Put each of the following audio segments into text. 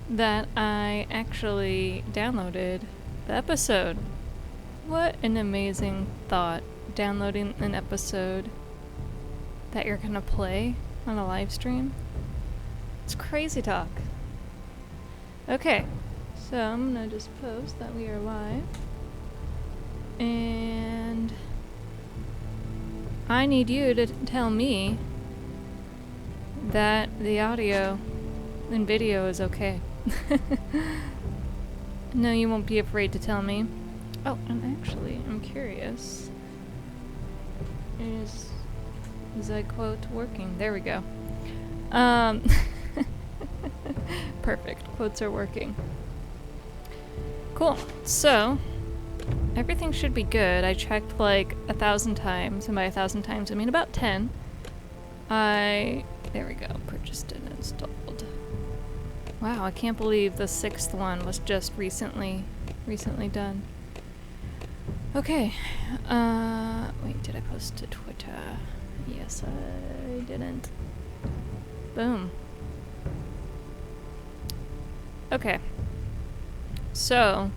that I actually downloaded the episode. What an amazing thought, downloading an episode that you're gonna play on a live stream. It's crazy talk. Okay, so I'm gonna just post that we are live. And I need you to tell me that the audio and video is okay. No, you won't be afraid to tell me. Oh, and actually, I'm curious. Is Zyquote working? There we go. Perfect. Quotes are working. Cool. So, everything should be good. I checked like 1,000 times, and by 1,000 times I mean about 10. There we go. Purchased and installed. Wow, I can't believe the 6th one was just recently done. Okay. Wait, did I post to Twitter? Yes, I didn't. Boom. Okay. So,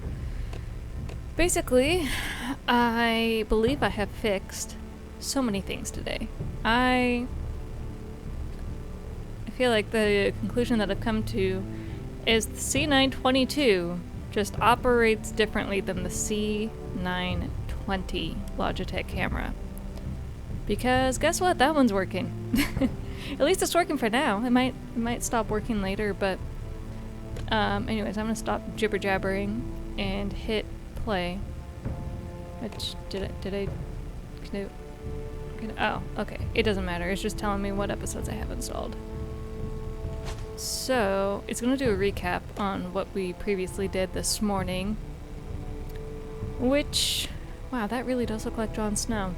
basically, I believe I have fixed so many things today. I feel like the conclusion that I've come to is the C922 just operates differently than the C920 Logitech camera. Because guess what? That one's working. At least it's working for now. It might stop working later, but anyways, I'm gonna stop jibber jabbering and hit play. Which oh, okay. It doesn't matter. It's just telling me what episodes I have installed. So, it's going to do a recap on what we previously did this morning. Which, wow, that really does look like Jon Snow.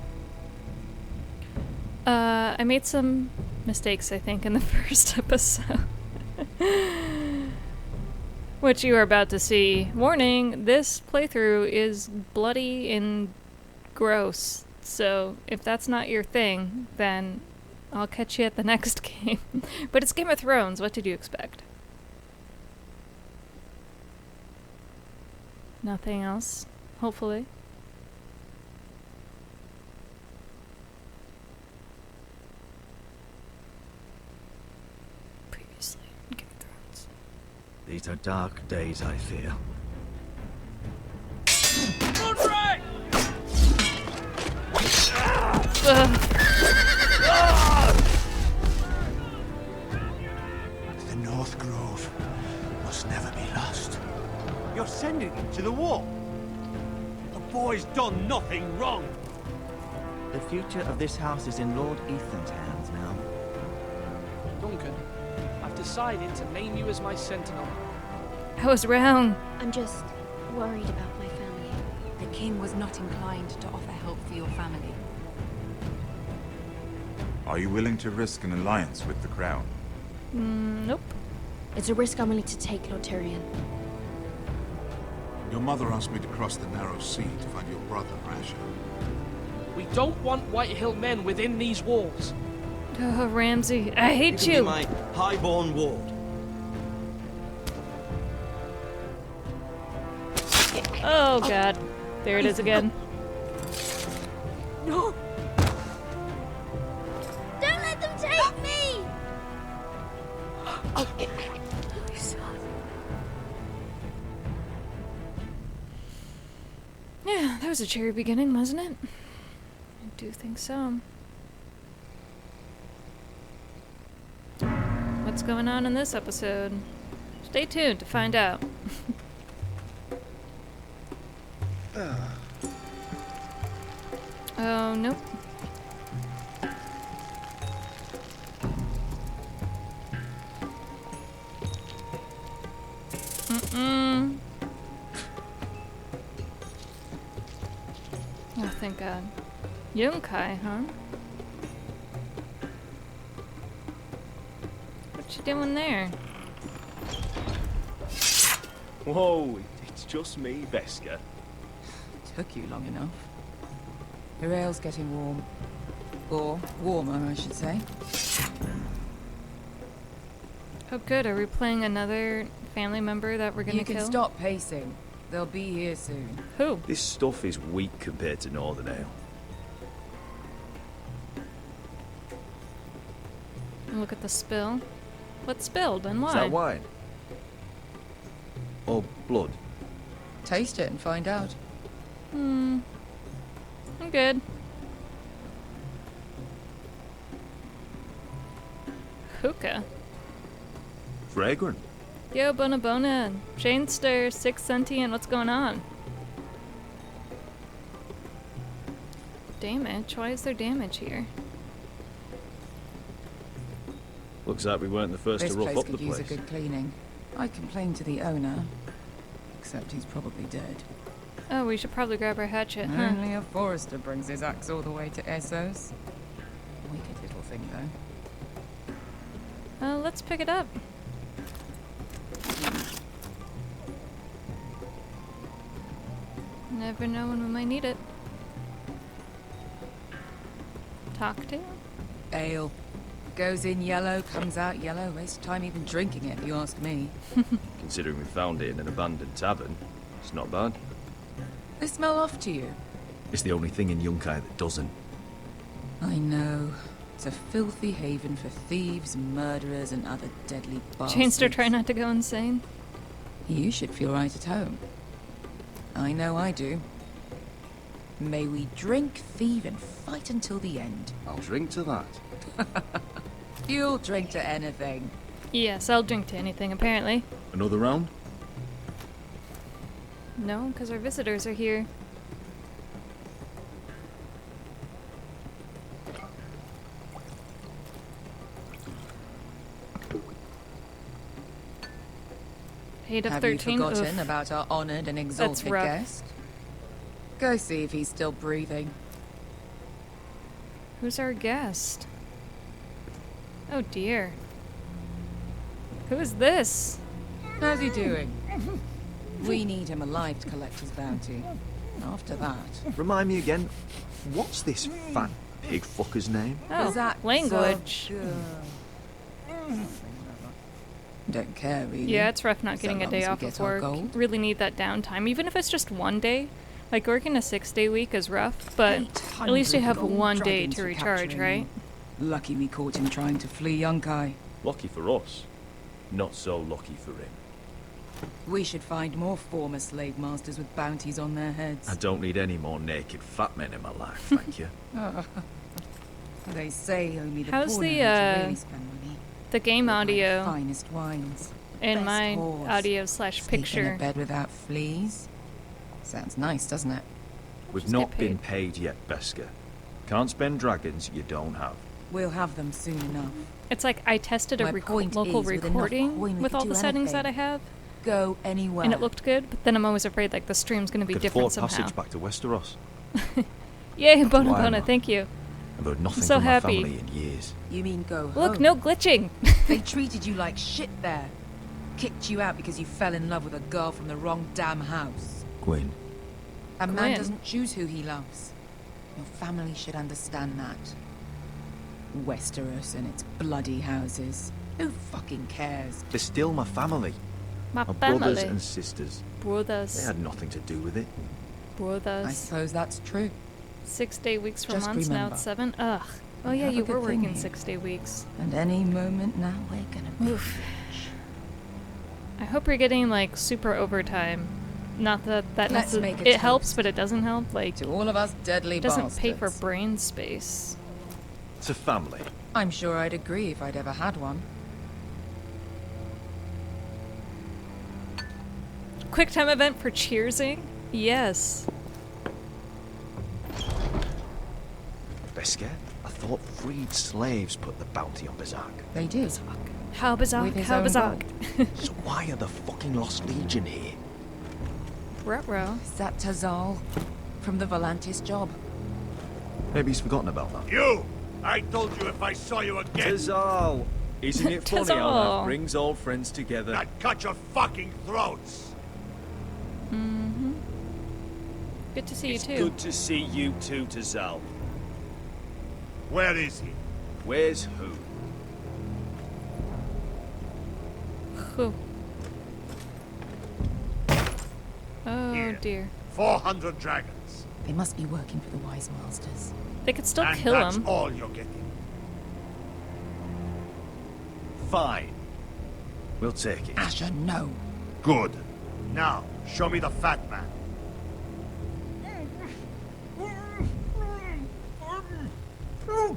I made some mistakes, I think, in the first episode. Which you are about to see. Warning, this playthrough is bloody and gross. So, if that's not your thing, then I'll catch you at the next game. But it's Game of Thrones, what did you expect? Nothing else, hopefully. Previously in Game of Thrones. These are dark days, I fear. The North Grove must never be lost. You're sending him to the war. The boy's done nothing wrong. The future of this house is in Lord Ethan's hands now. Duncan, I've decided to name you as my sentinel. I was wrong. I'm just worried about my family. The king was not inclined to offer help for your family. Are you willing to risk an alliance with the Crown? Nope. It's a risk I'm willing to take, Lord Tyrion. Your mother asked me to cross the narrow sea to find your brother, Rasha. We don't want Whitehill men within these walls. Oh, Ramsay, I hate you! My highborn ward. Oh god. There it is again. No! Don't let them take me! Okay. Yeah, that was a cheery beginning, wasn't it? I do think so. What's going on in this episode? Stay tuned to find out. Oh, nope. Mm-mm. Oh, thank God. Yunkai, huh? What you doing there? Whoa, it's just me, Veska. Took you long enough. The ale's getting warm. Or warmer, I should say. Oh good, are we playing another family member that we're gonna You can kill? stop pacing. They'll be here soon. Who? This stuff is weak compared to Northern Ale. Look at the spill. What spilled and why? Is that wine? Or blood? Taste it and find out. I'm good. Hookah. Fragrant. Yo, Bona Bona. Janester, Six Sentient, what's going on? Damage? Why is there damage here? Looks like we weren't the first This to rough place up the could use place. a good cleaning. I complained to the owner, except he's probably dead. Oh, we should probably grab our hatchet, huh? Only a forester brings his axe all the way to Essos. Wicked little thing, though. Let's pick it up. Never know when we might need it. Talk to? Ale. Goes in yellow, comes out yellow. Waste time even drinking it, if you ask me. Considering we found it in an abandoned tavern, it's not bad. They smell off to you. It's the only thing in Yunkai that doesn't. I know. It's a filthy haven for thieves, murderers, and other deadly bastards. Chainster, try not to go insane. You should feel right at home. I know I do. May we drink, thieve, and fight until the end. I'll drink to that. You'll drink to anything. Yes, I'll drink to anything, apparently. Another round? No, because our visitors are here. Eight of Have 13. you forgotten Oof. about our honoured and exalted rough. guest? Go see if he's still breathing. Who's our guest? Oh dear. Who is this? How's he doing? We need him alive to collect his bounty. After that... Remind me again, what's this fat pig fucker's name? Oh, That's language. Don't care, really. Yeah, it's rough not So getting a long day as we off get of our work. gold. Really need that downtime, even if it's just one day. Like working a 6-day week is rough, but at least you 800 have gold one day dragons to for recharge, capturing right? you. Lucky we caught him trying to flee Yunkai. Lucky for us. Not so lucky for him. We should find more former slave masters with bounties on their heads. I don't need any more naked fat men in my life, thank you. They say only the How's poor the, know how to really spend money. The game Buy audio finest wines. and best my horse, audio / Sleep in picture. a bed without fleas. Sounds nice, doesn't it? We've Just not get been paid yet, Beska. Can't spend dragons you don't have. We'll have them soon enough. It's like I tested a My point local is, with enough recording coin, we with could all do the settings that I anything. have, Go anywhere. and it looked good. But then I'm always afraid like the stream's gonna be Could different afford somehow. passage back to Westeros. Yay, Bona Why Bona, not? thank you. I've heard nothing So from happy. my family in years. You mean go Look, home? no glitching. They treated you like shit there. Kicked you out because you fell in love with a girl from the wrong damn house. Gwyn, A man Gwen. doesn't choose who he loves. Your family should understand that. Westeros and its bloody houses. Who fucking cares? they're still my family. My My family. brothers and sisters. They Brothers. had nothing to do with it. I Brothers. suppose that's true. 6-day weeks for Just months, now remember, it's 7. Ugh. Oh we yeah, have a you good were thing working here. 6-day weeks. And any moment now we're gonna be Oof. I hope you're getting like super overtime. Not that Let's make a it helps, toast. but it doesn't help. Like to all of us deadly it doesn't pay for bastards. brain space. It's a family. I'm sure I'd agree if I'd ever had one. Quick time event for cheersing? Yes. Beska, I thought freed slaves put the bounty on Bazak. They did. How bizarre, With his how own bizarre. So why are the fucking Lost Legion here? Ruh-roh. Is that Tazal? From the Volantis job? Maybe he's forgotten about that. You! I told you if I saw you again, Tazal! Isn't it funny how Tazal. that brings old friends together? I'd cut your fucking throats! Good to see It's you too. good to see you too, Tazal. Where is he? Where's who? Whew. Oh dear. 400 dragons. They must be working for the Wise Masters. They could still And kill that's him. all you're getting. Fine. We'll take it. Asher, no. Good. Now, show me the fat man.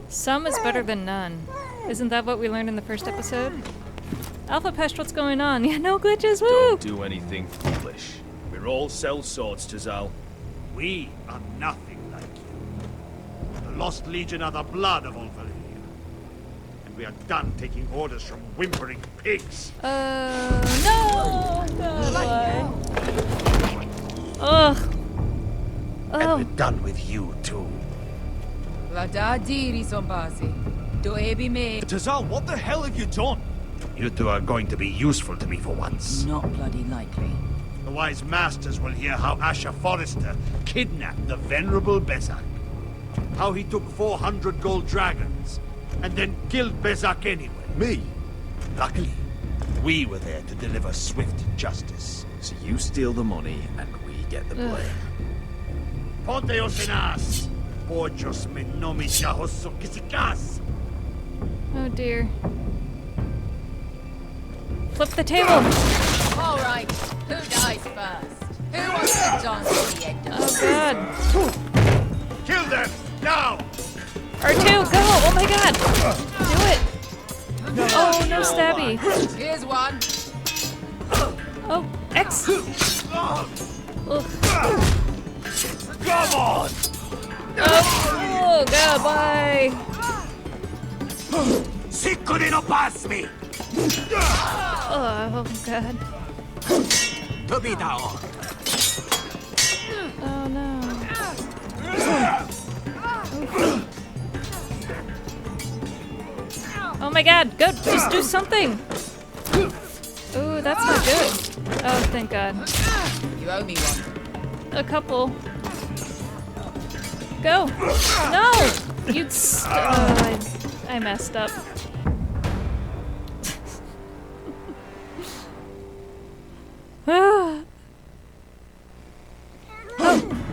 Some is better than none. Isn't that what we learned in the first episode? Alpha Pest, what's going on? Yeah, no glitches, woo! Don't do anything foolish. We're all sellswords, Tazal. We are nothing like you. The Lost Legion are the blood of all Valyria. And we are done taking orders from whimpering pigs. No! God, why? Ugh. And Oh, we're done with you, too. Tazal, what the hell have you done? You two are going to be useful to me for once. Not bloody likely. The Wise Masters will hear how Asher Forrester kidnapped the venerable Bezak. How he took 400 gold dragons, and then killed Bezak anyway. Me? Luckily, we were there to deliver swift justice. So you steal the money and we get the blame. Ponteos en as! Pojos me nomi jahoso kisikas! oh dear. Flip the table! All right. Who dies first? Who wants to dance to the end of Oh god. Kill them! Now! R2, go! Oh my god! Do it! Oh, no stabby. Here's one. Oh, X! Ugh. Come on! Oh god, bye! Siccone no pass me! Oh god. To be down! Oh no. Oh my god, go! Just do something! Ooh, that's not good. Oh, thank god. You owe me one. A couple. Go! No! You'd I messed up.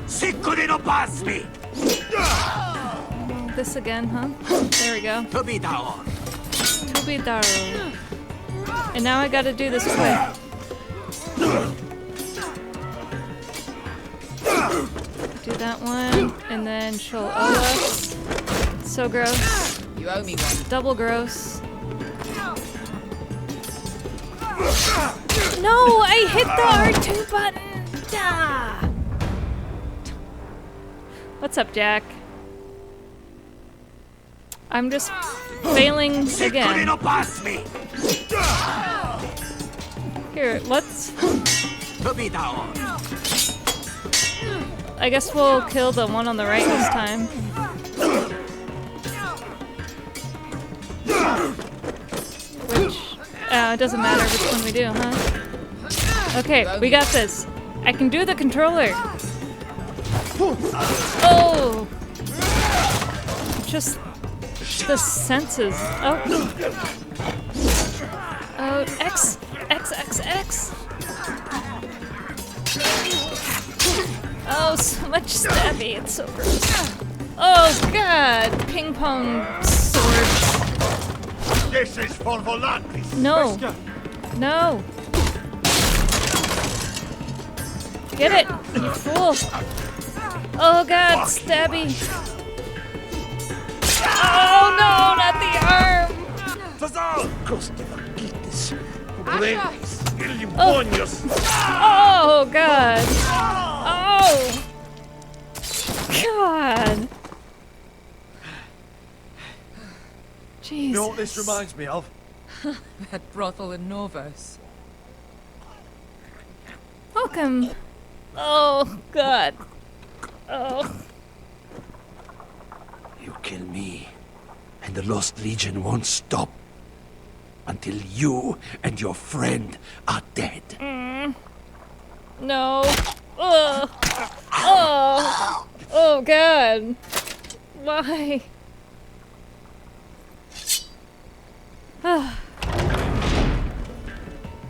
Siccone no pass me! This again, huh? There we go. To be down! Tubidaro. And now I gotta do this quick. Do that one, and then she'll owe us. So gross. You owe me one. Double gross. No, I hit the R2 button! Ah. What's up, Jack? I'm just failing again. no pass me! Here, let's... To be down! I guess we'll kill the one on the right this time. Which, it doesn't matter which one we do, huh? Okay, we got this. I can do the controller. Oh! Just the senses. Oh. Oh, X, X, X, X. Oh, so much stabby. It's so gross. Oh god! Ping pong swords. This is for Volantis! No. No. Get it, you fool. Oh god, stabby. Oh no, not the arm. Tazal! Coste vaquitis! Asher! Oh god. Oh. God. Jesus. You know what this reminds me of? That brothel in Norvos. Welcome. Oh god. Oh. You kill me, and the Lost Legion won't stop until you and your friend are dead. No. Oh. Oh. Oh god. Why?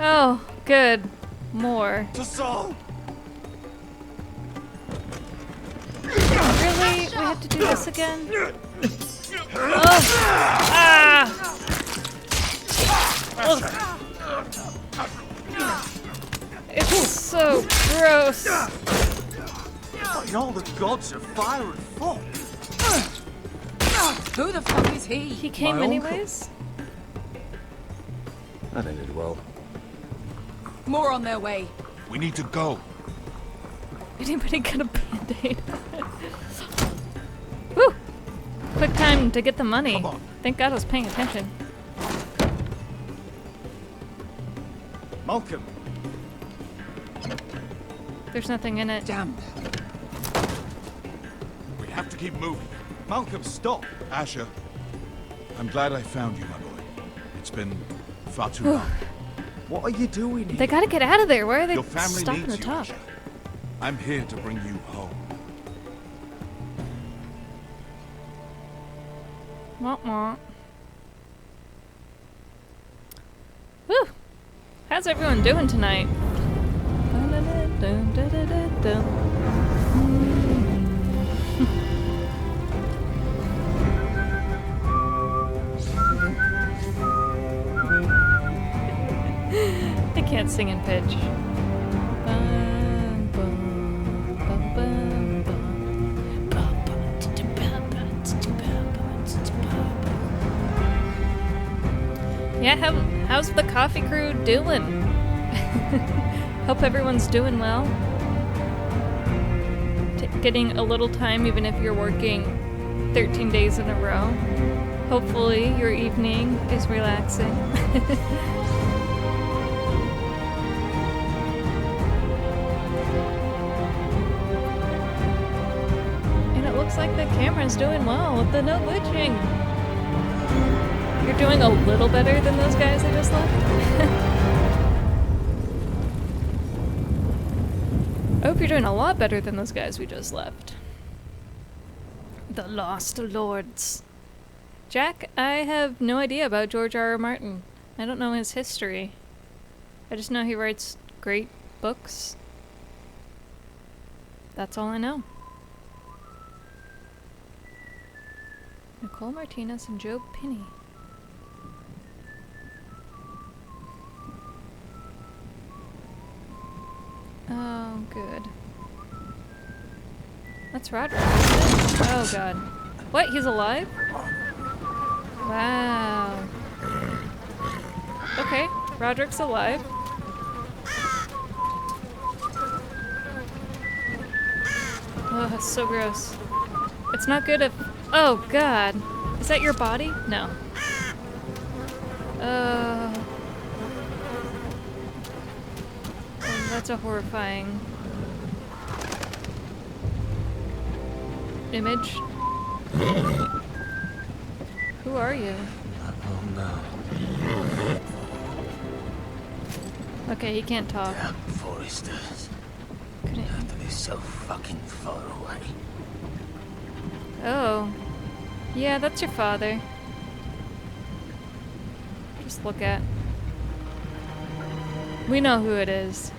Oh, good. More. Tazal! Really? We have to do this again? Oh! Ah! Ugh. It's so gross. Fucking all the gods of fire and fog. Who the fuck is he? He came My anyways? That ended well. More on their way. We need to go. Anybody got a band-aid? Woo! Quick time to get the money. Come on. Thank God I was paying attention. Malcolm! There's nothing in it. Damn. We have to keep moving. Malcolm, stop! Asher, I'm glad I found you, my boy. It's been far too long. What are you doing here? They gotta get out of there. Why are they Your family stopping needs to you, talk? Asher. I'm here to bring you home. Wah wah. Whew! How's everyone doing tonight? I can't sing in pitch. Yeah, how's the coffee crew doing? Hope everyone's doing well. Getting a little time even if you're working 13 days in a row. Hopefully your evening is relaxing. And it looks like the camera's doing well with the no glitching. You're doing a little better than those guys that just left. I hope you're doing a lot better than those guys we just left. The Lost Lords. Jack, I have no idea about George R. R. Martin. I don't know his history. I just know he writes great books. That's all I know. Nicole Martinez and Joe Pinney. Oh, good. That's Roderick, isn't it? Oh god. What? He's alive? Wow. Okay, Roderick's alive. Oh, that's so gross. It's not good if... Oh god. Is that your body? No. That's a horrifying image. Who are you? Okay, he can't talk. Damn Foresters. Couldn't... They're so fucking far away. Oh. Yeah, that's your father. Just look at. We know who it is.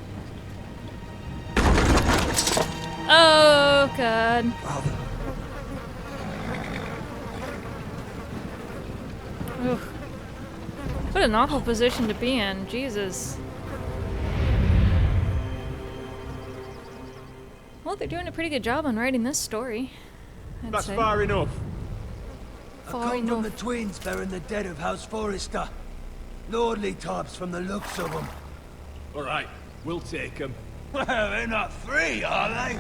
Oh, God. Ugh. What an awful position to be in. Jesus. Well, they're doing a pretty good job on writing this story. I'd That's say. far enough. Far I come enough. from the twins bearing the dead of House Forrester. Lordly types from the looks of them. All right, we'll take them. Well, they're not free, are they?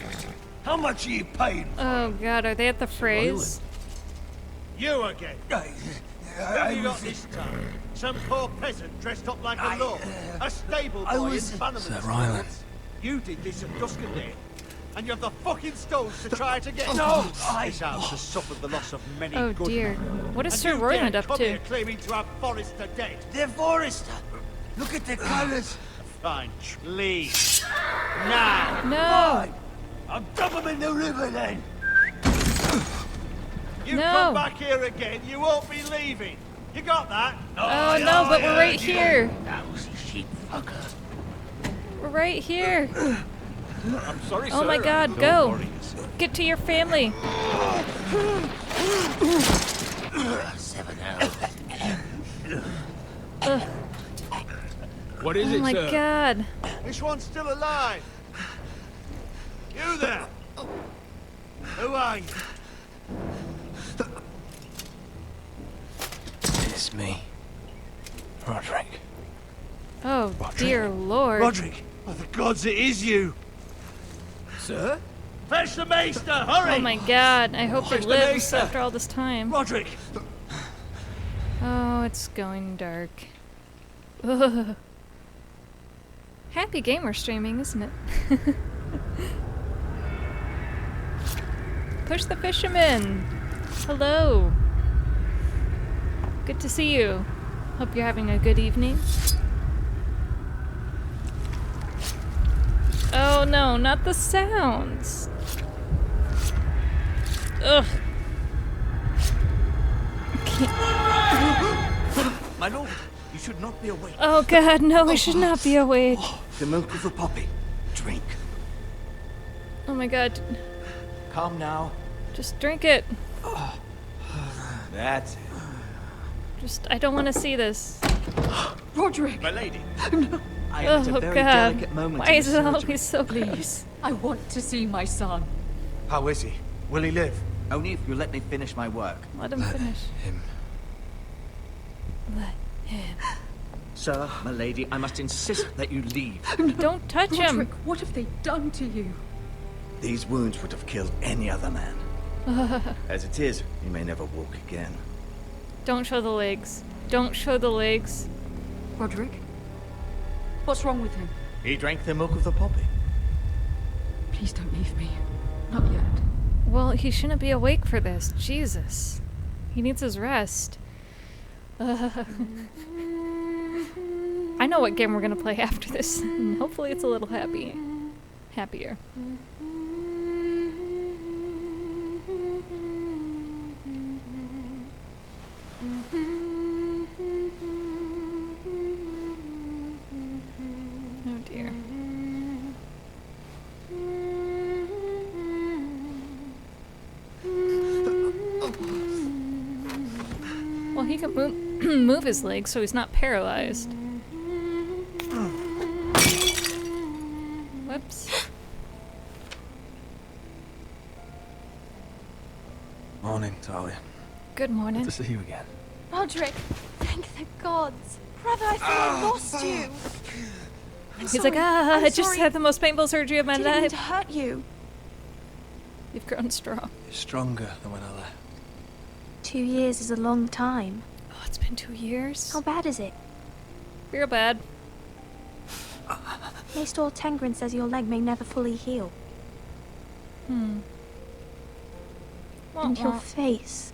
How much are you paid? Oh God, are they at the phrase? You again. What I have you got was- this time? Some poor peasant dressed up like a lord? A stable I boy in was- Bannerman's Sir Ryland. fields? You did this at Duskendale. And you have the fucking stones to try it again. No, This house has suffered the loss of many Oh good dear. men. What is And Sir you dare Royland up come to? here claiming to have Forrester dead. They're Forrester. Look at the colours. Fine. Leave. Now. No. I'll dump them in the river then. You No. come back here again, you won't be leaving. You got that? Oh no, but we're right here. Lousy sheep fucker. We're right here. I'm sorry, Oh sir. my god, Don't go! worry yourself. Get to your family! Ugh. What is Oh it, my sir? god. This one's still alive. You there? Who are you? It's me. Roderick. Oh, dear lord. Roderick. By the gods, it is you. Sir? Fetch the maester, hurry! Oh my god, I hope Fetch it the lives maester. after all this time. Roderick! Oh, it's going dark. Ugh. Happy gamer streaming, isn't it? Push the fisherman! Hello! Good to see you. Hope you're having a good evening. Oh no, not the sounds! Ugh. My lord, you should not be awake. Oh god, no, we should not be awake. The milk of the poppy. Drink. Oh my god, Calm now. just drink it. That's it. Just, I don't want to see this. Roderick, My lady. I am at Oh a very god, delicate moment why in is the it surgery. always so close? I want to see my son. How is he? Will he live? Only if you let me finish my work. Let him finish. Him. Let him. Sir, my lady, I must insist that you leave. Don't touch him. Roderick, what have they done to you? These wounds would have killed any other man. As it is, he may never walk again. Don't show the legs. Don't show the legs. Roderick? What's wrong with him? He drank the milk of the poppy. Please don't leave me. Not yet. Well, he shouldn't be awake for this. Jesus. He needs his rest. I know what game we're gonna play after this. And hopefully it's a little happier. Oh dear. Well, he can move his legs, so he's not paralyzed. Whoops. Morning, Talia. Good morning. Good to see you again. Roderick, thank the gods. Brother, I thought I lost you. He's like, I just had the most painful surgery of my Didn't mean life. to hurt you. You've grown strong. You're stronger than when I left. 2 years is a long time. Oh, it's been 2 years. How bad is it? Real bad. Maester Tengrin says your leg may never fully heal. Hmm. And your face.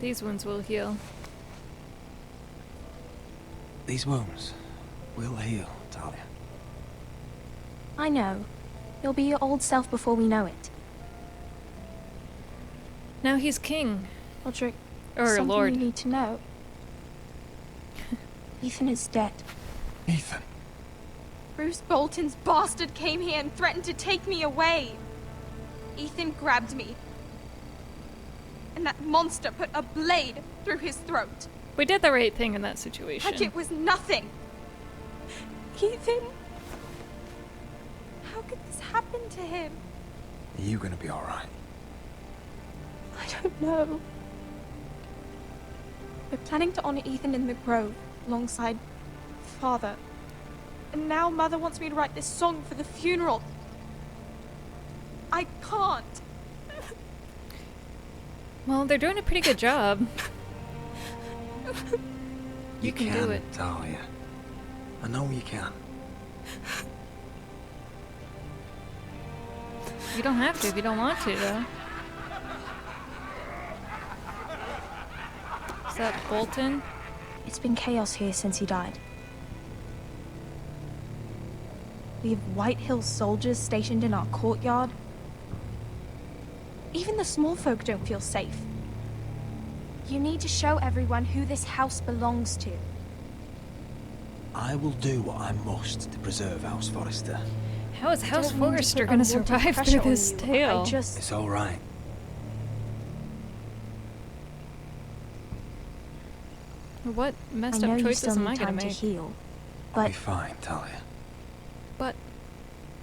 These wounds will heal. These wounds will heal, Talia. I know. You'll be your old self before we know it. Now he's king. Roderick, Or something lord. you need to know. Ethan is dead. Ethan. Bruce Bolton's bastard came here and threatened to take me away. Ethan grabbed me. And that monster put a blade through his throat. We did the right thing in that situation. Like it was nothing. Ethan? How could this happen to him? Are you gonna be alright? I don't know. We're planning to honor Ethan in the grove, alongside Father. And now Mother wants me to write this song for the funeral. I can't. Well, they're doing a pretty good job. You can do it. Talia. I know you can. You don't have to if you don't want to, though. Is that Bolton? It's been chaos here since he died. We have White Hill soldiers stationed in our courtyard. Even the small folk don't feel safe. You need to show everyone who this house belongs to. I will do what I must to preserve House Forrester. How is House don't mean to Forrester put gonna unwanted survive pressure through on this you. tale? It's all right. What I messed know up you choices still am I need gonna time to make? heal, I'll but be fine, Talia. But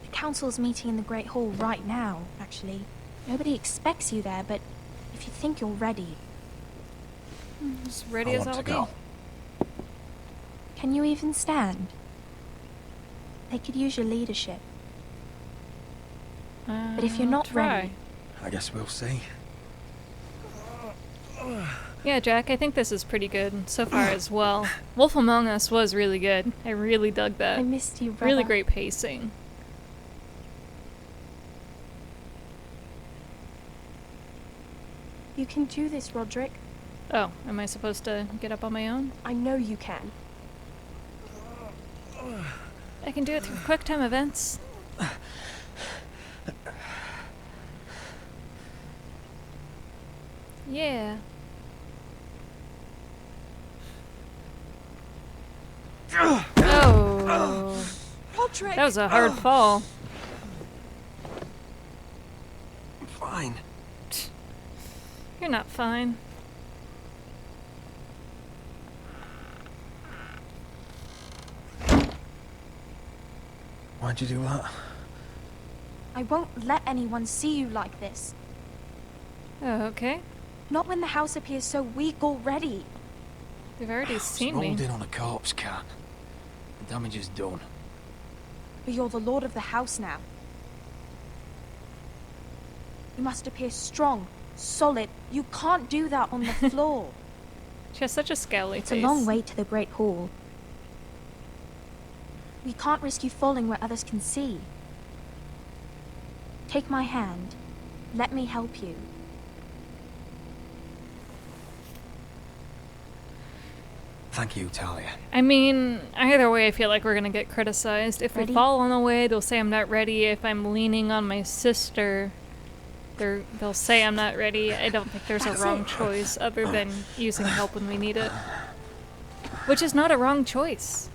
the council's meeting in the Great Hall right now, actually. Nobody expects you there, but if you think you're ready, as ready I as want I'll to go. be. can you even stand? They could use your leadership. But if you're I'll not try. ready, I guess we'll see. Yeah, Jack, I think this is pretty good so far as well. Wolf Among Us was really good. I really dug that. I missed you, brother. Really great pacing. You can do this, Roderick. Oh, am I supposed to get up on my own? I know you can. I can do it through QuickTime events. Yeah. Oh. Roderick! That was a hard fall. I'm fine. You're not fine. Why'd you do that? I won't let anyone see you like this. Oh, okay. Not when the house appears so weak already. They've already seen Rolled me. in on a corpse, Cat. The damage is done. But you're the lord of the house now. You must appear strong, solid. You can't do that on the floor. She has such a scowly It's face. a long way to the Great Hall. We can't risk you falling where others can see. Take my hand. Let me help you. Thank you, Talia. I mean, either way, I feel like we're gonna get criticized. If Ready? we fall on the way, they'll say I'm not ready. If I'm leaning on my sister, they'll say I'm not ready. I don't think there's a wrong choice other than using help when we need it. Which is not a wrong choice.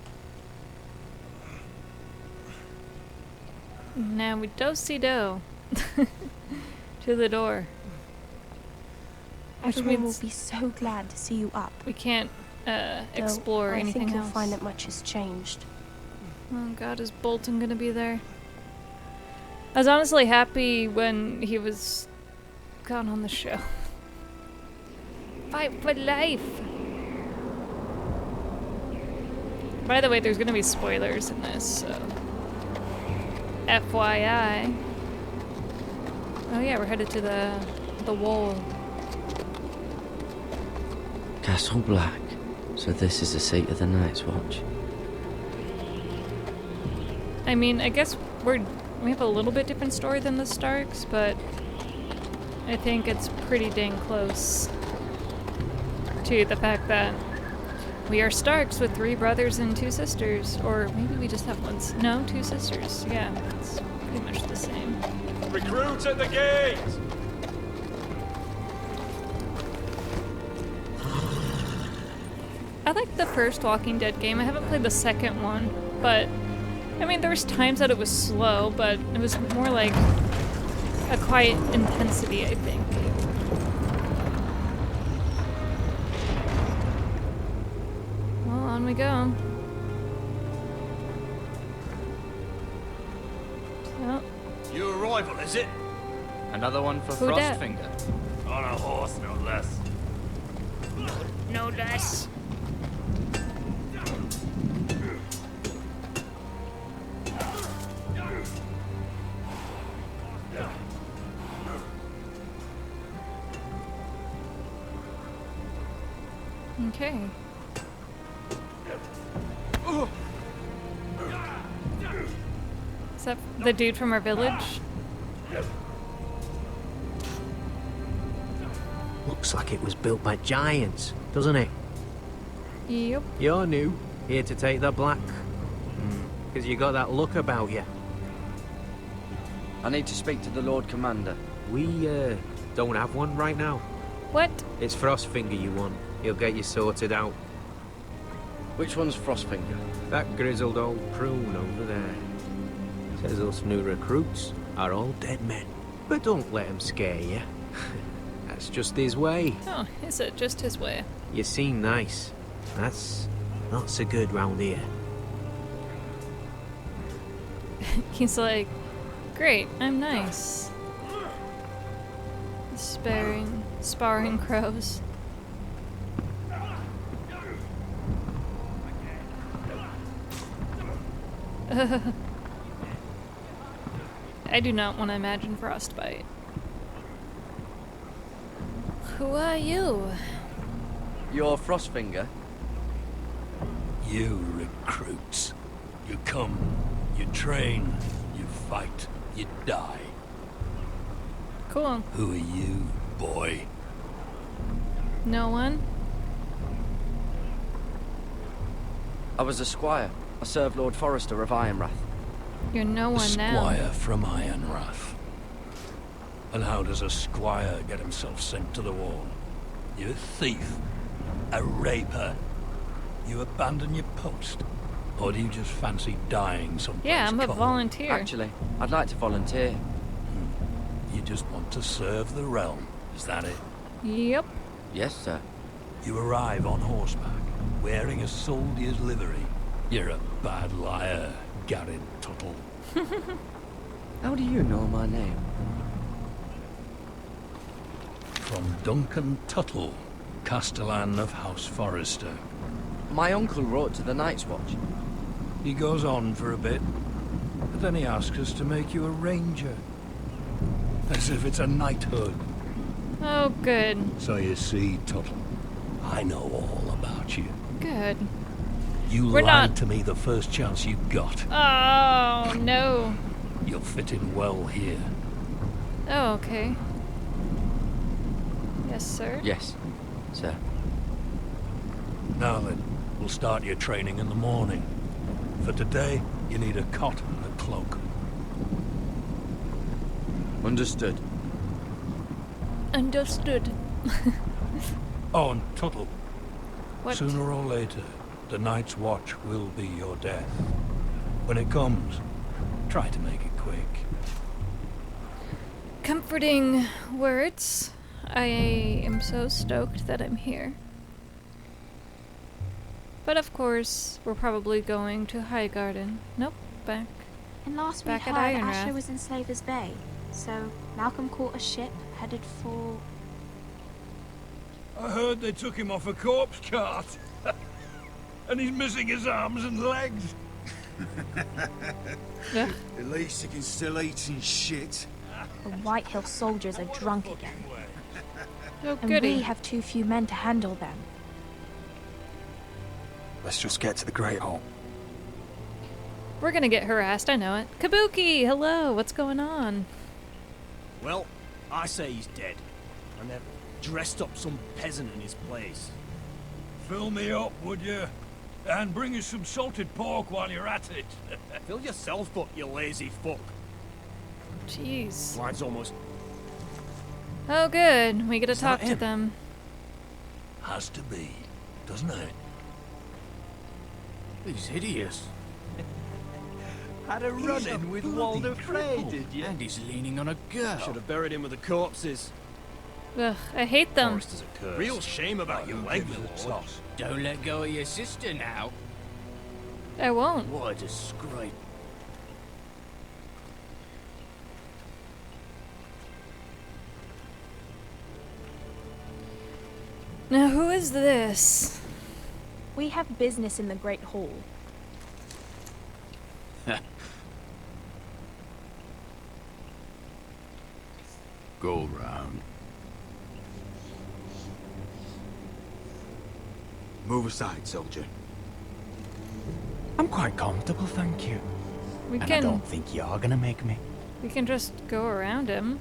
Now we do-si-do. To the door. Which Everyone means will be so glad to see you up. we can't Though explore I anything think you'll else. find that much has changed. Oh god, is Bolton gonna be there? I was honestly happy when he was gone on the show. Fight for life! By the way, there's gonna be spoilers in this, so... FYI. Oh yeah, we're headed to the wall. Castle Black. So this is the seat of the Night's Watch. I mean, I guess we have a little bit different story than the Starks, but I think it's pretty dang close to the fact that we are Starks with 3 brothers and 2 sisters, or maybe we just have no, 2 sisters. Yeah, it's pretty much the same. Recruits at the gate! I like the first Walking Dead game. I haven't played the second one, but I mean, there was times that it was slow, but it was more like a quiet intensity, I think. Well, on we go. Oh, Your arrival, is it? Another one for Who dat? Frostfinger. On a horse, no less. no less. Okay. Is that the dude from our village? Looks like it was built by giants, doesn't it? Yep. You're new, here to take the black. Because you got that look about you. I need to speak to the Lord Commander. We, don't have one right now. What? It's Frostfinger you want. He'll get you sorted out. Which one's Frostfinger? That grizzled old prune over there. Says us new recruits are all dead men. But don't let him scare you. That's just his way. Oh, is it just his way? You seem nice. That's not so good round here. He's like, great, I'm nice. Sparring crows. I do not want to imagine frostbite. Who are you? You're Frostfinger? You recruits. You come, you train, you fight, you die. Cool. Who are you, boy? No one? I was a squire. I served Lord Forrester of Ironrath. You're no one now. Squire from Ironrath. And how does a squire get himself sent to the wall? You a thief? A raper? You abandon your post? Or do you just fancy dying someplace Yeah, I'm a cold? volunteer. Actually, I'd like to volunteer. You just want to serve the realm, is that it? Yep. Yes, sir. You arrive on horseback, wearing a soldier's livery. You're a bad liar, Garrett Tuttle. How do you know my name? From Duncan Tuttle, Castellan of House Forrester. My uncle wrote to the Night's Watch. He goes on for a bit, but then he asks us to make you a ranger. As if it's a knighthood. Oh, good. So you see, Tuttle, I know all about you. Good. You We're lied not- to me the first chance you got. Oh, no. You'll fit in well here. Oh, okay. Yes, sir. Yes, sir. Now then, we'll start your training in the morning. For today, you need a cot and a cloak. Understood. Understood. Oh, and Tuttle. What? Sooner or later, the Night's Watch will be your death. When it comes, try to make it quick. Comforting words. I am so stoked that I'm here. But of course, we're probably going to Highgarden. Nope, back. And last we Back at heard, Ironrath. Asher was in Slaver's Bay. So Malcolm caught a ship headed for... I heard they took him off a corpse cart. And he's missing his arms and legs. Ugh. At least he can still eat and shit. The Whitehill soldiers are drunk again. Oh, And goody. we have too few men to handle them. Let's just get to the Great Hall. We're gonna get harassed, I know it. Kabuki, hello, what's going on? Well, I say he's dead. And they've dressed up some peasant in his place. Fill me up, would you? And bring us some salted pork while you're at it. Fill yourself up, you lazy fuck. Jeez. Line's almost... Oh, good. We get to Is that talk to him? them. Has to be, doesn't it? He's hideous. Had a run-in with Walder Frey, did you? And he's leaning on a girl. Should have buried him with the corpses. Ugh, I hate them. Forrester's a curse. Real shame about your leg, my lord. Don't let go of your sister now. I won't. What a disgrace. Now, who is this? We have business in the Great Hall. Go round. Move aside, soldier. I'm quite comfortable, thank you. We And I can don't think you're gonna make me. we can just go around him.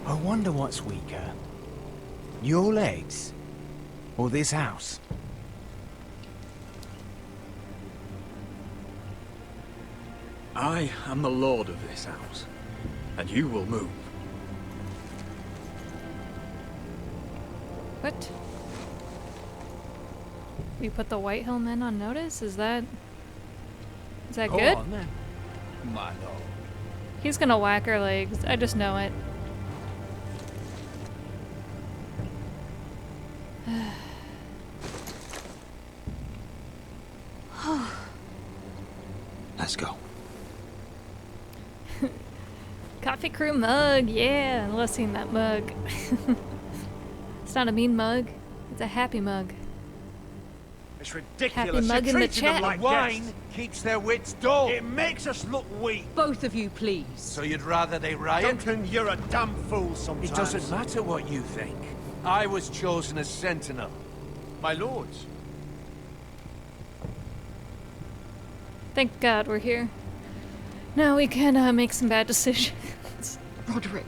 I wonder what's weaker. Your legs? Or this house? I am the lord of this house, and you will move. What? We put the Whitehill men on notice? Is that Go good? on then, my lord. He's gonna whack our legs. I just know it. Let's go. Coffee crew mug, yeah. I love seeing that mug. It's not a mean mug. It's a happy mug. It's Happy ridiculous. mug You're in the treating them chat. like Wine guests. keeps their wits dull. It makes us look weak. Both of you, please. So you'd rather they riot? Duncan, you're a damn fool sometimes. It doesn't matter what you think. I was chosen as sentinel. My lords. Thank God we're here. Now we can make some bad decisions. Roderick.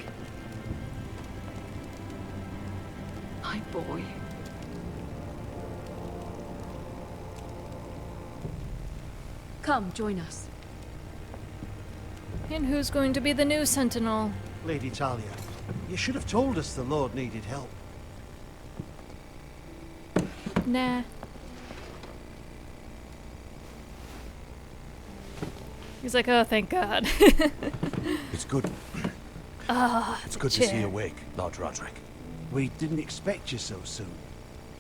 My boy. Come, join us. And who's going to be the new sentinel? Lady Talia, you should have told us the Lord needed help. Nah. He's like, oh, thank God. It's good. Ah, It's good to see you awake, Lord Roderick. We didn't expect you so soon.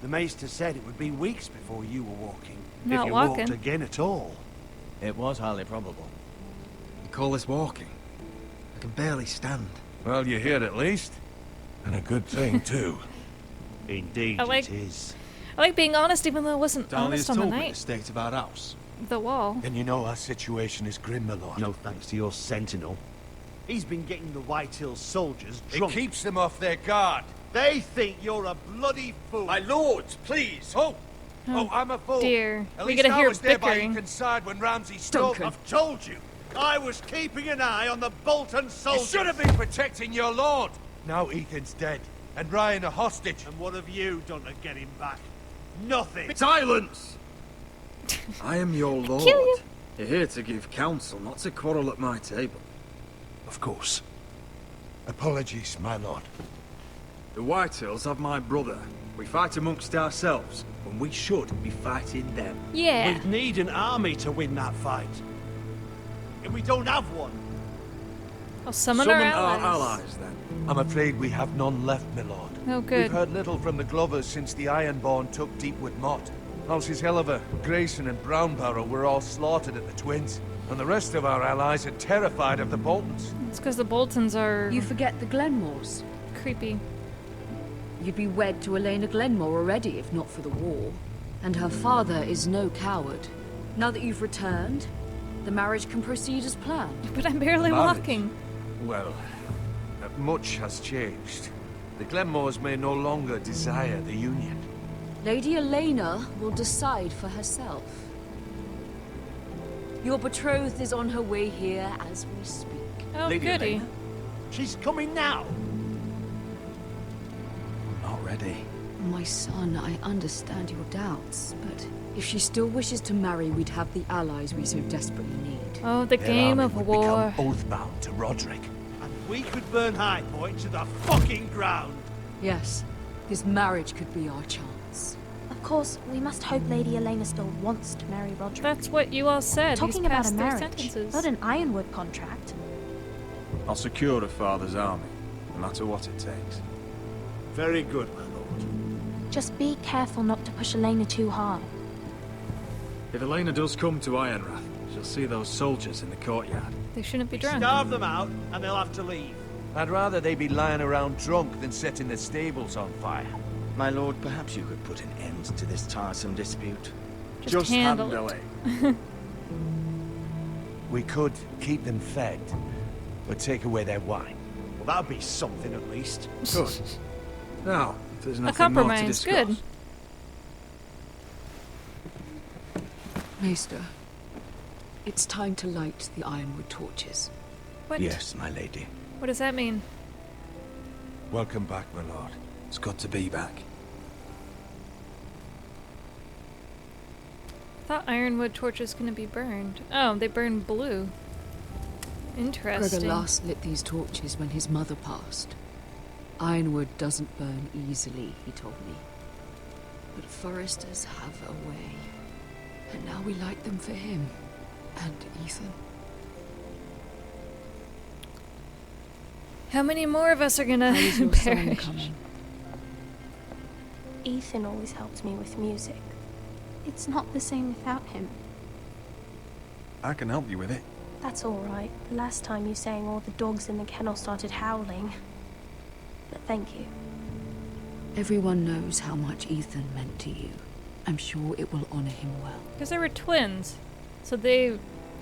The Maester said it would be weeks before you were walking. Not if you walking. walked again at all. It was highly probable. You call this walking? I can barely stand. Well, you're here at least. And a good thing, too. Indeed, I like- it is. I like being honest, even though I wasn't honest on the told me night. the state of our house. The wall. Then you know our situation is grim, my lord. No thanks to your sentinel. He's been getting the Whitehill soldiers It drunk. keeps them off their guard. They think you're a bloody fool. My lords, please. Oh, I'm a fool. Dear. At We least gotta I hear was there by bickering. Eacon's side when Ramsay stole. Duncan. I've told you. I was keeping an eye on the Bolton You soldiers. should have been protecting your lord. Now Ethan's dead, and Ryan a hostage. And what have you done to get him back? Nothing. Silence! I am your lord. kill you. You're here to give counsel, not to quarrel at my table. Of course. Apologies, my lord. The Whitehills have my brother. We fight amongst ourselves, when we should be fighting them. Yeah. We'd need an army to win that fight. And we don't have one. I'll summon our allies. allies, then. I'm afraid we have none left, my lord. Oh, good. We've heard little from the Glovers since the Ironborn took Deepwood Mott. Houses Helliver, Grayson and Brownbarrow were all slaughtered at the Twins. And the rest of our allies are terrified of the Boltons. It's because the Boltons are You forget the Glenmores. creepy. You'd be wed to Elena Glenmore already if not for the war. And her father is no coward. Now that you've returned, the marriage can proceed as planned. But I'm barely Marriage? walking. Well, much has changed. The Glenmores may no longer desire the Union. Lady Elena will decide for herself. Your betrothed is on her way here as we speak. Oh, Lady goody. Elena? She's coming now. Not ready. My son, I understand your doubts, but if she still wishes to marry, we'd have the allies we so desperately need. Oh, the game of war. Oathbound to Roderick. And we could burn High Point to the fucking ground. Yes, this marriage could be our chance. Of course, we must hope Lady Elena still wants to marry Roderick. That's what you all said. Talking These about past a three marriage, sentences. not an Ironwood contract. I'll secure her father's army, no matter what it takes. Very good, my lord. Just be careful not to push Elena too hard. If Elena does come to Ironrath, she'll see those soldiers in the courtyard. They shouldn't be drunk. Starve them out, and they'll have to leave. I'd rather they be lying around drunk than setting the stables on fire. My lord, perhaps you could put an end to this tiresome dispute. Just handle it. We could keep them fed, but take away their wine. Well, that'd be something at least. Good. Now, if there's A nothing more to compromise. discuss. Good. Maester, it's time to light the Ironwood torches. What? Yes, my lady. What does that mean? Welcome back, my lord. It's good to be back. I thought ironwood torches couldn't be burned. Oh, they burn blue. Interesting. Gregor last lit these torches when his mother passed. Ironwood doesn't burn easily, he told me. But foresters have a way. And now we light them for him. And Ethan. How many more of us are gonna How is your song perish? coming? Ethan always helped me with music. It's not the same without him. I can help you with it. That's all right. The last time you sang, all the dogs in the kennel started howling. But thank you. Everyone knows how much Ethan meant to you. I'm sure it will honor him well. Because they were twins, so they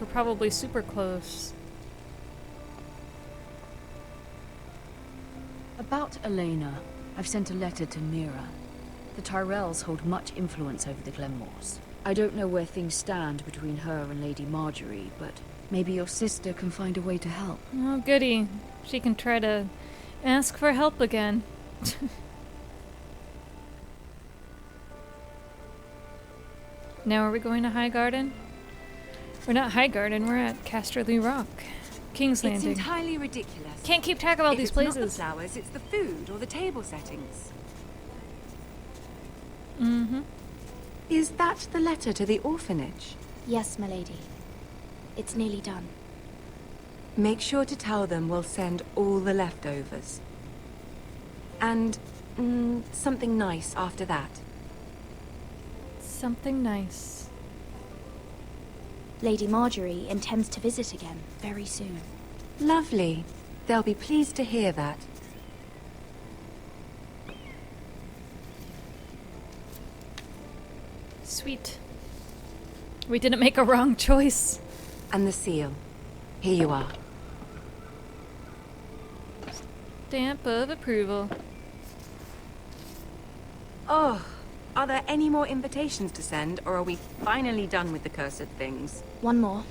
were probably super close. About Elena, I've sent a letter to Mira. The Tyrells hold much influence over the Glenmores. I don't know where things stand between her and Lady Marjorie, but maybe your sister can find a way to help. Oh, goody. She can try to ask for help again. Now are we going to Highgarden? We're not Highgarden, we're at Casterly Rock. King's Landing. It's entirely ridiculous. Can't keep track of all these places. It's not the flowers, it's the food or the table settings. Mm-hmm. Is that the letter to the orphanage? Yes, my lady. It's nearly done. Make sure to tell them we'll send all the leftovers. And something nice after that. Something nice. Lady Marjorie intends to visit again very soon. Lovely. They'll be pleased to hear that. Sweet. We didn't make a wrong choice. And the seal. Here you are. Stamp of approval. Oh, are there any more invitations to send, or are we finally done with the cursed things? One more.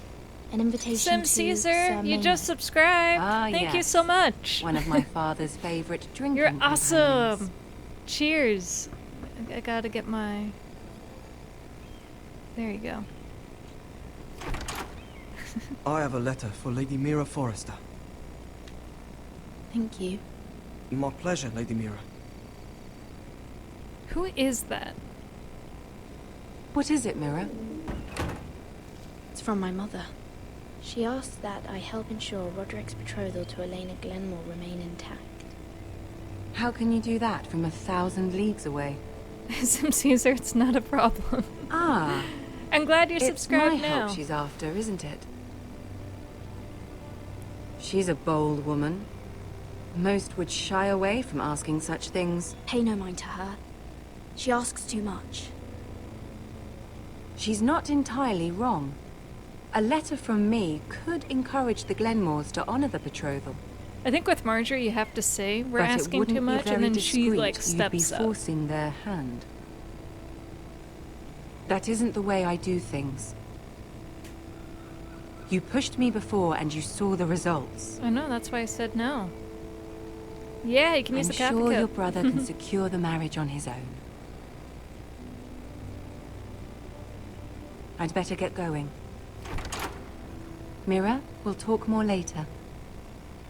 An invitation Sim to Caesar, Sir you Maynard. just subscribed. Thank you so much. One of my father's favorite drinking You're companions. awesome. Cheers. I gotta get my... There you go. I have a letter for Lady Mira Forrester. Thank you. My pleasure, Lady Mira. Who is that? What is it, Mira? It's from my mother. She asked that I help ensure Roderick's betrothal to Elena Glenmore remain intact. How can you do that from 1,000 leagues away? Sim Caesar, it's not a problem. Ah. I'm glad you It's subscribed my now. help she's after, isn't it? She's a bold woman. Most would shy away from asking such things. Pay no mind to her. She asks too much. She's not entirely wrong. A letter from me could encourage the Glenmores to honor the betrothal. I think with Marjorie you have to say we're But it asking wouldn't too be much, and very then she discreet. like You'd be steps up. forcing their hand. That isn't the way I do things. You pushed me before and you saw the results. I know, that's why I said no. Yeah, you can use I'm the coffee sure cup. your brother can secure the marriage on his own. I'd better get going. Mira, we'll talk more later.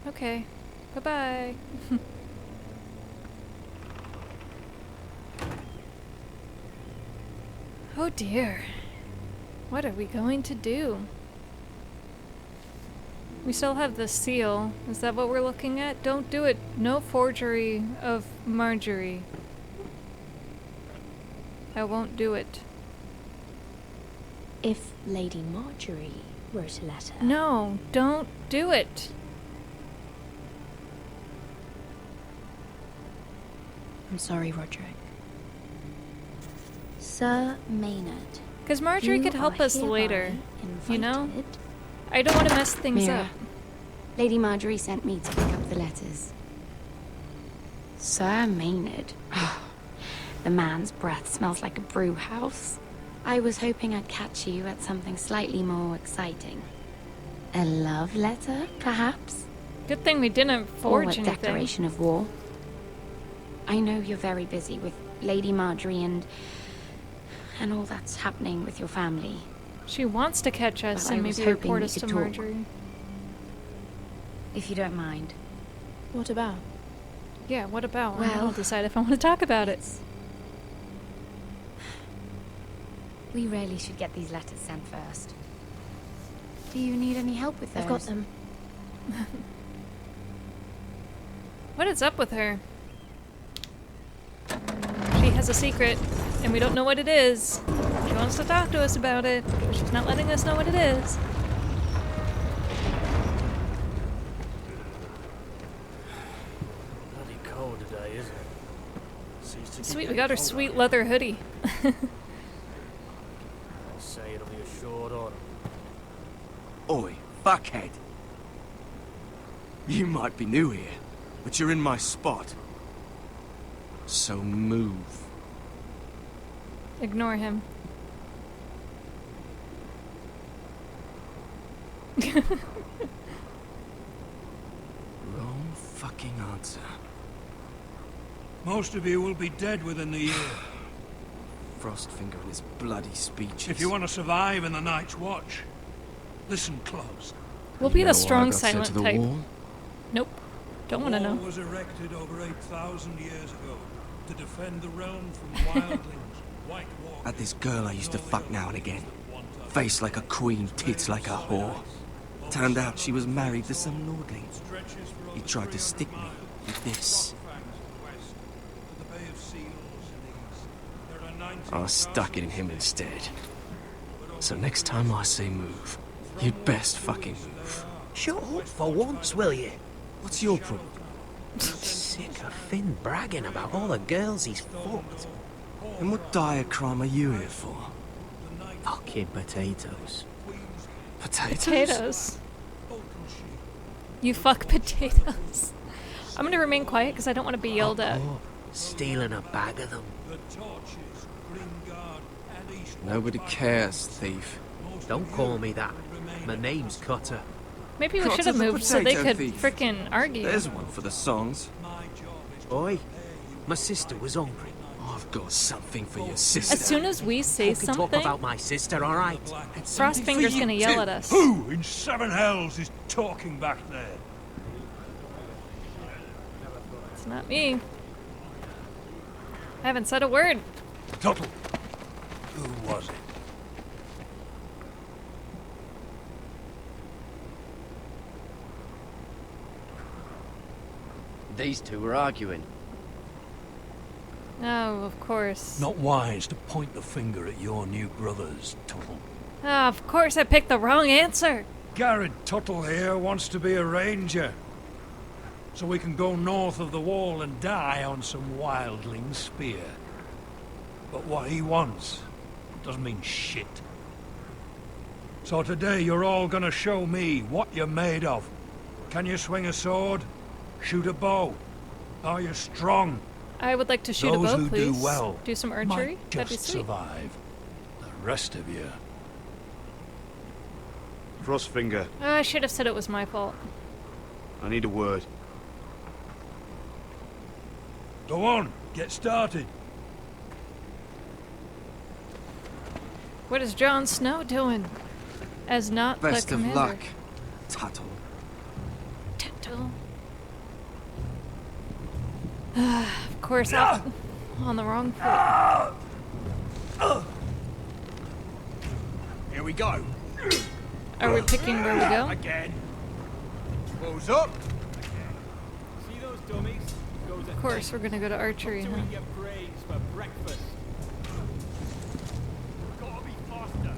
Okay. Bye-bye. Oh dear. What are we going to do? We still have the seal. Is that what we're looking at? Don't do it. No forgery of Marjorie. I won't do it. If Lady Marjorie wrote a letter... No, don't do it. I'm sorry, Roderick. Sir Maynard. Because Marjorie You could help are us later. hereby You know? invited. I don't want to mess things Mira, up. Lady Marjorie sent me to pick up the letters. Sir Maynard. The man's breath smells like a brew house. I was hoping I'd catch you at something slightly more exciting. A love letter, perhaps? Good thing we didn't Or forge a anything. declaration of war. I know you're very busy with Lady Marjorie and all that's happening with your family. She wants to catch us But I and was maybe hoping report we us to could talk. Marjorie. if you don't mind. What about? Yeah, what about? And Well, I'll decide if I want to talk about it. We really should get these letters sent first. Do you need any help with those? I've got them. What is up with her? She has a secret, and we don't know what it is. She wants to talk to us about it, but she's not letting us know what it is. Bloody cold today, isn't it? Seems to keep Sweet, we getting got her colder. sweet leather hoodie. I'll say it'll be a short autumn. Oi, fuckhead. You might be new here, but you're in my spot. So move. Ignore him. Wrong fucking answer. Most of you will be dead within the year. Frostfinger and his bloody speeches. If you want to survive in the Night's Watch, listen close. We'll be You the know why I strong, got sent silent to the type. wall? Nope. Don't want to The know. wall was erected over 8,000 years ago to defend the realm from wildlings, white walkers. Had this girl I used to fuck now and again. Face like a queen, tits like a whore. Turned out she was married to some lordling. He tried to stick me with this. I stuck it in him instead. So next time I say move, you'd best fucking move. Shut up for once, will you? What's your problem? Sick of Finn bragging about all the girls he's fucked. And what dire crime are you here for? Fucking potatoes. Potatoes. You fuck potatoes. I'm gonna remain quiet because I don't want to be yelled at. Stealing a bag of them. Nobody cares, thief. Don't call me that. My name's Cutter. Maybe we Cut should have as a moved so they potato could thief. frickin' argue. There's one for the songs. Oi, my sister was hungry. I've got something for your sister. As soon as we say You can talk something, about my sister, all right? Frostfinger's gonna yell at us. Who in seven hells is talking back there? It's not me. I haven't said a word. Tuttle. Who was it? These two were arguing. Oh, of course. Not wise to point the finger at your new brothers, Tuttle. Ah, of course I picked the wrong answer. Garrett Tuttle here wants to be a ranger. So we can go north of the wall and die on some wildling spear. But what he wants doesn't mean shit. So today you're all gonna show me what you're made of. Can you swing a sword? Shoot a bow? Are you strong? I would like to shoot a Those bow, who please. do well Do some archery. might That'd be just sweet. survive. The rest of you. Frostfinger, I should have said it was my fault. I need a word. Go on, get started. What is Jon Snow doing? As not Best the of commander. luck, Tuttle. Tuttle. Of course, I'm on the wrong foot. Here we go. Are we picking where we go? Again. Close up. See those dummies? Goes Of course, we're gonna go to archery, huh? your brains for breakfast. Gotta be faster.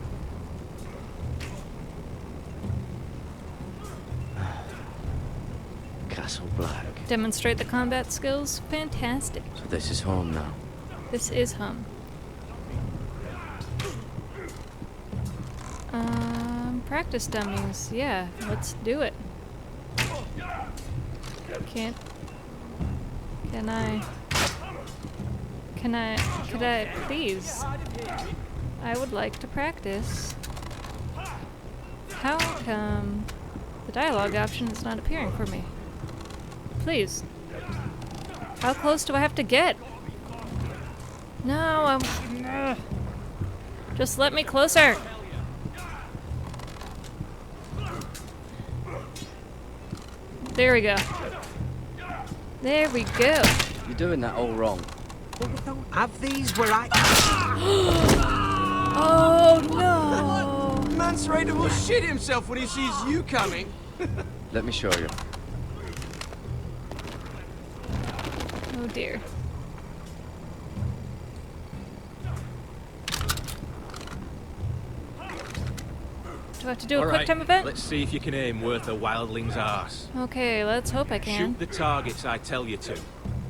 Castle Black. Demonstrate the combat skills? Fantastic. So this is home now. This is hum. Practice dummies. Yeah, let's do it. Can I, please? I would like to practice. How come the dialogue option is not appearing for me? Please. How close do I have to get? No, just let me closer. There we go. There we go. You're doing that all wrong. Well, we don't have these where I... Oh no! Mance Rayder will shit himself when he sees you coming. Let me show you. Oh dear. Do I have to do a quick time event? Let's see if you can aim worth a wildling's arse. Okay, let's hope I can. Shoot the targets I tell you to.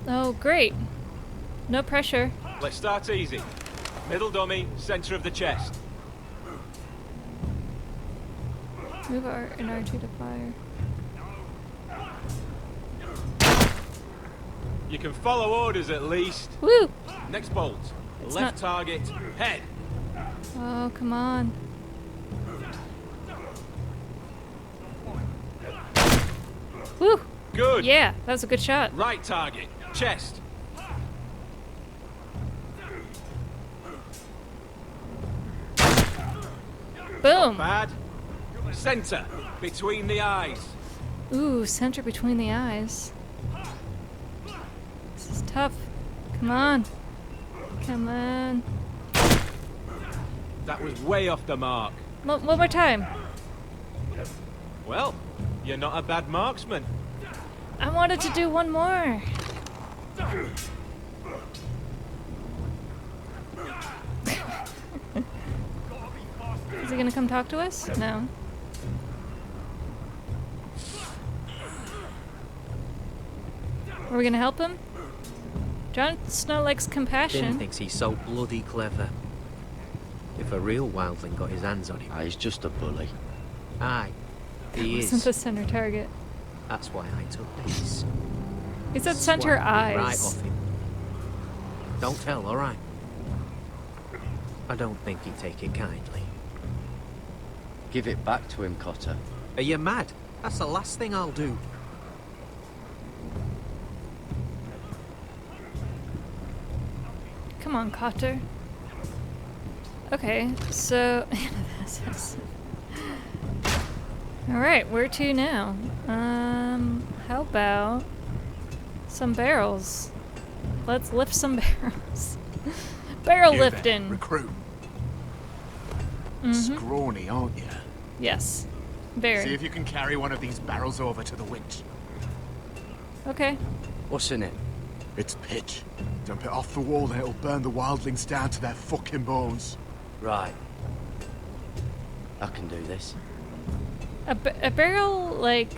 Oh, great. No pressure. Let's start easy. Middle dummy, center of the chest. Move R and R2 to fire. You can follow orders at least. Woo! Next bolt. It's Left target, head. Oh, come on. Woo! Good. Yeah, that was a good shot. Right target, chest. Boom! Bad. Center, between the eyes. Ooh, center between the eyes. This is tough. Come on. Come on. That was way off the mark. One more time. Well, you're not a bad marksman. I wanted to do one more. Is he gonna come talk to us? No. Are we gonna help him? Jon Snow likes Finn compassion. thinks he's so bloody clever. If a real wildling got his hands on him... Ah, he's just a bully. Aye, he Wasn't is. the center target. That's why I took these. He said center Swiped me right eyes. off him. Don't tell, alright? I don't think he'd take it kindly. Give it back to him, Cotter. Are you mad? That's the last thing I'll do. Come on, Cotter. Okay, so... Alright, where to now? How about... some barrels? Let's lift some barrels. Barrel You there, lifting! recruit. Mhm. Scrawny, aren't you? Yes. Very. See if you can carry one of these barrels over to the winch. Okay. What's in it? It's pitch. Dump it off the wall and it'll burn the wildlings down to their fucking bones. Right. I can do this. A barrel, like,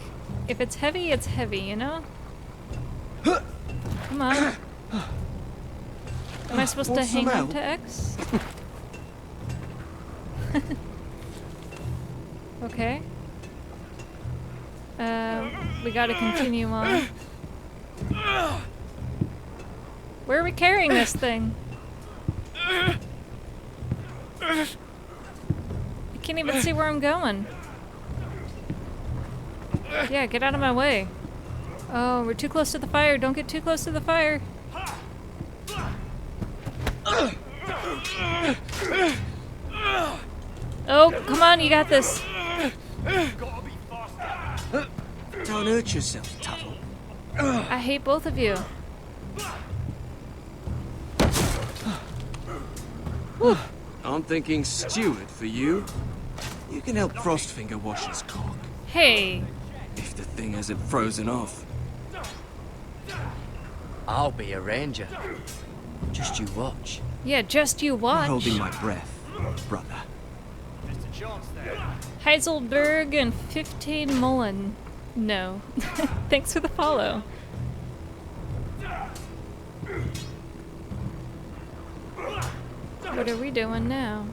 if it's heavy, you know? Come on. Am I supposed to Want some hang on help? to X? Okay. We gotta continue on. Where are we carrying this thing? I can't even see where I'm going. Yeah, get out of my way. Oh, we're too close to the fire. Don't get too close to the fire. Oh, come on, you got this. Don't hurt yourself, Tuttle. I hate both of you. I'm thinking steward for you. You can help Frostfinger wash his cock. Hey. If the thing hasn't frozen off. I'll be a ranger. Just you watch. Yeah, just you I'm watch. holding my breath, brother. Heiselberg and 15 Mullen. No. Thanks for the follow. What are we doing now?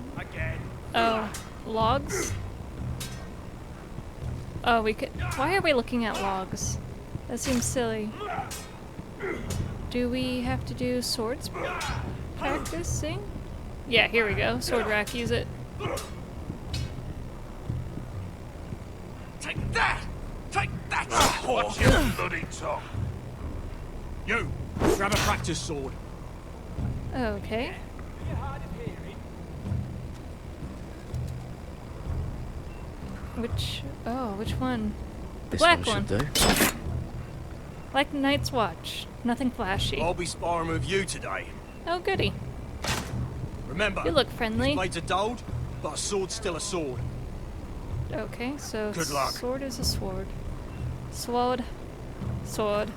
Oh, logs? Oh, we could... Why are we looking at logs? That seems silly. Do we have to do swords practicing? Yeah, here we go. Sword rack, use it. Take that! Take that! Watch your bloody tongue! You! Grab a practice sword. Okay. Which one? The This black one one. should do. Like Night's Watch. Nothing flashy. I'll be sparring with you today. Oh, goody. Remember, You look friendly. these blades are dulled, but a sword's still a sword. Okay, so Good luck. sword is a sword. Sword. Sword.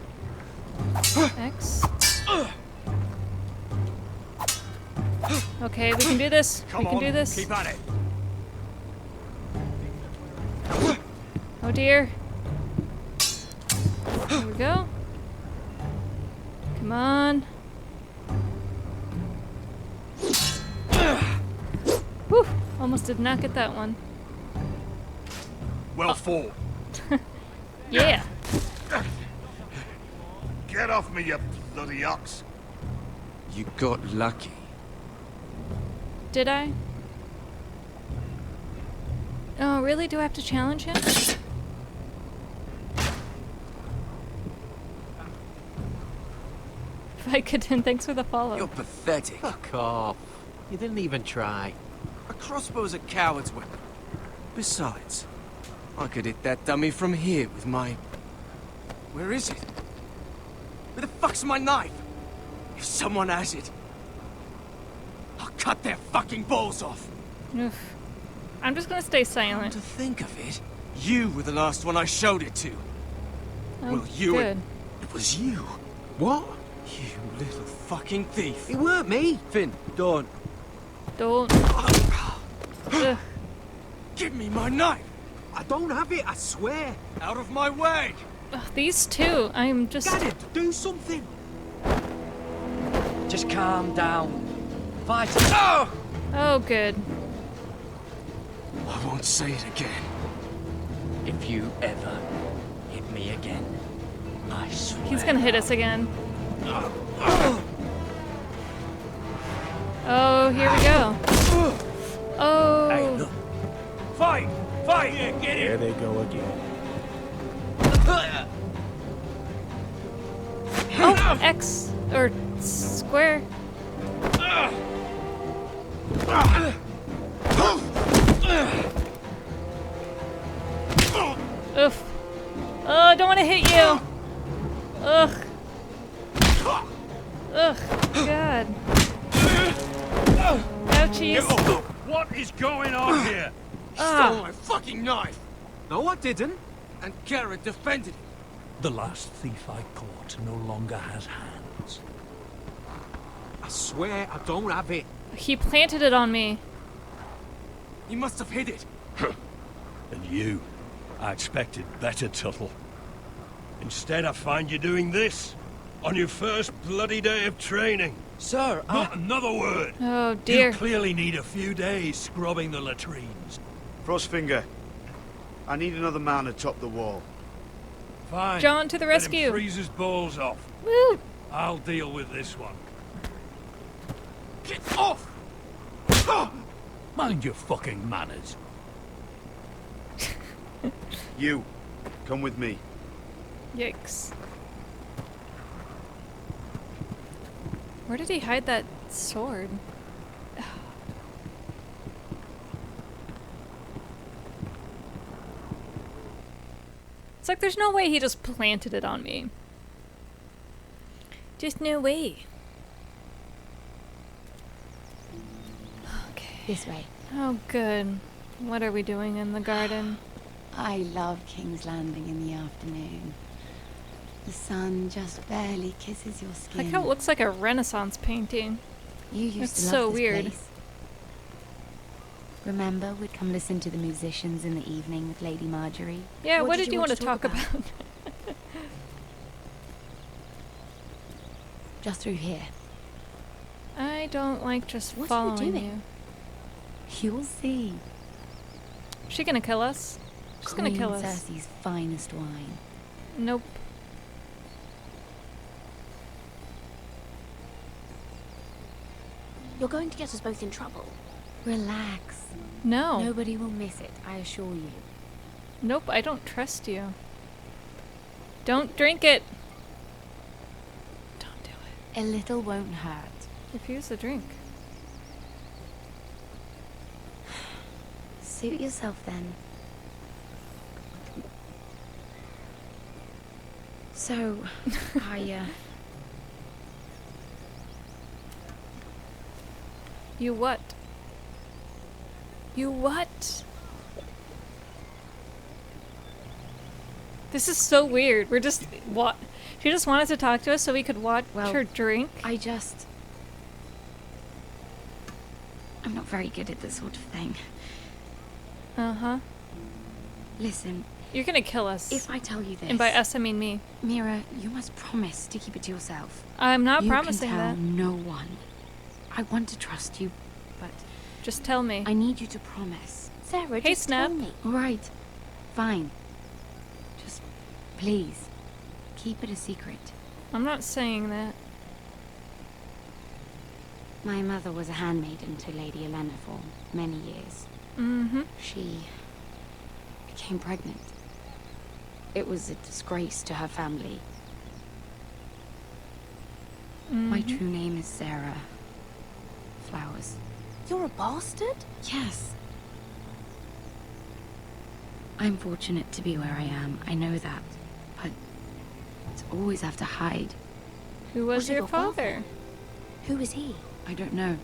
X. Okay, we can do this. Come we can on, do this. keep at it. Oh dear. Here we go. Come on. Whew, almost did not get that one. Well fought. Yeah. Get off me, you bloody ox. You got lucky. Did I? Oh, really? Do I have to challenge him? Vicodin, thanks for the follow. You're pathetic. Fuck off. You didn't even try. A crossbow's a coward's weapon. Besides, I could hit that dummy from here with my... Where is it? Where the fuck's my knife? If someone has it, I'll cut their fucking balls off. Oof. I'm just gonna stay silent. To think of it, you were the last one I showed it to. Oh, Well, you good. and... It was you. What? You little fucking thief. It weren't me. Finn, don't. Don't. Ugh. Give me my knife. I don't have it, I swear. Out of my way. Ugh, these two, I'm just... Gared, do something. Just calm down. Fight. Oh! Oh, good. I won't say it again. If you ever hit me again, I swear. He's gonna hit us again. Oh, here we go. Oh. Hey, look. Fight! Fight! Yeah, get There it! they go again. Oh, X or square. Oof. Oh, I don't want to hit you. Ugh. Ugh. God. Ouchies. What is going on here? Stole my fucking knife. No, I didn't. And Garrett defended it. The last thief I caught no longer has hands. I swear I don't have it. He planted it on me. You must have hid it. And you, I expected better, Tuttle. Instead, I find you doing this on your first bloody day of training. Sir, Not another word. Oh dear. You clearly need a few days scrubbing the latrines. Frostfinger, I need another man to top the wall. Fine. John to the Let him rescue. freeze his balls off. Woo. I'll deal with this one. Get off! Mind your fucking manners. You, come with me. Yikes. Where did he hide that sword? It's like there's no way he just planted it on me. Just no way. Okay. This way. Oh, good. What are we doing in the garden? I love King's Landing in the afternoon. The sun just barely kisses your skin. Like how it looks like a Renaissance painting. You used It's to love so this weird. place. Remember, we'd come listen to the musicians in the evening with Lady Marjorie. Yeah, what did you want to talk about? Just through here. I don't like just What are you following doing? You'll see. Is she gonna kill us? She's gonna kill Queen us. Cersei's finest wine. Nope. You're going to get us both in trouble. Relax. No. Nobody will miss it, I assure you. Nope, I don't trust you. Don't drink it. Don't do it. A little won't hurt. Refuse the drink. So, You what? You what? This is so weird. We're just what? She just wanted to talk to us so we could watch her drink. I'm not very good at this sort of thing. Uh-huh. Listen. You're gonna kill us. If I tell you this. And by us, I mean me. Mira, you must promise to keep it to yourself. I'm not promising that. You that. can tell no one. I want to trust you, but... Just tell me. I need you to promise. Sarah, hey, just Snap. tell me. All right. Fine. Just, please, keep it a secret. I'm not saying that. My mother was a handmaiden to Lady Elena for many years. Mm-hmm. She became pregnant. It was a disgrace to her family. My true name is Sarah Flowers. You're a bastard? Yes. I'm fortunate to be where I am. I know that. But to always have to hide. Who was your father? Who was he? I don't know.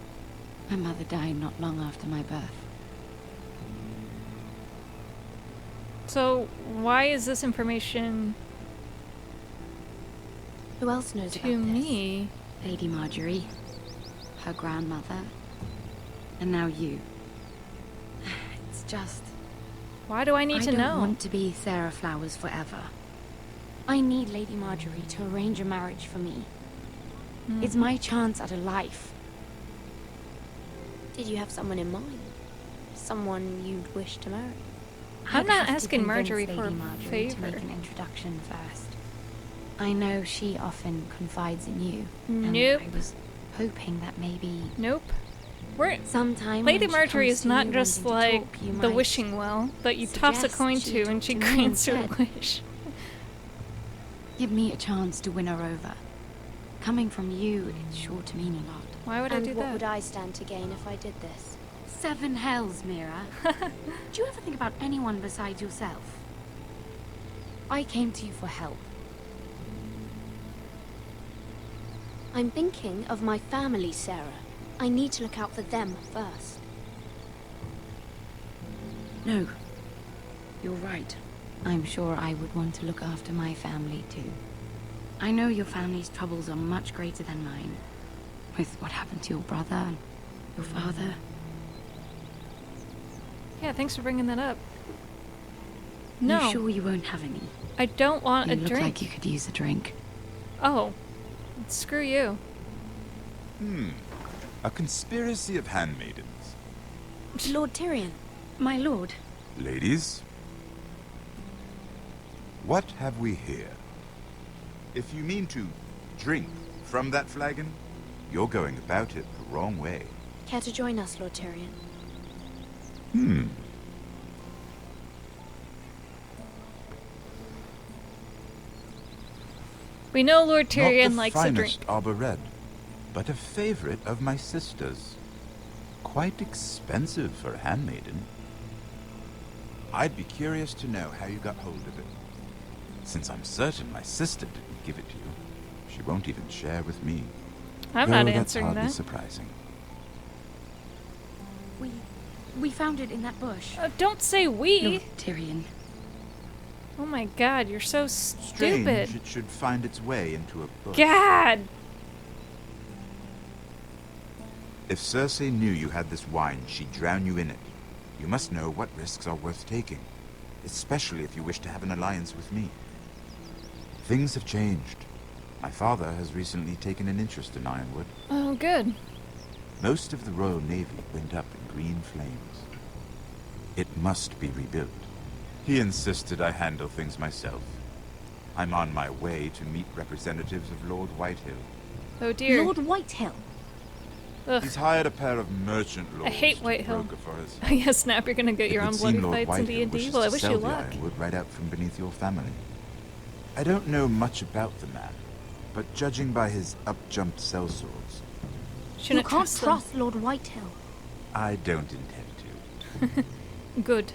My mother died not long after my birth. So, why is this information Who else knows to about this? me? Lady Marjorie, her grandmother, and now you. It's just... Why do I need to know? I don't want to be Sarah Flowers forever. I need Lady Marjorie to arrange a marriage for me. It's my chance at a life. Did you have someone in mind? Someone you'd wish to marry? I'm I'd not have to asking convince Marjorie Lady for a Marjorie to favor. make an introduction first. I know she often confides in you. Nope. And I was hoping that maybe... Nope. We're sometime Lady when she Marjorie comes is to not you just wanting to like talk, you the might wishing well that you toss a suggest coin she to and she talk to me grants your instead. wish. Give me a chance to win her over. Coming from you, it's sure to mean a lot. Why would I do what that? would I stand to gain if I did this? 7 hells, Mira. Do you ever think about anyone besides yourself? I came to you for help. I'm thinking of my family, Sarah. I need to look out for them first. No. You're right. I'm sure I would want to look after my family, too. I know your family's troubles are much greater than mine. With what happened to your brother and your father. Yeah, thanks for bringing that up. No. You sure you won't have any? I don't want a You look drink. like you could use a drink. Oh. Screw you. A conspiracy of handmaidens. Lord Tyrion. My lord. Ladies, what have we here? If you mean to drink from that flagon, you're going about it the wrong way. Care to join us, Lord Tyrion? We know Lord Tyrion Not the likes a drink. finest arbor red, but a favorite of my sister's. Quite expensive for a handmaiden. I'd be curious to know how you got hold of it. Since I'm certain my sister didn't give it to you, she won't even share with me. I'm not Though that's answering hardly that. surprising. We found it in that bush. Don't say we. Lord Tyrion. Oh my god, you're so Strange stupid. it should find its way into a bush. God! If Cersei knew you had this wine, she'd drown you in it. You must know what risks are worth taking, especially if you wish to have an alliance with me. Things have changed. My father has recently taken an interest in Ironwood. Oh, good. Most of the Royal Navy went up in green flames. It must be rebuilt. He insisted I handle things myself. I'm on my way to meet representatives of Lord Whitehill. Oh dear. Lord Whitehill? Ugh. He's hired a pair of merchant lords I hate to Whitehill. broker for us. Oh yeah, Snap, you're gonna get your It own would bloody seem Lord fights in Whitehill D&D. wishes Well, I to wish sell you the luck. Ironwood right out from beneath your family. I don't know much about the man, but judging by his up-jumped sellswords, Shouldn't you can't trust trust Lord Whitehill. I don't intend to. them. Good.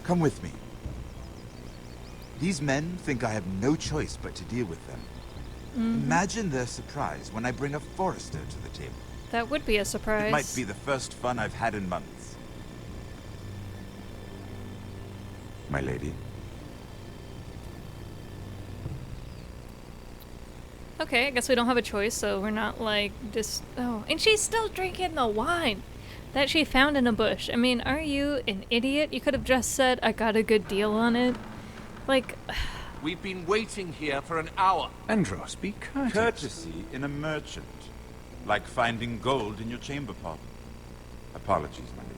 Come with me. These men think I have no choice but to deal with them. Imagine their surprise when I bring a Forrester to the table. That would be a surprise. It might be the first fun I've had in months. My lady. Okay, I guess we don't have a choice, so we're not like just. Oh, and she's still drinking the wine that she found in a bush. I mean, are you an idiot? You could have just said, I got a good deal on it. Like. We've been waiting here for an hour. Andros, be courteous. Courtesy in a merchant. Like finding gold in your chamber pot. Apologies, my lady.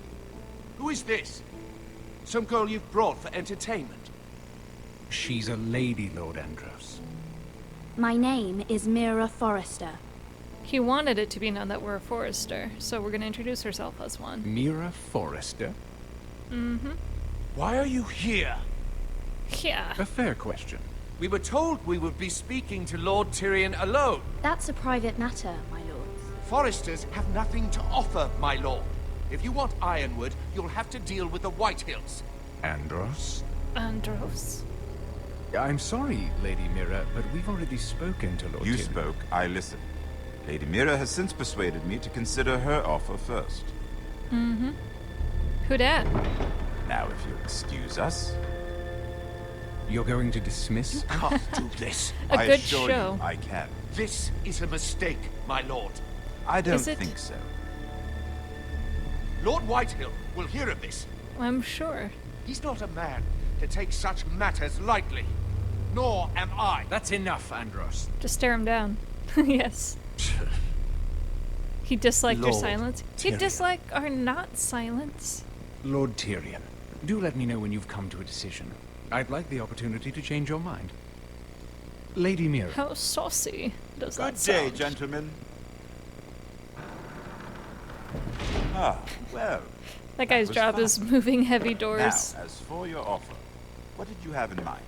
Who is this? Some girl you've brought for entertainment? She's a lady, Lord Andros. My name is Mira Forrester. He wanted it to be known that we're a Forrester, so we're gonna introduce herself as one. Mira Forrester? Mm-hmm. Why are you here? Yeah. A fair question. We were told we would be speaking to Lord Tyrion alone. That's a private matter, my lords. Foresters have nothing to offer, my lord. If you want Ironwood, you'll have to deal with the Whitehills. Andros? Andros? I'm sorry, Lady Mira, but we've already spoken to Lord You Tyrion. spoke, I listened. Lady Mira has since persuaded me to consider her offer first. Mm-hmm. Who dat? Now, if you'll excuse us. You're going to dismiss? You can't do this. A I good assure show. You I can. This is a mistake, my lord. I don't Is it? think so. Lord Whitehill will hear of this. I'm sure. He's not a man to take such matters lightly. Nor am I. That's enough, Andros. Just stare him down. Yes. He disliked your Lord silence. He Tyrion. disliked our not silence. Lord Tyrion, do let me know when you've come to a decision. I'd like the opportunity to change your mind. Lady Mira. How saucy does Good that day, sound? gentlemen. Ah, well. That guy's was job fun. is moving heavy doors. Now, as for your offer, what did you have in mind?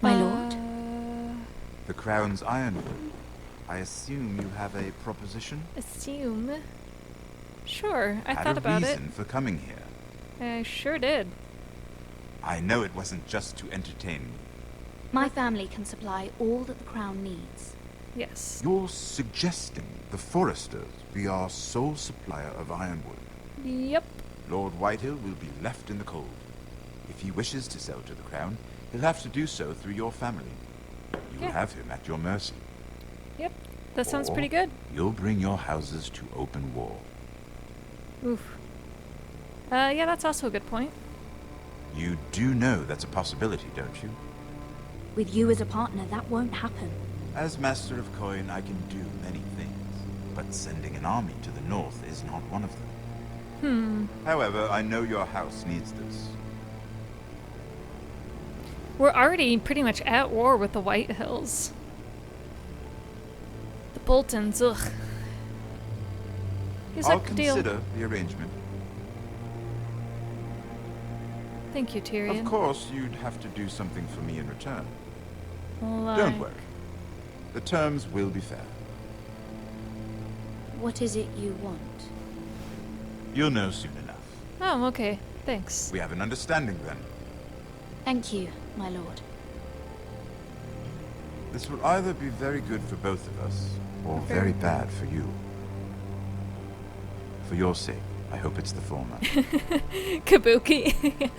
My lord? The Crown's Ironwood. I assume you have a proposition? Assume. Sure, I Had thought a about it. reason for coming here. I sure did. I know it wasn't just to entertain me. My family can supply all that the crown needs. Yes. You're suggesting the Foresters be our sole supplier of Ironwood. Yep. Lord Whitehill will be left in the cold. If he wishes to sell to the Crown, he'll have to do so through your family. You'll Yeah. have him at your mercy. Yep. That sounds Or pretty good. You'll bring your houses to open war. Oof. Yeah, that's also a good point. You do know that's a possibility, don't you? With you as a partner, that won't happen. As Master of Coin, I can do many things, but sending an army to the north is not one of them. However, I know your house needs this. We're already pretty much at war with the Whitehills. The Boltons, ugh. He's I'll like the deal. consider the arrangement. Thank you, Tyrion. Of course, you'd have to do something for me in return. Like, Don't worry. The terms will be fair. What is it you want? You'll know soon enough. Oh, okay. Thanks. We have an understanding then. Thank you, my lord. This will either be very good for both of us, or very bad for you. For your sake, I hope it's the former. Kabuki.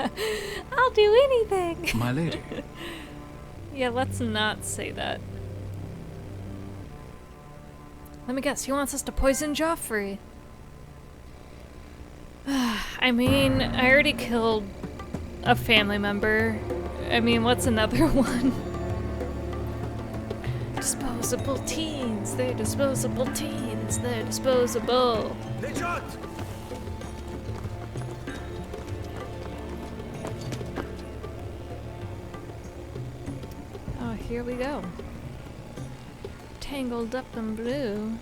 I'll do anything. My lady. Yeah, let's not say that. Let me guess, he wants us to poison Joffrey. I mean, I already killed a family member. I mean, what's another one? Disposable teens, they're disposable teens, they're disposable. Oh, here we go. Tangled up in blue.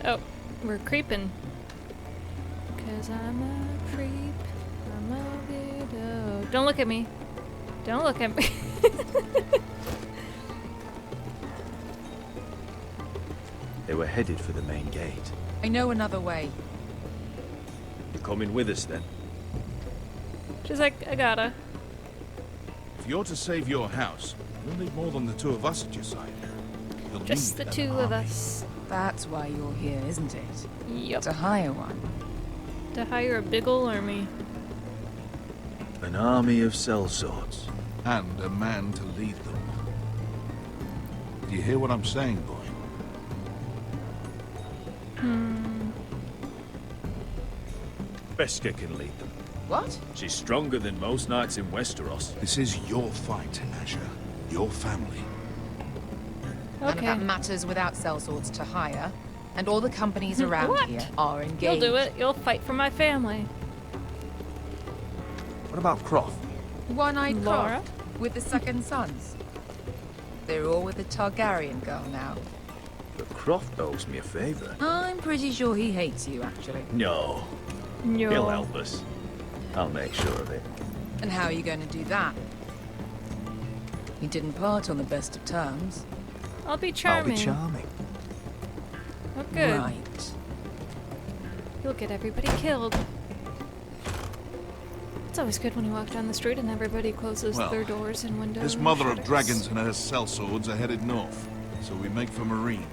Oh, we're creeping. Cause I'm a creep. I'm a weirdo. Don't look at me. Don't look at me. They were headed for the main gate. I know another way. You're coming with us then? She's like, I gotta. If you're to save your house, you'll need more than the two of us at your side. You'll Just the need an two of army. us. That's why you're here, isn't it? Yep. To hire one. To hire a big ol' army. An army of sellswords. And a man to lead them. Do you hear what I'm saying, boy? Beskha can lead them. What? She's stronger than most knights in Westeros. This is your fight, Asher. Your family. None of that matters without sellswords to hire. And all the companies around What? here are engaged. You'll do it. You'll fight for my family. What about Croft? One-eyed Laura? Croft with the second sons. They're all with the Targaryen girl now. But Croft owes me a favor. I'm pretty sure he hates you, actually. No. No. He'll help us. I'll make sure of it. And how are you going to do that? We didn't part on the best of terms. I'll be charming. charming. Oh, good. Right. You'll get everybody killed. It's always good when you walk down the street and everybody closes Well, their doors and windows. This and mother of shutters. dragons and her sellswords are headed north, so we make for Marine.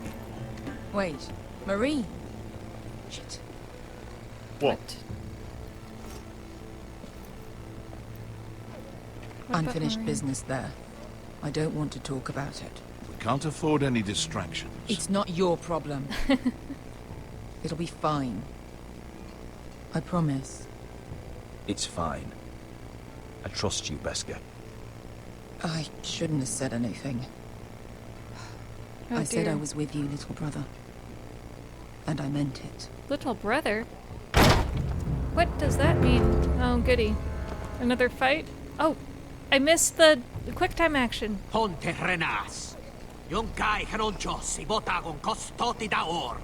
Wait, Marine? Shit. What? What about Unfinished Marine? business there. I don't want to talk about it. We can't afford any distractions. It's not your problem. It'll be fine. I promise. It's fine. I trust you, Beskha. I shouldn't have said anything. Oh, I said dear. I was with you, little brother. And I meant it. Little brother? What does that mean? Oh, goody. Another fight? Oh, I missed the quick time action. Ponte Renas. Yung kai heroncho si botagon costoti da or.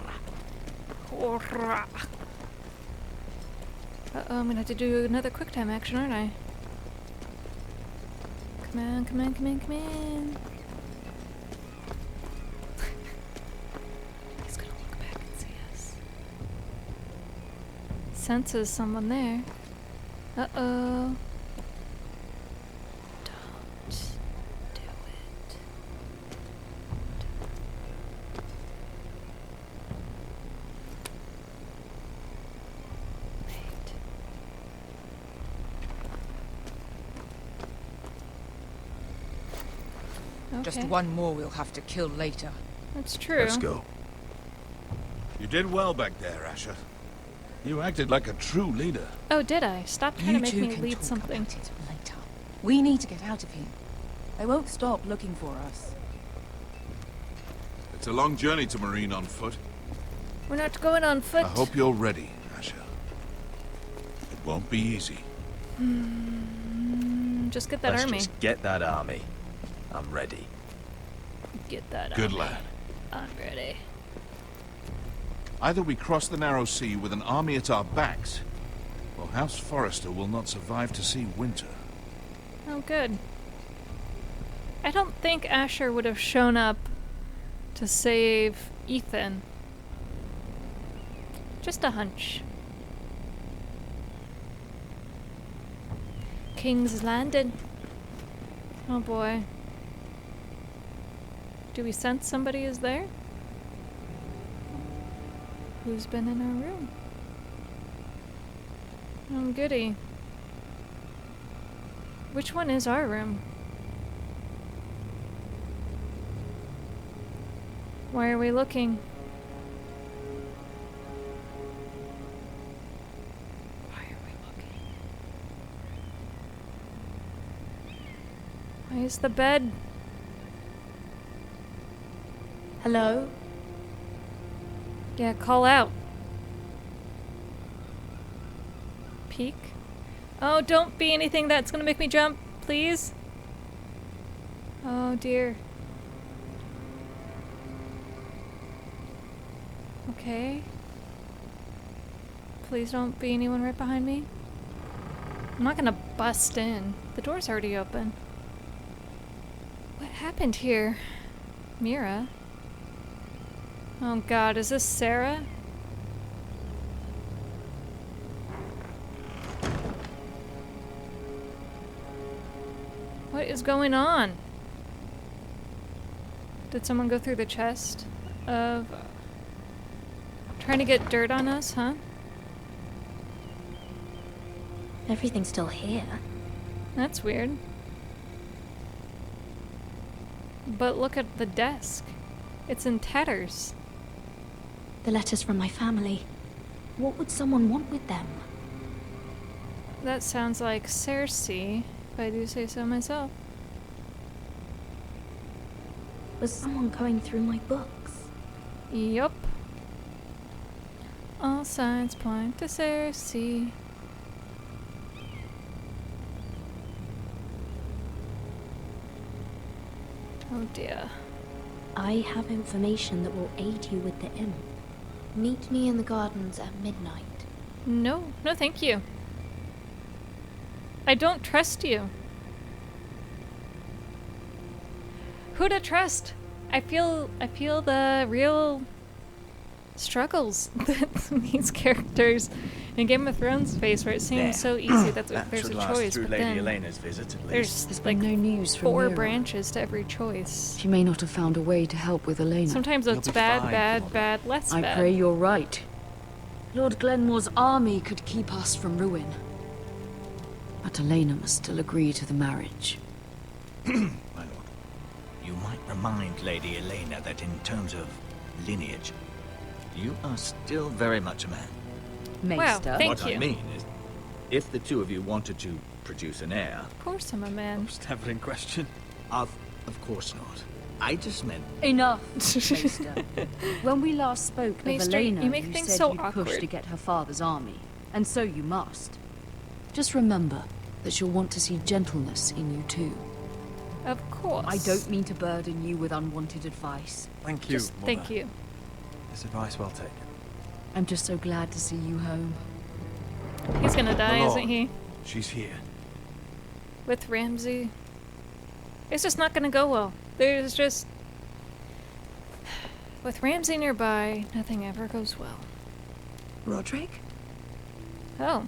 Uh-oh, I'm gonna have to do another quick time action, aren't I? Come on, come on, come on, come on. He's gonna look back and see us. Senses someone there. Uh-oh. Don't do it. Just Okay. one more we'll have to kill later. That's true. Let's go. You did well back there, Asher. You acted like a true leader. Oh, did I? Stop trying You to make two me can lead talk something. about it later. We need to get out of here. They won't stop looking for us. It's a long journey to Marine on foot. We're not going on foot. I hope you're ready, Asher. It won't be easy. Just get that Let's army. just get that army. I'm ready. Get that Good army. lad. I'm ready. Either we cross the narrow sea with an army at our backs, or House Forrester will not survive to see winter. Oh, good. I don't think Asher would have shown up to save Ethan. Just a hunch. King's Landing. Oh boy. Do we sense somebody is there? Who's been in our room? Oh, goody. Which one is our room? Why are we looking? Why are we looking? Why is the bed? Hello? Yeah, call out. Peek. Oh, don't be anything that's gonna make me jump, please. Oh dear. Okay. Please don't be anyone right behind me. I'm not gonna bust in. The door's already open. What happened here? Mira? Oh god, is this Sarah? What is going on? Did someone go through the chest of trying to get dirt on us, huh? Everything's still here. That's weird. But look at the desk. It's in tatters. The letters from my family. What would someone want with them? That sounds like Cersei, if I do say so myself. Was someone going through my books? Yup. All signs point to Cersei. Oh dear. I have information that will aid you with the imp. Meet me in the gardens at midnight. No, no thank you. I don't trust you. Who to trust? I feel the real struggles that these characters in Game of Thrones face, where it seems so easy that there's a choice, but Lady then Elena's visit, at there's least. like no news from 4 Mira. branches to every choice. She may not have found a way to help with Elena. Sometimes it's bad, less I bad. pray you're right. Lord Glenmore's army could keep us from ruin. But Elena must still agree to the marriage. My lord, you might remind Lady Elena that in terms of lineage, you are still very much a man. Wow, thank What you. I mean is, if the two of you wanted to produce an heir... Of course I'm a man. Just never in question. Of course not. I just meant... Enough, Maester. When we last spoke of Maester, Elena, you make you things said so you'd awkward. push to get her father's army. And so you must. Just remember that she'll want to see gentleness in you too. Of course. I don't mean to burden you with unwanted advice. Thank you, Just Mother. thank you. This advice well taken. I'm just so glad to see you home. He's gonna die, My lord, isn't he? She's here. With Ramsay. It's just not gonna go well. There's just... With Ramsay nearby, nothing ever goes well. Roderick? Oh.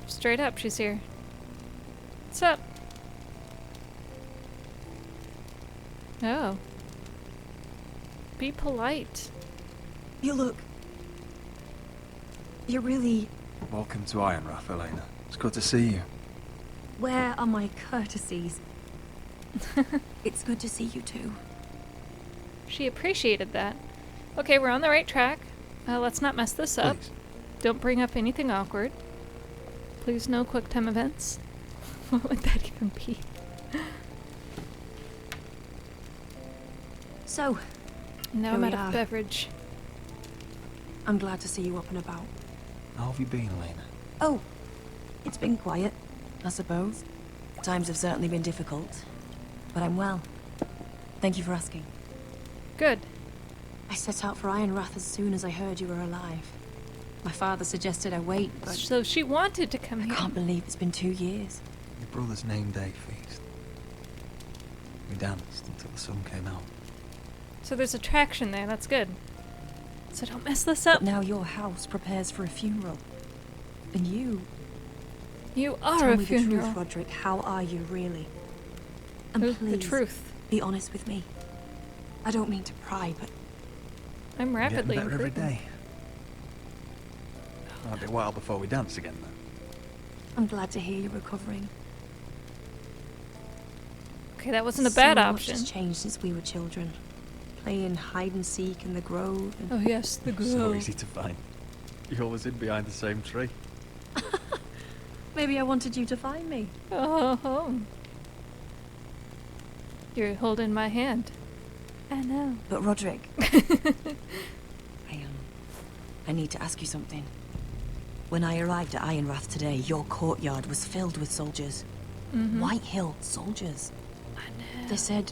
Straight up, she's here. What's up? Oh. Be polite. You look... You're really... Welcome to Ironrath, Elena. It's good to see you. Where are my courtesies? It's good to see you too. She appreciated that. Okay, we're on the right track. Let's not mess this up. Please. Don't bring up anything awkward. Please, no quick time events. What would that even be? So, Now here I'm we out are. of beverage. I'm glad to see you up and about. How have you been, Elena? Oh, it's been quiet, I suppose. Times have certainly been difficult, but I'm well. Thank you for asking. Good. I set out for Ironrath as soon as I heard you were alive. My father suggested I wait, but So she wanted to come I here. can't believe it's been 2 years. Your brother's name day feast. We danced until the sun came out. So there's attraction there, that's good. So don't mess this up. But now your house prepares for a funeral. And you... You are Tell a me funeral. the truth, Roderick. How are you, really? And The please, truth. be honest with me. I don't mean to pry, but I'm rapidly Getting better every improving. day. Might be a while before we dance again, though. I'm glad to hear you're recovering. Okay, that wasn't a bad So option. much has changed since we were children. Playing hide and seek in the grove. And Oh yes, the So grove. easy to find. You always hid behind the same tree. Maybe I wanted you to find me. Oh. You're holding my hand. I know. But Roderick, I need to ask you something. When I arrived at Ironrath today, your courtyard was filled with soldiers. Mhm. White Hill soldiers. I know. They said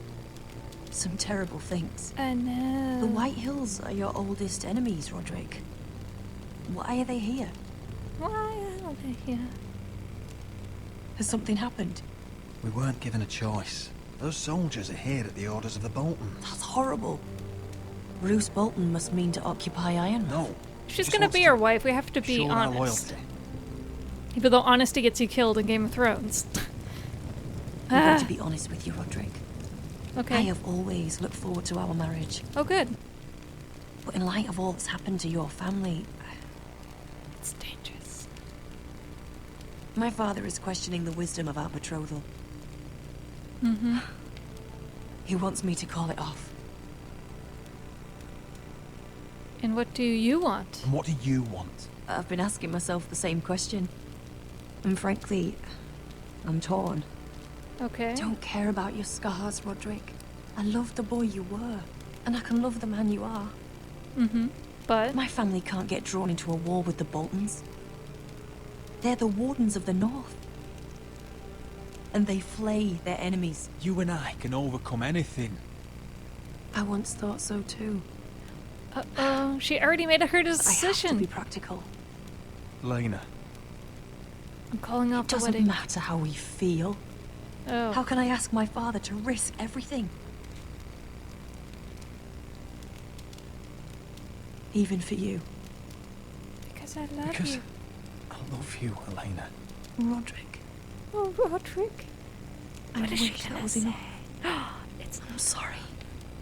some terrible things. I know. The White Hills are your oldest enemies, Roderick. Why are they here? Why are they here? Has something happened? We weren't given a choice. Those soldiers are here at the orders of the Boltons. That's horrible. Roose Bolton must mean to occupy Ironrath. No. She's gonna be our wife. We have to be Show our honest. loyalty. Even though honesty gets you killed in Game of Thrones. I'm going to be honest with you, Roderick. Okay. I have always looked forward to our marriage. Oh, good. But in light of all that's happened to your family... It's dangerous. My father is questioning the wisdom of our betrothal. Mm-hmm. He wants me to call it off. And what do you want? And what do you want? I've been asking myself the same question. And frankly, I'm torn. Okay. I don't care about your scars, Roderick. I love the boy you were. And I can love the man you are. Mm-hmm. But? My family can't get drawn into a war with the Boltons. They're the Wardens of the North. And they flay their enemies. You and I can overcome anything. I once thought so too. Uh-oh, she already made her decision. I have to be practical. Lena. I'm calling off It the doesn't wedding. matter how we feel. Oh. How can I ask my father to risk everything? Even for you. Because I love Because you. I love you, Elena. Roderick. Oh, Roderick. I What is wish she that gonna was say? enough. I'm sorry.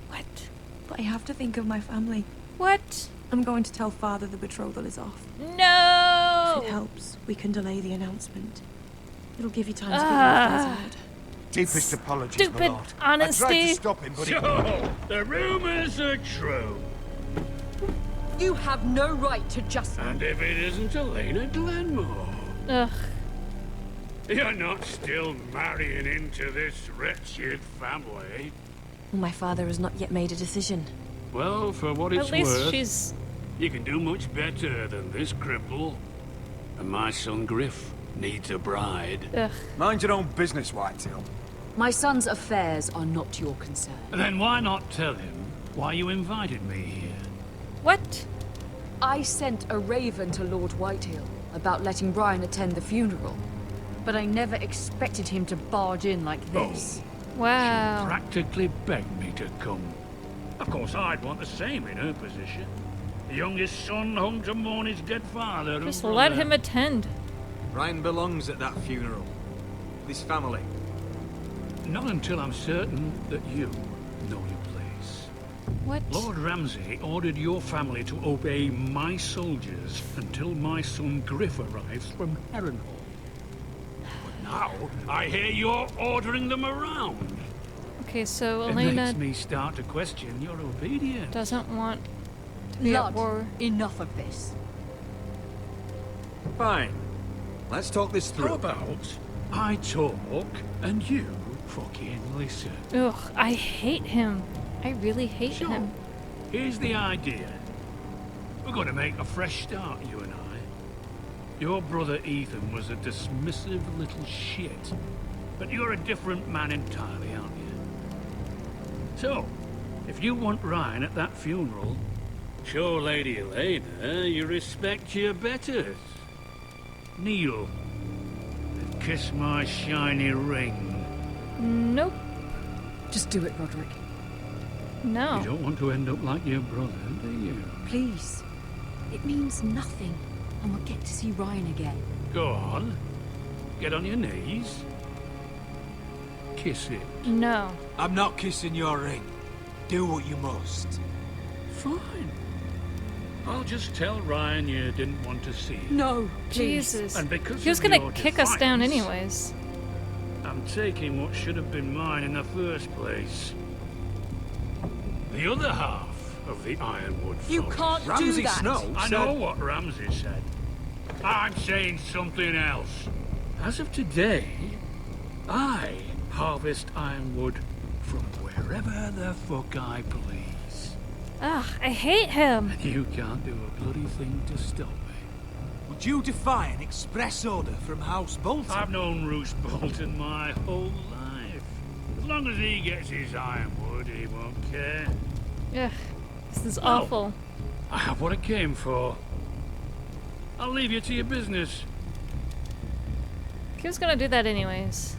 What? But I have to think of my family. What? I'm going to tell father the betrothal is off. No! If it helps, we can delay the announcement. It'll give you time to get your affairs in order. Deepest apologies, Stupid my lord. honesty. I tried to stop him, but he... So, the rumors are true. You have no right to just... And if it isn't Elena Glenmore? Ugh. You're not still marrying into this wretched family. My father has not yet made a decision. Well, for what it's At least worth, she's... you can do much better than this cripple. And my son Griff needs a bride. Ugh. Mind your own business, Whitetail. My son's affairs are not your concern. Then why not tell him why you invited me here? What? I sent a raven to Lord Whitehill about letting Brian attend the funeral. But I never expected him to barge in like this. Wow. She practically begged me to come. Of course, I'd want the same in her position. The youngest son home to mourn his dead father. and Just brother. let him attend. Ryan belongs at that funeral. This family. Not until I'm certain that you know your place. What? Lord Ramsay ordered your family to obey my soldiers until my son Griff arrives from Harrenhal. But now, I hear you're ordering them around. Okay, so It Elena makes me start to question your obedience. doesn't want to be at Blood, war. enough of this. Fine. Let's talk this through. How about I talk and you fucking listen? Ugh, I hate him. I really hate Sure. him. Here's the idea. We're going to make a fresh start, you and I. Your brother Ethan was a dismissive little shit. But you're a different man entirely, aren't you? So, if you want Ryan at that funeral, show Lady Elena you respect your betters. Kneel and kiss my shiny ring. Nope. Just do it, Roderick. No. You don't want to end up like your brother, do you? Please. It means nothing. And we'll get to see Ryan again. Go on. Get on your knees. Kiss it. No. I'm not kissing your ring. Do what you must. Fine. I'll just tell Ryan you didn't want to see him. No, Jesus. And because He was of gonna your kick us down defiance, anyways. I'm taking what should have been mine in the first place. The other half of the Ironwood You forest. can't do Ramsay that. Snow I said... know what Ramsay said. I'm saying something else. As of today, I harvest ironwood from wherever the fuck I please. Ugh, I hate him. And you can't do a bloody thing to stop me. Would you defy an express order from House Bolton? I've known Roose Bolton my whole life. As long as he gets his ironwood, he won't care. Ugh, this is Well, awful. I have what I came for. I'll leave you to your business. He was gonna do that anyways.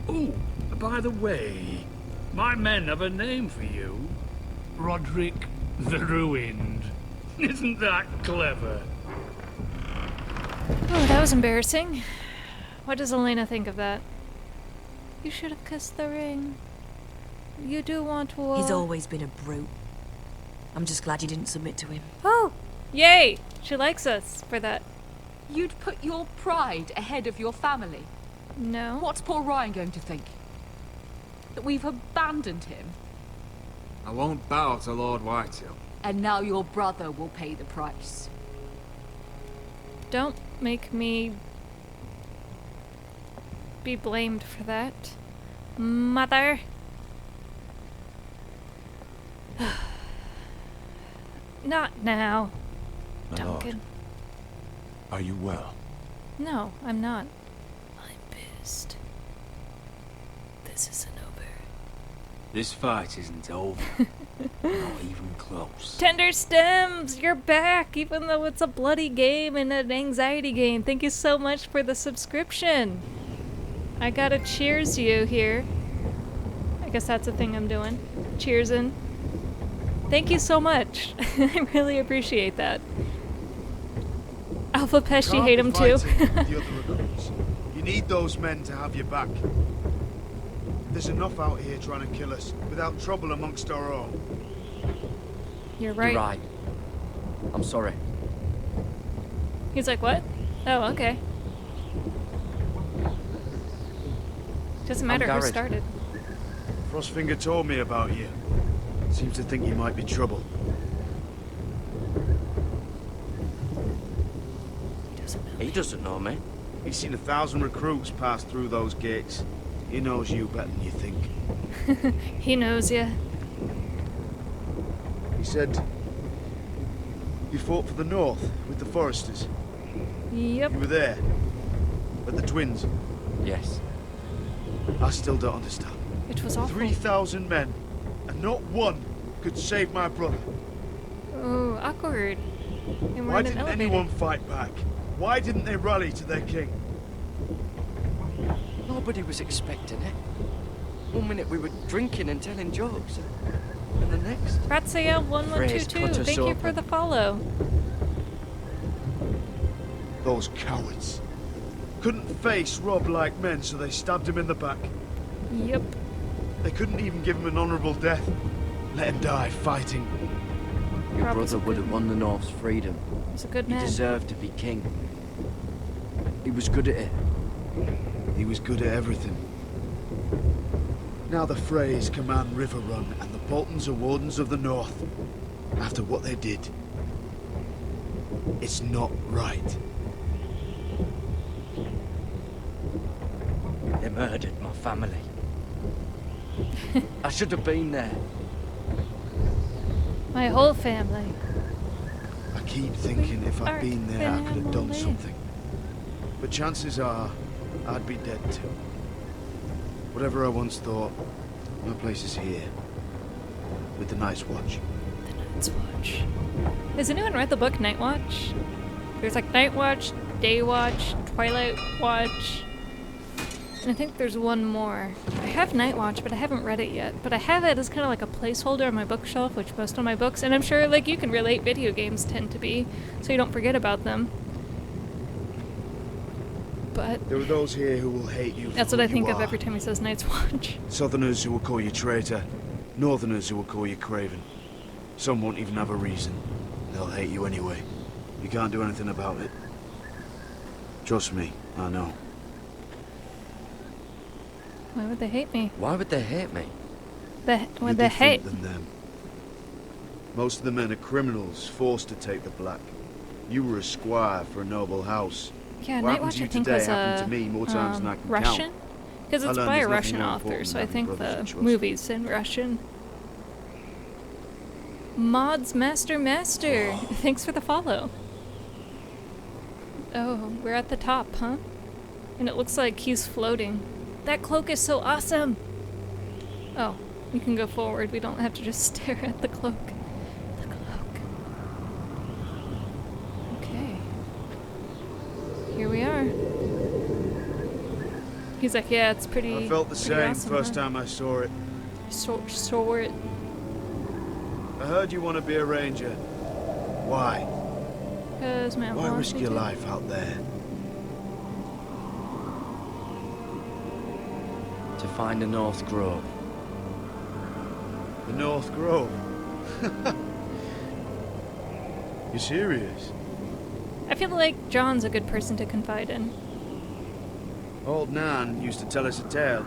Oh, by the way, my men have a name for you. Roderick the Ruined. Isn't that clever? Oh, that was embarrassing. What does Elena think of that? You should have kissed the ring. You do want war. He's always been a brute. I'm just glad you didn't submit to him. Oh! Yay! She likes us for that. You'd put your pride ahead of your family? No. What's poor Ryan going to think? That we've abandoned him? I won't bow to Lord Whitetail. And now your brother will pay the price. Don't make me be blamed for that, Mother. Not now, My Duncan. lord, are you well? No, I'm not. I'm pissed. This isn't over. This fight isn't over. Not even close. Tender Stems, you're back, even though it's a bloody game and an anxiety game. Thank you so much for the subscription. I gotta cheers you here. I guess that's the thing I'm doing. Cheersin'. Thank you so much. I really appreciate that. Alpha Pesci Can't hate be him too. fighting with the other recruits. You need those men to have your back. There's enough out here trying to kill us, without trouble amongst our own. You're right. You're right. I'm sorry. He's like, what? Oh, okay. Doesn't matter who Garrett. started. Frostfinger told me about you. Seems to think you might be trouble. He doesn't know me. He's seen 1,000 recruits pass through those gates. He knows you better than you think. He knows ya. He said you fought for the North with the Foresters. Yep. You were there. At the Twins. Yes. I still don't understand. It was awful. 3,000 men, and not one could save my brother. Oh, awkward. And we're Why in an didn't elevator. anyone fight back? Why didn't they rally to their king? Nobody was expecting it. One minute we were drinking and telling jokes, and the next... Ratziel1122, thank you for the follow. Those cowards. Couldn't face Rob like men, so they stabbed him in the back. Yep. They couldn't even give him an honorable death. Let him die fighting. Your Rob was brother would have won the North's freedom. He's a good He man. deserved to be king. He was good at it. He was good at everything. Now the Freys command Riverrun, and the Boltons are Wardens of the North. After what they did. It's not right. They murdered my family. I should have been there. My whole family. I keep thinking if I'd Our been there, I could have done family. something. But chances are, I'd be dead too. Whatever I once thought, my place is here. With the Night's Watch. Night's Watch. Has anyone read the book Night Watch? There's like Night Watch, Day Watch, Twilight Watch. And I think there's one more. I have Night Watch, but I haven't read it yet. But I have it as kind of like a placeholder on my bookshelf, which most of my books, and I'm sure like you can relate, video games tend to be, so you don't forget about them. But There are those here who will hate you for that's what who I think you of are. every time he says Night's Watch. Southerners who will call you traitor. Northerners who will call you craven. Some won't even have a reason. They'll hate you anyway. You can't do anything about it. Trust me, I know. Why would they hate me? Why would they hate me? Why You're they hate? different than them. Most of the men are criminals, forced to take the black. You were a squire for a noble house. Yeah, What Night happened Watch to you I think today was happened to me more times than I can Russian? count. Because I it's learned by a there's nothing Russian more author, important so than I having think brothers the and trust. movie's in Russian. Mods Master, thanks for the follow. Oh, we're at the top, huh? And it looks like he's floating. That cloak is so awesome! Oh, we can go forward. We don't have to just stare at the cloak. The cloak. Okay. Here we are. He's like, yeah, it's pretty. I felt the pretty same awesome, first huh? time I saw it. Saw it. I heard you want to be a ranger. Why? Because Matt Why wants risk me your to. life out there? find the North Grove. The North Grove? You serious? I feel like John's a good person to confide in. Old Nan used to tell us a tale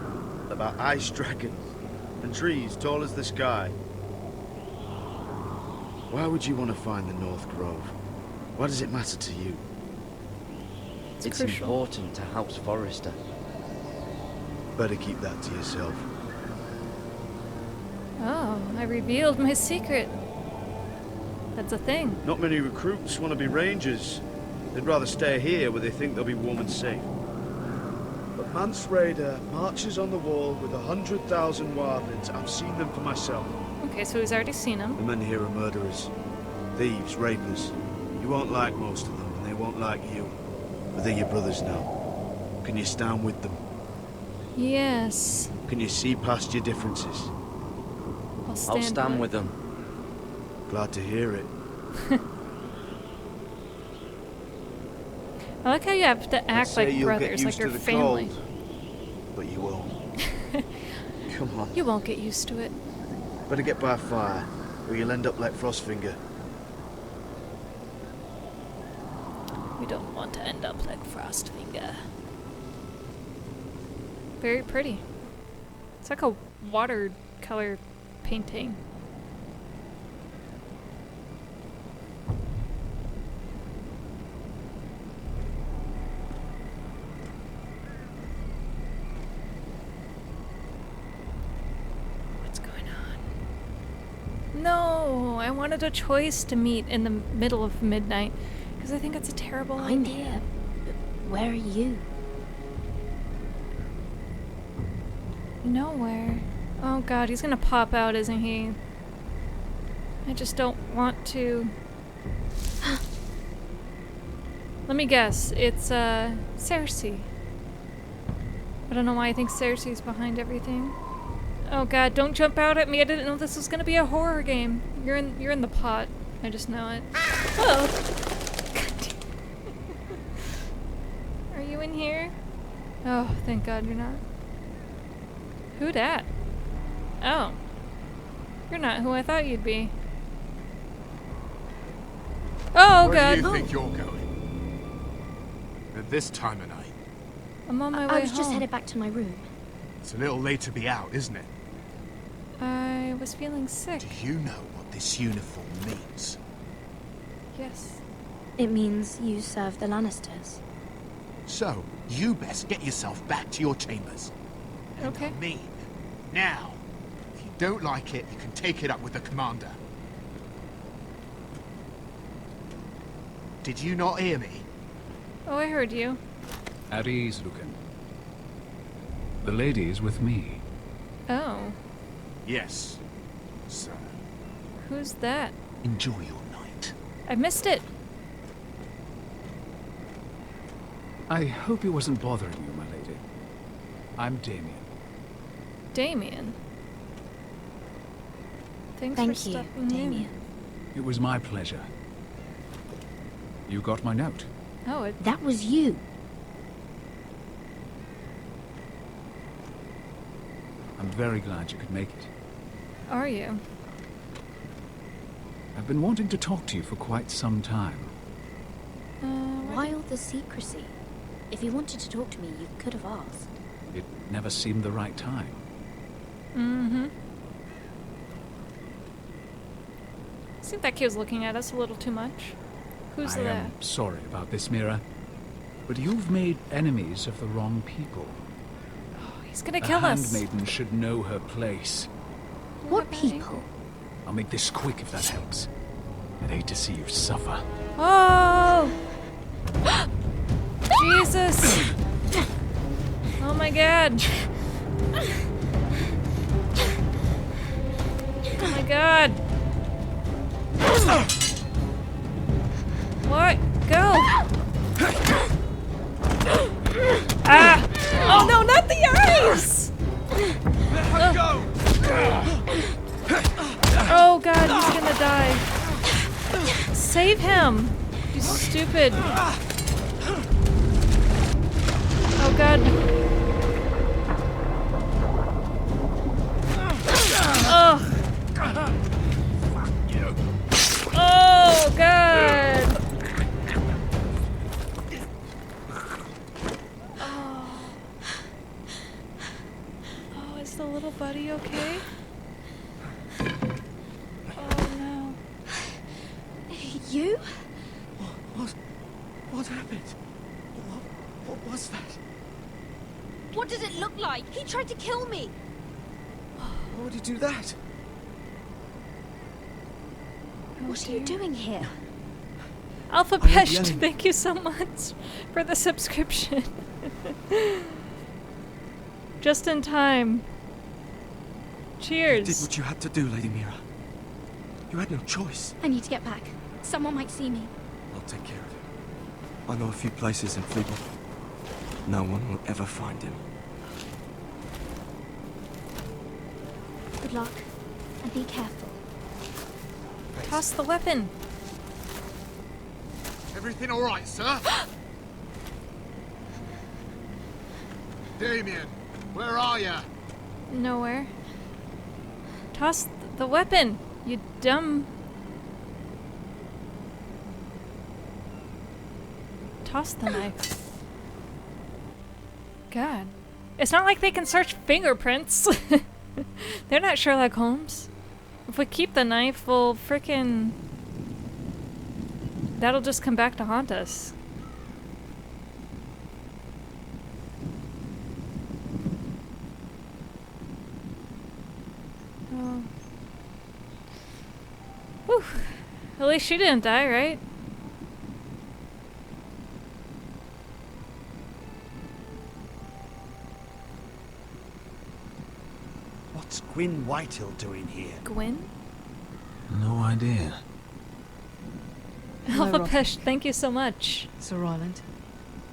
about ice dragons and trees tall as the sky. Why would you want to find the North Grove? Why does it matter to you? It's important to House Forrester. Better keep that to yourself. Oh, I revealed my secret. That's a thing. Not many recruits want to be rangers. They'd rather stay here where they think they'll be warm and safe. But Mance Rayder marches on the wall with 100,000 wildlings. I've seen them for myself. Okay, so he's already seen them. The men here are murderers, thieves, rapers. You won't like most of them, and they won't like you. But they're your brothers now. Can you stand with them? Yes. Can you see past your differences? I'll stand with them. Glad to hear it. I like how you have to act like brothers, like your family. Cold, but you won't. Come on. You won't get used to it. Better get by fire, or you'll end up like Frostfinger. We don't want to end up like Frostfinger. Very pretty. It's like a watercolor painting. What's going on? No, I wanted a choice to meet in the middle of midnight because I think it's a terrible idea. But where are you? Nowhere. Oh god, he's gonna pop out, isn't he? I just don't want to. Let me guess. It's, Cersei. I don't know why I think Cersei's behind everything. Oh god, don't jump out at me. I didn't know this was gonna be a horror game. You're in the pot. I just know it. Oh! Are you in here? Oh, thank god you're not. Who dat? Oh. You're not who I thought you'd be. Oh, God. Where do you think you're going? At this time of night? I'm on my way I was just home. headed back to my room. It's a little late to be out, isn't it? I was feeling sick. Do you know what this uniform means? Yes. It means you serve the Lannisters. So, you best get yourself back to your chambers. Okay. I mean, now. If you don't like it, you can take it up with the commander. Did you not hear me? Oh, I heard you. At ease, Lucan. The lady is with me. Oh. Yes, sir. Who's that? Enjoy your night. I missed it. I hope he wasn't bothering you, my lady. I'm Damien. Damien. Thanks Thank for you, stopping Damien. It was my pleasure. You got my note. Oh, that was you. I'm very glad you could make it. Are you? I've been wanting to talk to you for quite some time. Why all the secrecy? If you wanted to talk to me, you could have asked. It never seemed the right time. Mm-hmm. Seemed like he was looking at us a little too much. Who's I that? am sorry about this, Mira, but you've made enemies of the wrong people. Oh, he's gonna kill us. A handmaiden should know her place. What people? I'll make this quick if that helps. I'd hate to see you suffer. Oh! Jesus! Oh my god! Oh my god! What? Go! Ah! Oh no, not the eyes! Let her go! Oh god, he's gonna die. Save him! You stupid. Oh god. Is the little buddy okay? Oh no. You? What happened? What was that? What did it look like? He tried to kill me. Why would he do that? What are you doing here? Alpha Pest, thank you so much for the subscription. Just in time. Cheers. You did what you had to do, Lady Mira. You had no choice. I need to get back. Someone might see me. I'll take care of him. I know a few places in Fleetwood. No one will ever find him. Good luck, and be careful. Toss the weapon. Everything all right, sir? Damien, where are you? Nowhere. Toss the weapon, you dumb... Toss the knife. God. It's not like they can search fingerprints. They're not Sherlock Holmes. If we keep the knife, we'll frickin'... That'll just come back to haunt us. Oh. Whew. At least she didn't die, right? What's Gwyn Whitehill doing here? Gwyn? No idea. Alpha Pesh, thank you so much. Sir Roland,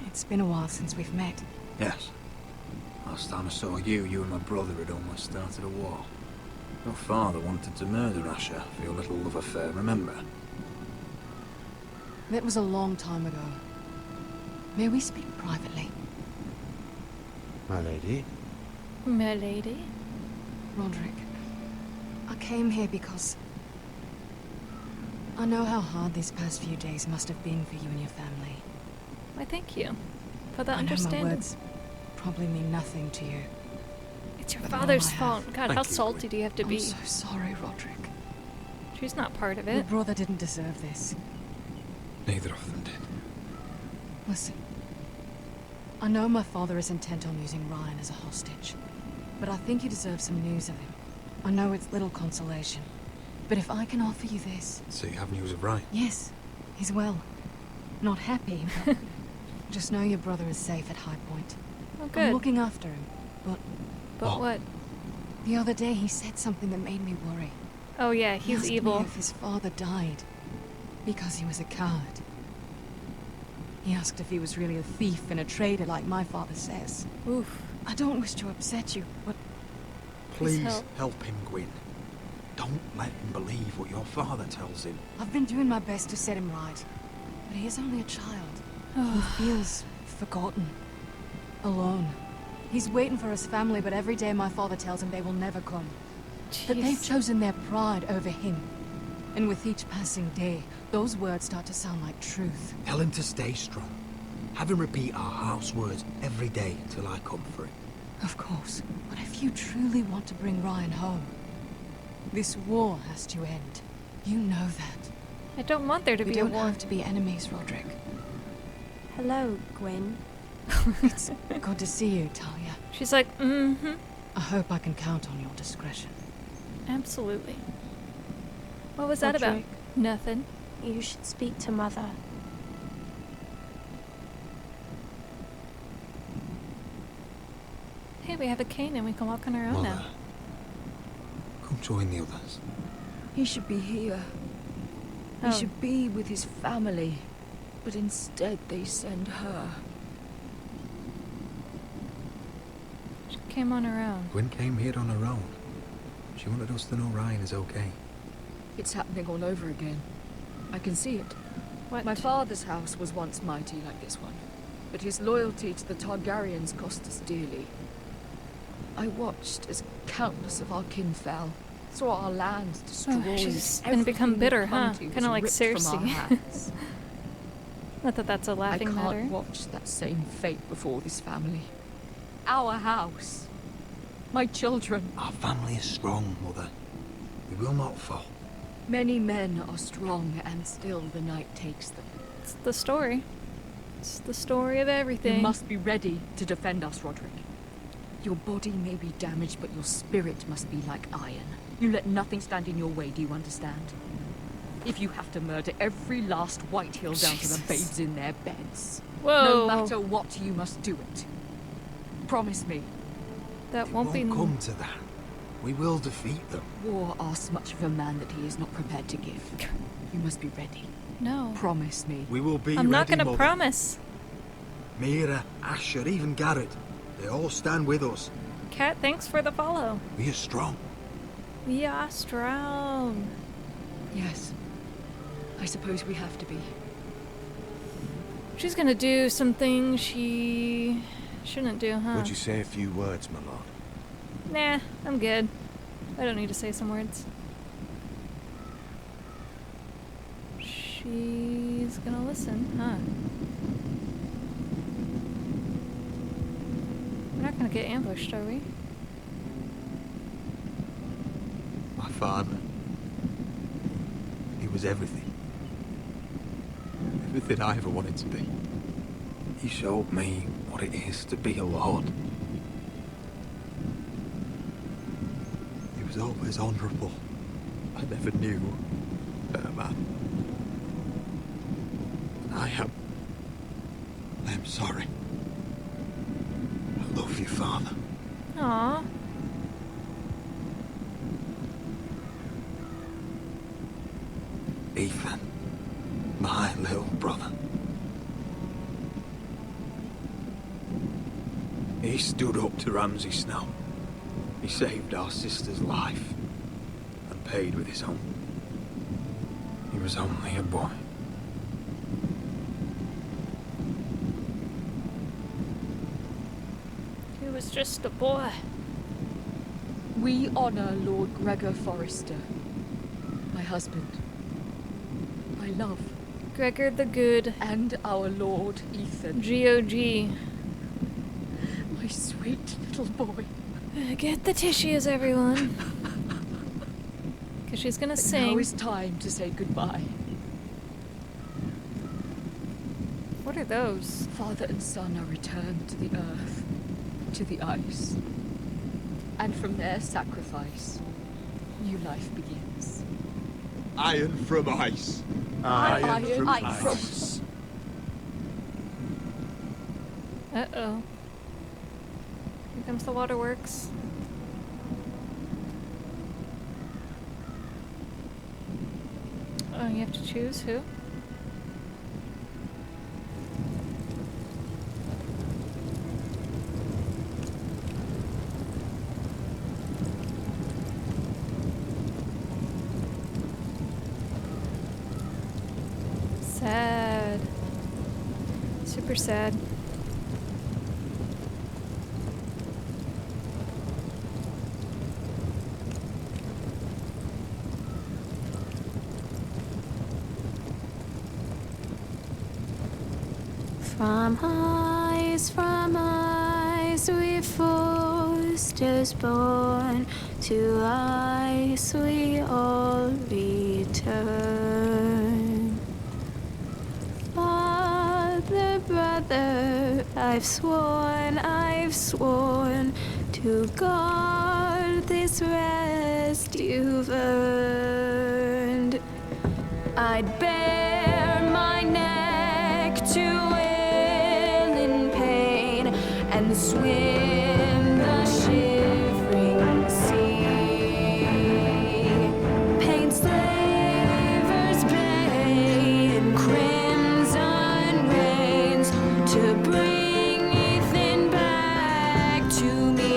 it's been a while since we've met. Yes. Last time I saw you, you and my brother had almost started a war. Your father wanted to murder Asher for your little love affair, remember? That was a long time ago. May we speak privately? My lady? My lady? Roderick, I came here because I know how hard these past few days must have been for you and your family. Why, thank you for the I know understanding. my words probably mean nothing to you. It's your But all father's I have- fault. God, how salty do you have to be? I'm so sorry, Roderick. She's not part of Your it. brother didn't deserve this. Neither of them did. Listen, I know my father is intent on using Ryan as a hostage, but I think you deserve some news of him. I know it's little consolation, but if I can offer you this... So you have news of Ryan? Yes, he's well. Not happy, but just know your brother is safe at High Point. Oh, good. I'm looking after him, but... But what? The other day he said something that made me worry. Oh yeah, He he's asked evil. me if his father died because he was a coward. He asked if he was really a thief and a traitor like my father says. Oof. I don't wish to upset you, but... Please help him, Gwyn. Don't let him believe what your father tells him. I've been doing my best to set him right, but he is only a child. He feels forgotten, alone. He's waiting for his family, but every day my father tells him they will never come. That they've chosen their pride over him. And with each passing day, those words start to sound like truth. Tell him to stay strong. Have him repeat our house words every day till I come for him. Of course, but if you truly want to bring Ryan home, this war has to end. You know that. I don't want there to We be a don't war. have to be enemies, Roderick. Hello, Gwyn. It's good to see you, Talia. She's like, mm-hmm. I hope I can count on your discretion. Absolutely. What was that about? Roderick, Nothing. You should speak to Mother. Hey, we have a cane and we can walk on our own now. Mother, come join the others. He should be here. He Oh. should be with his family. But instead they send her. She came on her own. Gwyn came here on her own. She wanted us to know Ryan is okay. It's happening all over again. I can see it. What? My father's house was once mighty like this one, but his loyalty to the Targaryens cost us dearly. I watched as countless of our kin fell, saw our lands destroyed. Oh, she's gonna become everything bitter, we huh? clung to was Kind of like ripped from our Cersei. hands. Not that that's a I laughing can't matter. watch that same fate before this family. Our house. My children. Our family is strong, Mother. We will not fall. Many men are strong, and still the night takes them. It's the story. It's the story of everything. You must be ready to defend us, Roderick. Your body may be damaged, but your spirit must be like iron. You let nothing stand in your way, do you understand? If you have to murder every last Whitehill down to the babes in their beds. Whoa. No matter what, you must do it. Promise me. That won't be... come to that. We will defeat them. War asks much of a man that he is not prepared to give. You must be ready. No. Promise me. We will be I'm not ready, gonna Mother. promise. Mira, Asher, even Garrett. They all stand with us. Cat, thanks for the follow. We are strong. We are strong. Yes. I suppose we have to be. She's gonna do something she shouldn't do, huh? Would you say a few words, my lord? Nah, I'm good. I don't need to say some words. She's gonna listen, huh? We're not gonna get ambushed, are we? My father. He was everything. Everything I ever wanted to be. He showed me what it is to be a lord. He was always honourable. I never knew a better man. I am sorry. I love you, Father. Aww. Ethan, my little brother. He stood up to Ramsay Snow. He saved our sister's life and paid with his own. He was only a boy. He was just a boy. We honor Lord Gregor Forrester, my husband, my love. Gregor the Good. And our Lord Ethan. G.O.G. My sweet little boy. Get the tissues, everyone. Because she's gonna sing. Now is time to say goodbye. What are those? Father and son are returned to the earth, to the ice. And from their sacrifice, new life begins. Iron from ice. Iron from ice. Uh-oh. Here comes the waterworks. Oh, you have to choose who? Sad. Super sad. From ice we Forsters born, to ice we all return. Father, brother, I've sworn to guard this rest you've earned. I'd bare my neck to and swim the shivering sea. Paint slavers bay in crimson rains to bring Ethan back to me.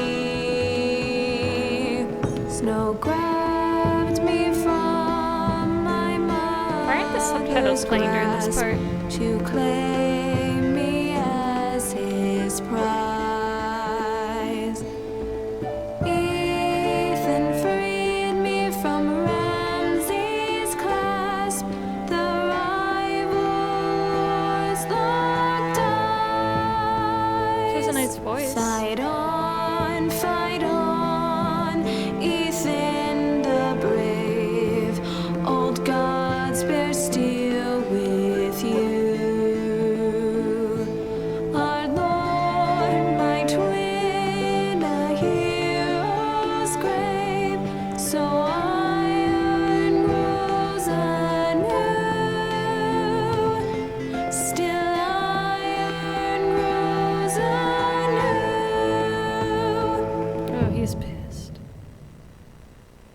Snow grabbed me from my mother's Why aren't the subtitles playing during this part? To claim me as his prize. Fight on,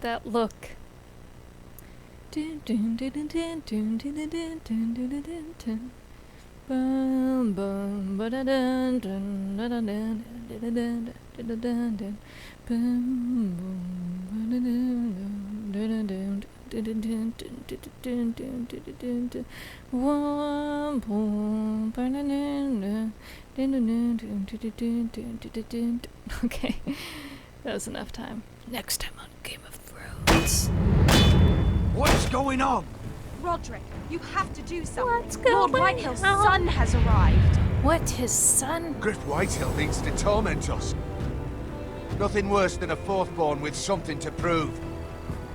that look. Boom, boom, ba-da-dun, dun, da-da-dun, da-da-dun, da-da-dun, boom, boom, ba-da-dun, da-da-dun, da-da-dun, da-da-dun, da-da-dun, one, boom, ba-da-dun, da-da-dun, da-da-dun, da-da-dun. Okay, that was enough time. Next time on Game of Thrones. What's going on? Roderick, you have to do something. What's going Lord Whitehill's son has arrived. What, his son? Griff Whitehill means to torment us. Nothing worse than a fourth-born with something to prove.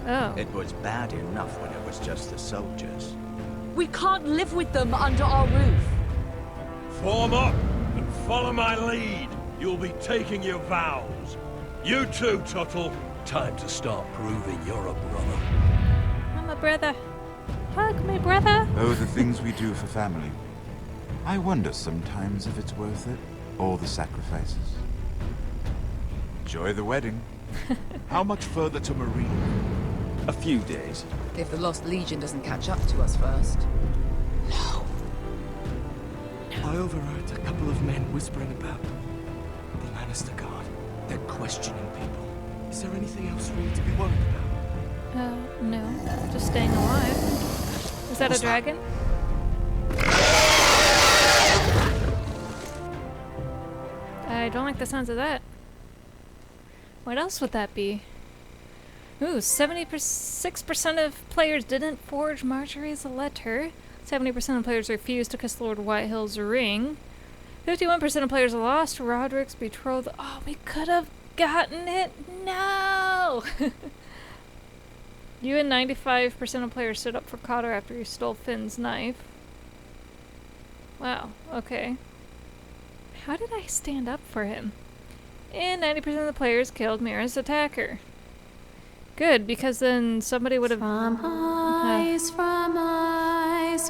Oh. It was bad enough when it was just the soldiers. We can't live with them under our roof. Form up and follow my lead. You'll be taking your vows. You too, Tuttle. Time to start proving you're a brother. I'm a brother. Hug me, brother. Oh, the things we do for family. I wonder sometimes if it's worth it. All the sacrifices. Enjoy the wedding. How much further to Marine? A few days. If the Lost Legion doesn't catch up to us first. I overheard a couple of men whispering about the Lannister Guard. They're questioning people. Is there anything else we need to be worried about? No. Just staying alive. Is that a dragon? I don't like the sounds of that. What else would that be? Ooh, 76% of players didn't forge Marjorie's letter. 70% of players refused to kiss Lord Whitehill's ring. 51% of players lost Roderick's betrothal. Oh, we could have gotten it. No! You and 95% of players stood up for Cotter after he stole Finn's knife. Wow, okay. How did I stand up for him? And 90% of the players killed Mira's attacker. Good, because then somebody would have... From eyes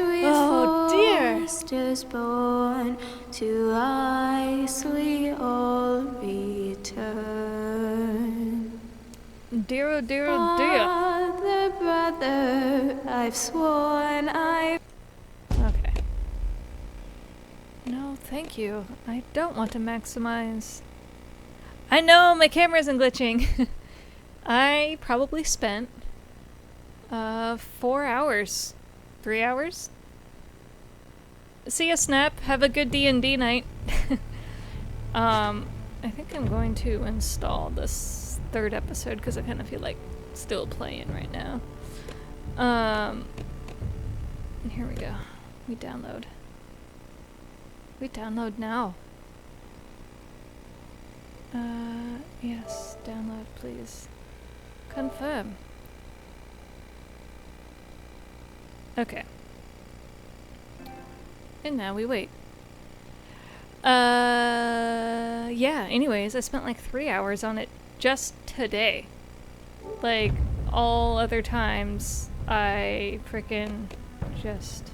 we forced is born, to eyes we all return. Dear, oh dear, oh dear. Father, brother, I've sworn Okay. No, thank you. I don't want to maximize... I know, my camera isn't glitching. I probably spent 4 hours. 3 hours? See ya, Snap. Have a good D&D night. I think I'm going to install this 3rd episode because I kind of feel like still playing right now. Here we go. We download. We download now. Yes, download please. Confirm. Okay. And now we wait. Yeah, anyways, I spent like 3 hours on it just today. Like, all other times, I freaking just...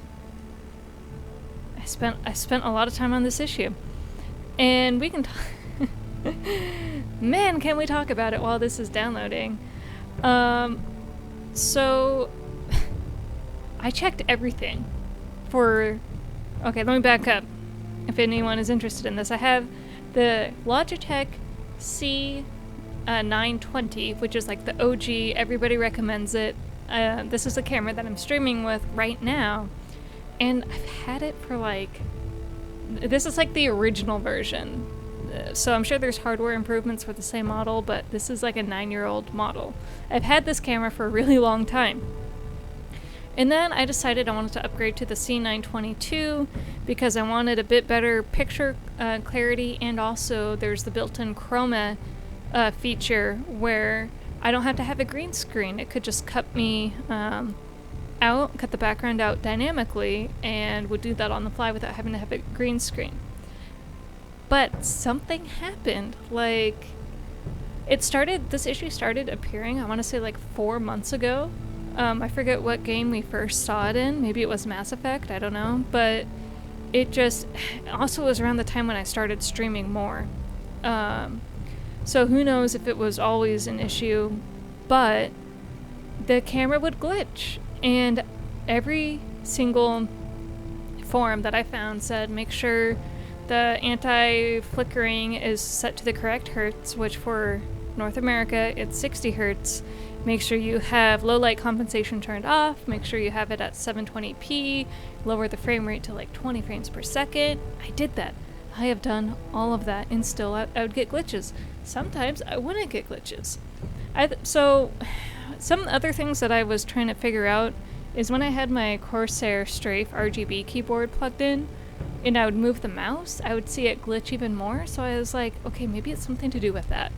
I spent a lot of time on this issue. And we can man, can we talk about it while this is downloading. So I checked everything for... Okay, let me back up if anyone is interested in this. I have the Logitech C920, which is like the OG, everybody recommends it. This is the camera that I'm streaming with right now, and I've had it for like... This is like the original version. So I'm sure there's hardware improvements for the same model, but this is like a 9-year-old model. I've had this camera for a really long time. And then I decided I wanted to upgrade to the C922 because I wanted a bit better picture clarity, and also there's the built-in chroma feature where I don't have to have a green screen. It could just cut me out, cut the background out dynamically, and would do that on the fly without having to have a green screen. But something happened. Like, this issue started appearing, I want to say like 4 months ago. I forget what game we first saw it in. Maybe it was Mass Effect, I don't know. But it just also was around the time when I started streaming more. So who knows if it was always an issue. But the camera would glitch. And every single forum that I found said make sure the anti-flickering is set to the correct hertz, which for North America it's 60 hertz. Make sure you have low light compensation turned off. Make sure you have it at 720p. Lower the frame rate to like 20 frames per second. I did that. I have done all of that, and still I would get glitches. Sometimes I wouldn't get glitches. So some other things that I was trying to figure out is when I had my Corsair Strafe RGB keyboard plugged in, and I would move the mouse, I would see it glitch even more. So I was like, okay, maybe it's something to do with that.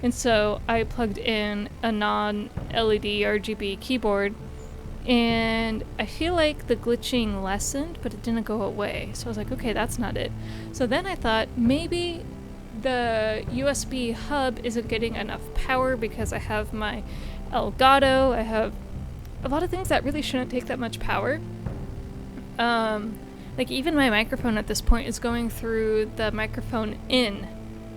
And so I plugged in a non-LED RGB keyboard, and I feel like the glitching lessened, but it didn't go away. So I was like, okay, that's not it. So then I thought maybe the USB hub isn't getting enough power because I have my Elgato. I have a lot of things that really shouldn't take that much power. Like even my microphone at this point is going through the microphone in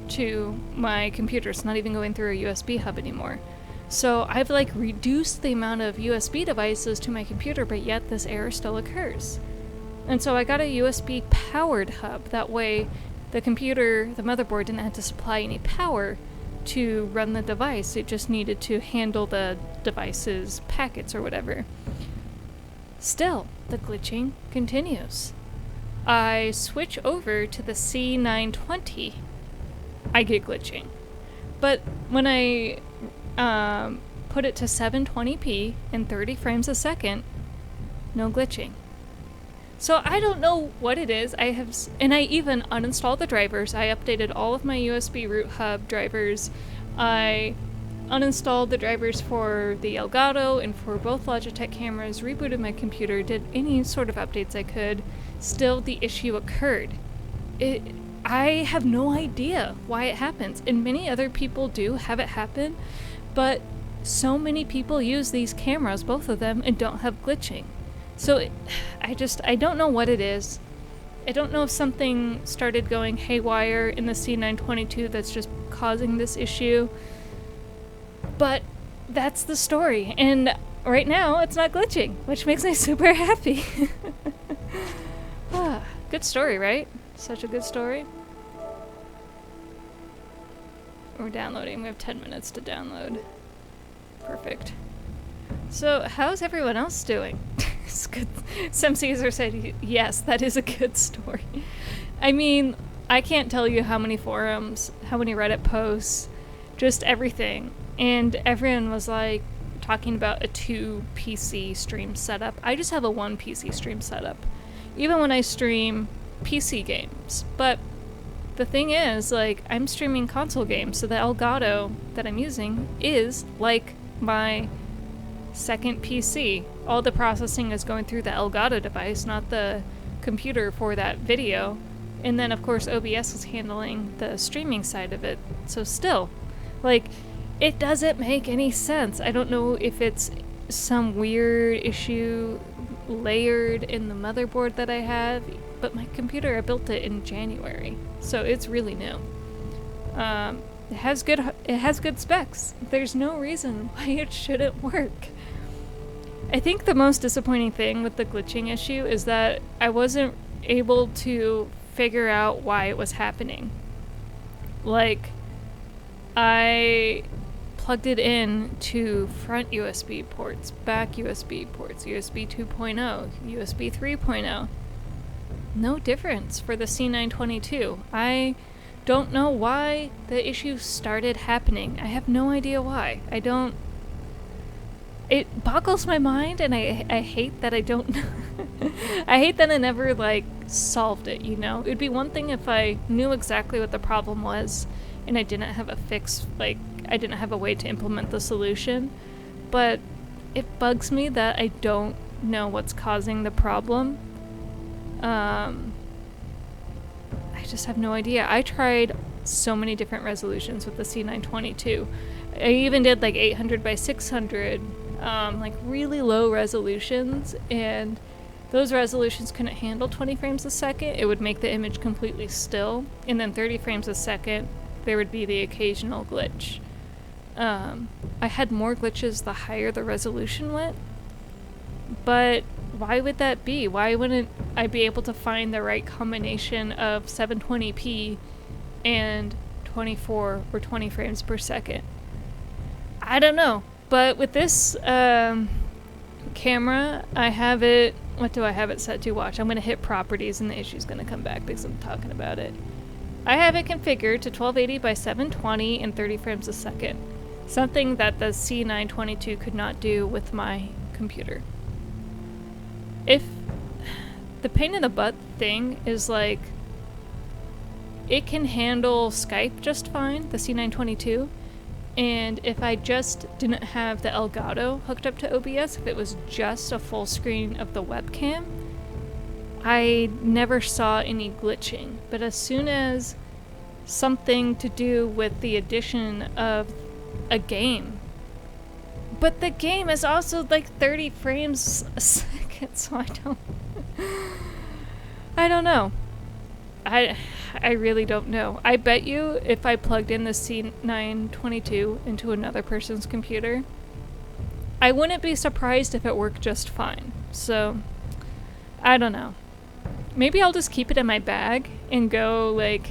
to my computer. It's not even going through a USB hub anymore. So I've like reduced the amount of USB devices to my computer, but yet this error still occurs. And so I got a USB powered hub. That way the computer, the motherboard, didn't have to supply any power to run the device. It just needed to handle the device's packets or whatever. Still, the glitching continues. I switch over to the C920. I get glitching. But when I put it to 720p and 30 frames a second, no glitching. So I don't know what it is. And I even uninstalled the drivers. I updated all of my USB root hub drivers. I uninstalled the drivers for the Elgato and for both Logitech cameras, rebooted my computer, did any sort of updates I could. Still, the issue occurred. I have no idea why it happens, and many other people do have it happen, but so many people use these cameras, both of them, and don't have glitching. So I don't know what it is. I don't know if something started going haywire in the C922 that's just causing this issue, but that's the story, and right now it's not glitching, which makes me super happy. Good story, right? Such a good story. We're downloading. We have 10 minutes to download. Perfect. So, how's everyone else doing? It's good. Some Caesar said, yes, that is a good story. I mean, I can't tell you how many forums, how many Reddit posts, just everything. And everyone was like talking about a 2 PC stream setup. I just have a 1 PC stream setup, even when I stream PC games. But the thing is, like, I'm streaming console games, so the Elgato that I'm using is like my second PC. All the processing is going through the Elgato device, not the computer for that video. And then, of course, OBS is handling the streaming side of it. So still, like, it doesn't make any sense. I don't know if it's some weird issue layered in the motherboard that I have, but my computer, I built it in January, so it's really new. It has good specs. There's no reason why it shouldn't work. I think the most disappointing thing with the glitching issue is that I wasn't able to figure out why it was happening. Like, I plugged it in to front USB ports, back USB ports, USB 2.0, USB 3.0. No difference for the C922. I don't know why the issue started happening. I have no idea why. It boggles my mind, and I hate that I don't I hate that I never, like, solved it, you know? It'd be one thing if I knew exactly what the problem was and I didn't have a fix, like, I didn't have a way to implement the solution, but it bugs me that I don't know what's causing the problem. I just have no idea. I tried so many different resolutions with the C922. I even did like 800 by 600, like really low resolutions, and those resolutions couldn't handle 20 frames a second. It would make the image completely still, and then 30 frames a second, there would be the occasional glitch. I had more glitches the higher the resolution went. But why would that be? Why wouldn't I be able to find the right combination of 720p and 24 or 20 frames per second? I don't know. But with this camera, I have it... What do I have it set to? Watch. I'm going to hit properties and the issue's going to come back because I'm talking about it. I have it configured to 1280 by 720 and 30 frames a second. Something that the C922 could not do with my computer. If the pain in the butt thing is like, it can handle Skype just fine, the C922, and if I just didn't have the Elgato hooked up to OBS, if it was just a full screen of the webcam, I never saw any glitching. But as soon as something to do with the addition of a game, but the game is also like 30 frames a second, so I don't know. I really don't know. I bet you if I plugged in the C922 into another person's computer, I wouldn't be surprised if it worked just fine. So, I don't know. Maybe I'll just keep it in my bag and go like,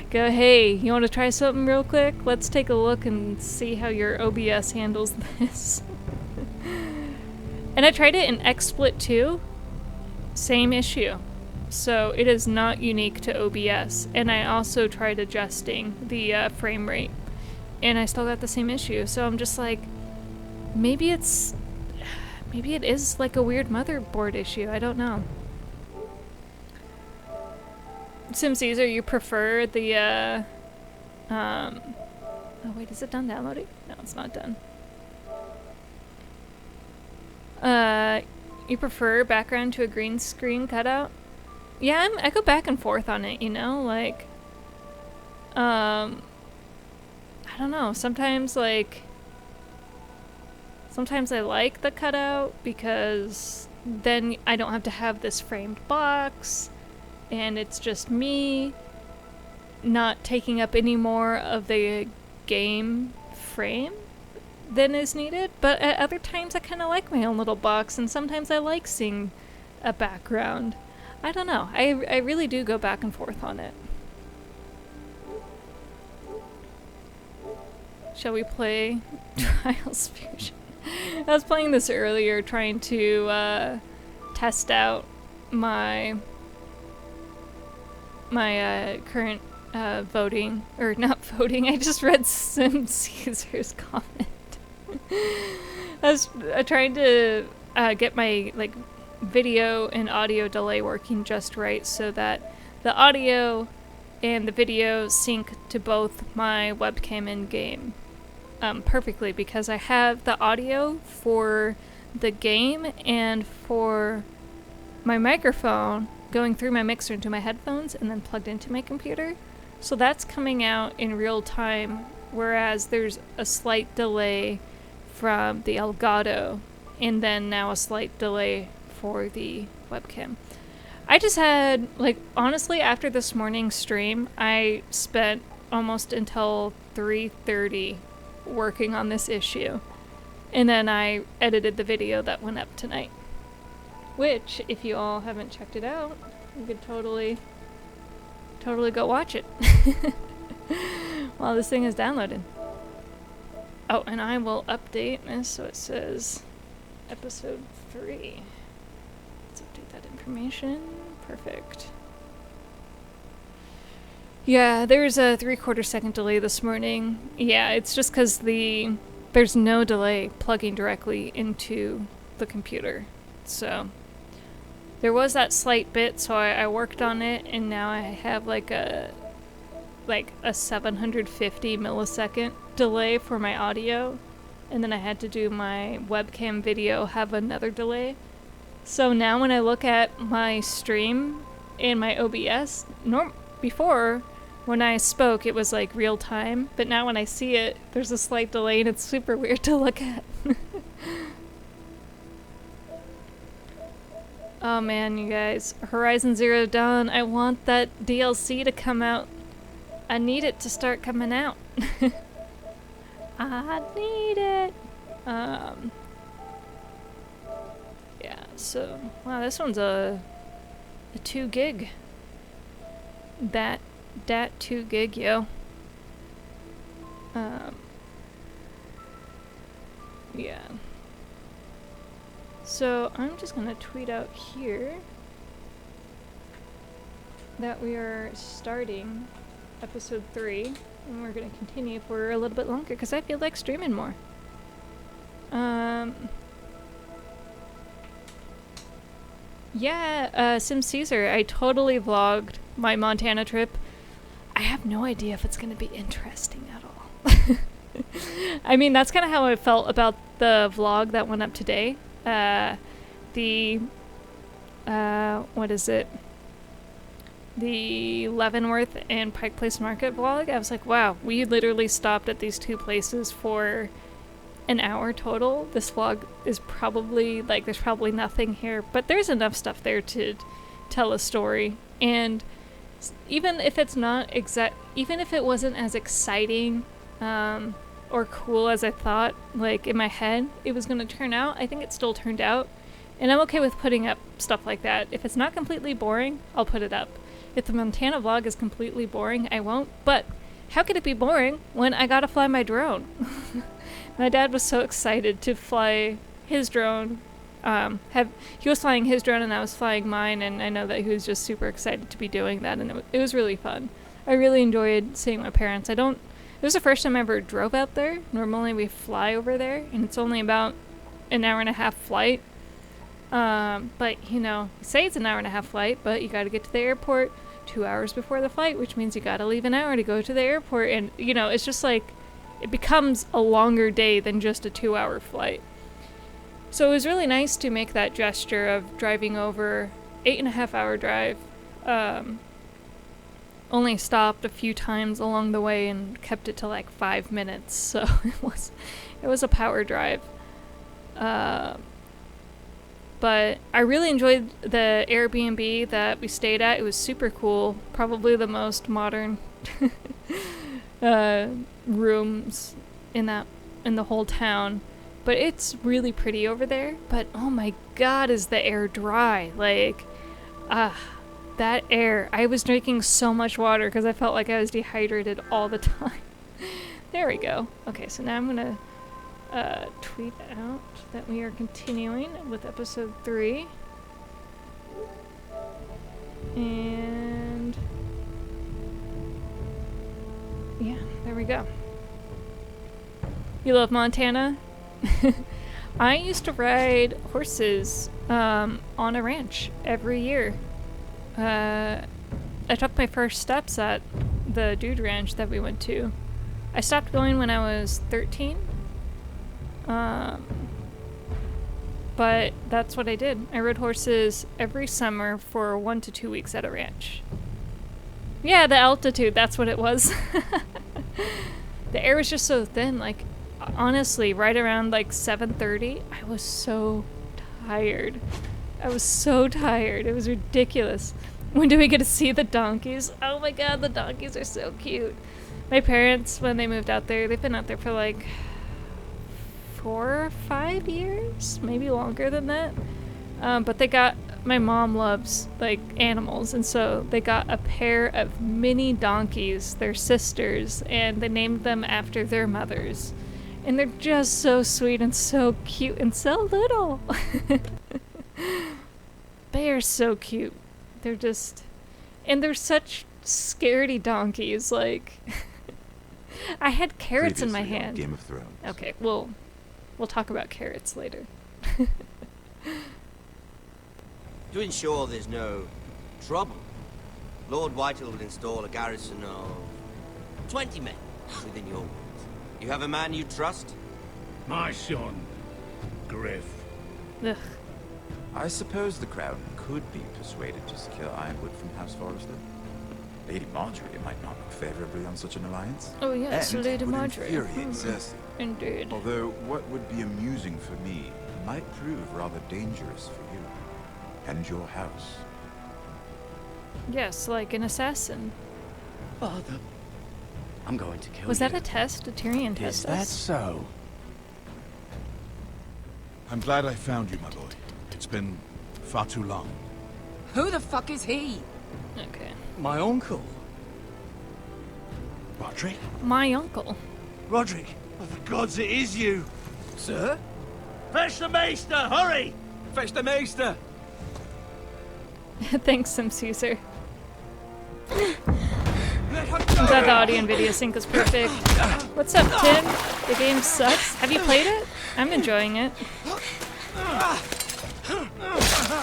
go, hey, you want to try something real quick? Let's take a look and see how your OBS handles this. And I tried it in XSplit too. Same issue. So it is not unique to OBS. And I also tried adjusting the frame rate. And I still got the same issue. So I'm just like, maybe it is like a weird motherboard issue. I don't know. SimCaesar, you prefer the, oh wait, is it done downloading? No, it's not done. You prefer background to a green screen cutout? Yeah, I go back and forth on it, you know, like, I don't know, sometimes I like the cutout because then I don't have to have this framed box and it's just me not taking up any more of the game frame than is needed. But at other times I kind of like my own little box, and sometimes I like seeing a background. I don't know. I really do go back and forth on it. Shall we play Trials Fusion? I was playing this earlier, trying to test out my current voting, or not voting. I just read SimCaesar's comment. I tried to get my video and audio delay working just right so that the audio and the video sync to both my webcam and game perfectly, because I have the audio for the game and for my microphone going through my mixer into my headphones and then plugged into my computer. So that's coming out in real time, whereas there's a slight delay from the Elgato and then now a slight delay for the webcam. I just had, honestly, after this morning's stream, I spent almost until 3:30 working on this issue. And then I edited the video that went up tonight. Which, if you all haven't checked it out, you could totally go watch it while this thing is downloaded. Oh, and I will update this so it says episode 3. Let's update that information. Perfect. Yeah, there's a 3/4 second delay this morning. Yeah, it's just because there's no delay plugging directly into the computer. So there was that slight bit, so I worked on it, and now I have a 750 millisecond delay for my audio, and then I had to do my webcam video have another delay. So now when I look at my stream in my OBS, before when I spoke it was real time, but now when I see it there's a slight delay and it's super weird to look at. Oh man, you guys, Horizon Zero Dawn, I want that DLC to come out. I need it to start coming out. I need it. Yeah, so, wow, this one's a 2 gig. That 2 gig, yo. Yeah. So I'm just gonna tweet out here that we are starting episode 3, and we're gonna continue for a little bit longer because I feel like streaming more. Yeah, Sim Caesar, I totally vlogged my Montana trip. I have no idea if it's gonna be interesting at all. I mean, that's kind of how I felt about the vlog that went up today. What is it? The Leavenworth and Pike Place Market vlog. I was like, wow, we literally stopped at these 2 places for an hour total. This vlog is probably, like, there's probably nothing here, but there's enough stuff there to tell a story. And even if it's not even if it wasn't as exciting, or cool as I thought, like in my head it was gonna turn out, I think it still turned out. And I'm okay with putting up stuff like that. If it's not completely boring, I'll put it up. If the Montana vlog is completely boring, I won't. But how could it be boring when I gotta fly my drone? My dad was so excited to fly his drone. He was flying his drone and I was flying mine, and I know that he was just super excited to be doing that, and it was really fun. I really enjoyed seeing my parents. It was the first time I ever drove out there. Normally we fly over there, and it's only about an hour and a half flight. But, you know, you say it's an hour and a half flight, but you gotta get to the airport 2 hours before the flight, which means you gotta leave an hour to go to the airport, and, you know, it's just like, it becomes a longer day than just a 2-hour flight. So it was really nice to make that gesture of driving over 8.5-hour drive. Only stopped a few times along the way and kept it to like 5 minutes, so it was a power drive. But I really enjoyed the Airbnb that we stayed at. It was super cool, probably the most modern rooms in the whole town. But it's really pretty over there. But oh my god, is the air dry. Like, that air. I was drinking so much water because I felt like I was dehydrated all the time. There we go. Okay, so now I'm gonna tweet out that we are continuing with episode 3. And yeah, there we go. You love Montana? I used to ride horses on a ranch every year. I took my first steps at the Dude Ranch that we went to. I stopped going when I was 13. But that's what I did. I rode horses every summer for 1 to 2 weeks at a ranch. Yeah, the altitude, that's what it was. The air was just so thin, like, honestly, right around like 7:30, I was so tired. I was so tired. It was ridiculous. When do we get to see the donkeys? Oh my god, the donkeys are so cute. My parents, when they moved out there, they've been out there for like 4 or 5 years, maybe longer than that. But my mom loves like animals, and so they got a pair of mini donkeys, their sisters, and they named them after their mothers. And they're just so sweet and so cute and so little. They are so cute. They're just, and they're such scaredy donkeys, like. I had carrots in my hand. Game of Thrones. Okay, we'll talk about carrots later. To ensure there's no trouble, Lord Whitehill will install a garrison of 20 men within your walls. You have a man you trust? My son, Griff. Ugh. I suppose the Crown could be persuaded to secure Ironwood from House Forrester. Lady Marjorie might not look favorably on such an alliance. Oh yes, and Lady would Marjorie. infuriate Cersei. Indeed. Although what would be amusing for me might prove rather dangerous for you and your house. Yes, like an assassin. Father, I'm going to kill Was you. that a test? A Tyrion test? Is that us? so? I'm glad I found you, my boy. It's been far too long. Who the fuck is he? Okay. My uncle. Roderick? My uncle. Roderick, oh, for gods, it is you. Sir? Fetch the maester, hurry! Fetch the maester! Thanks, Sim Caesar. I'm glad the audio and video sync is perfect. What's up, Tim? The game sucks. Have you played it? I'm enjoying it.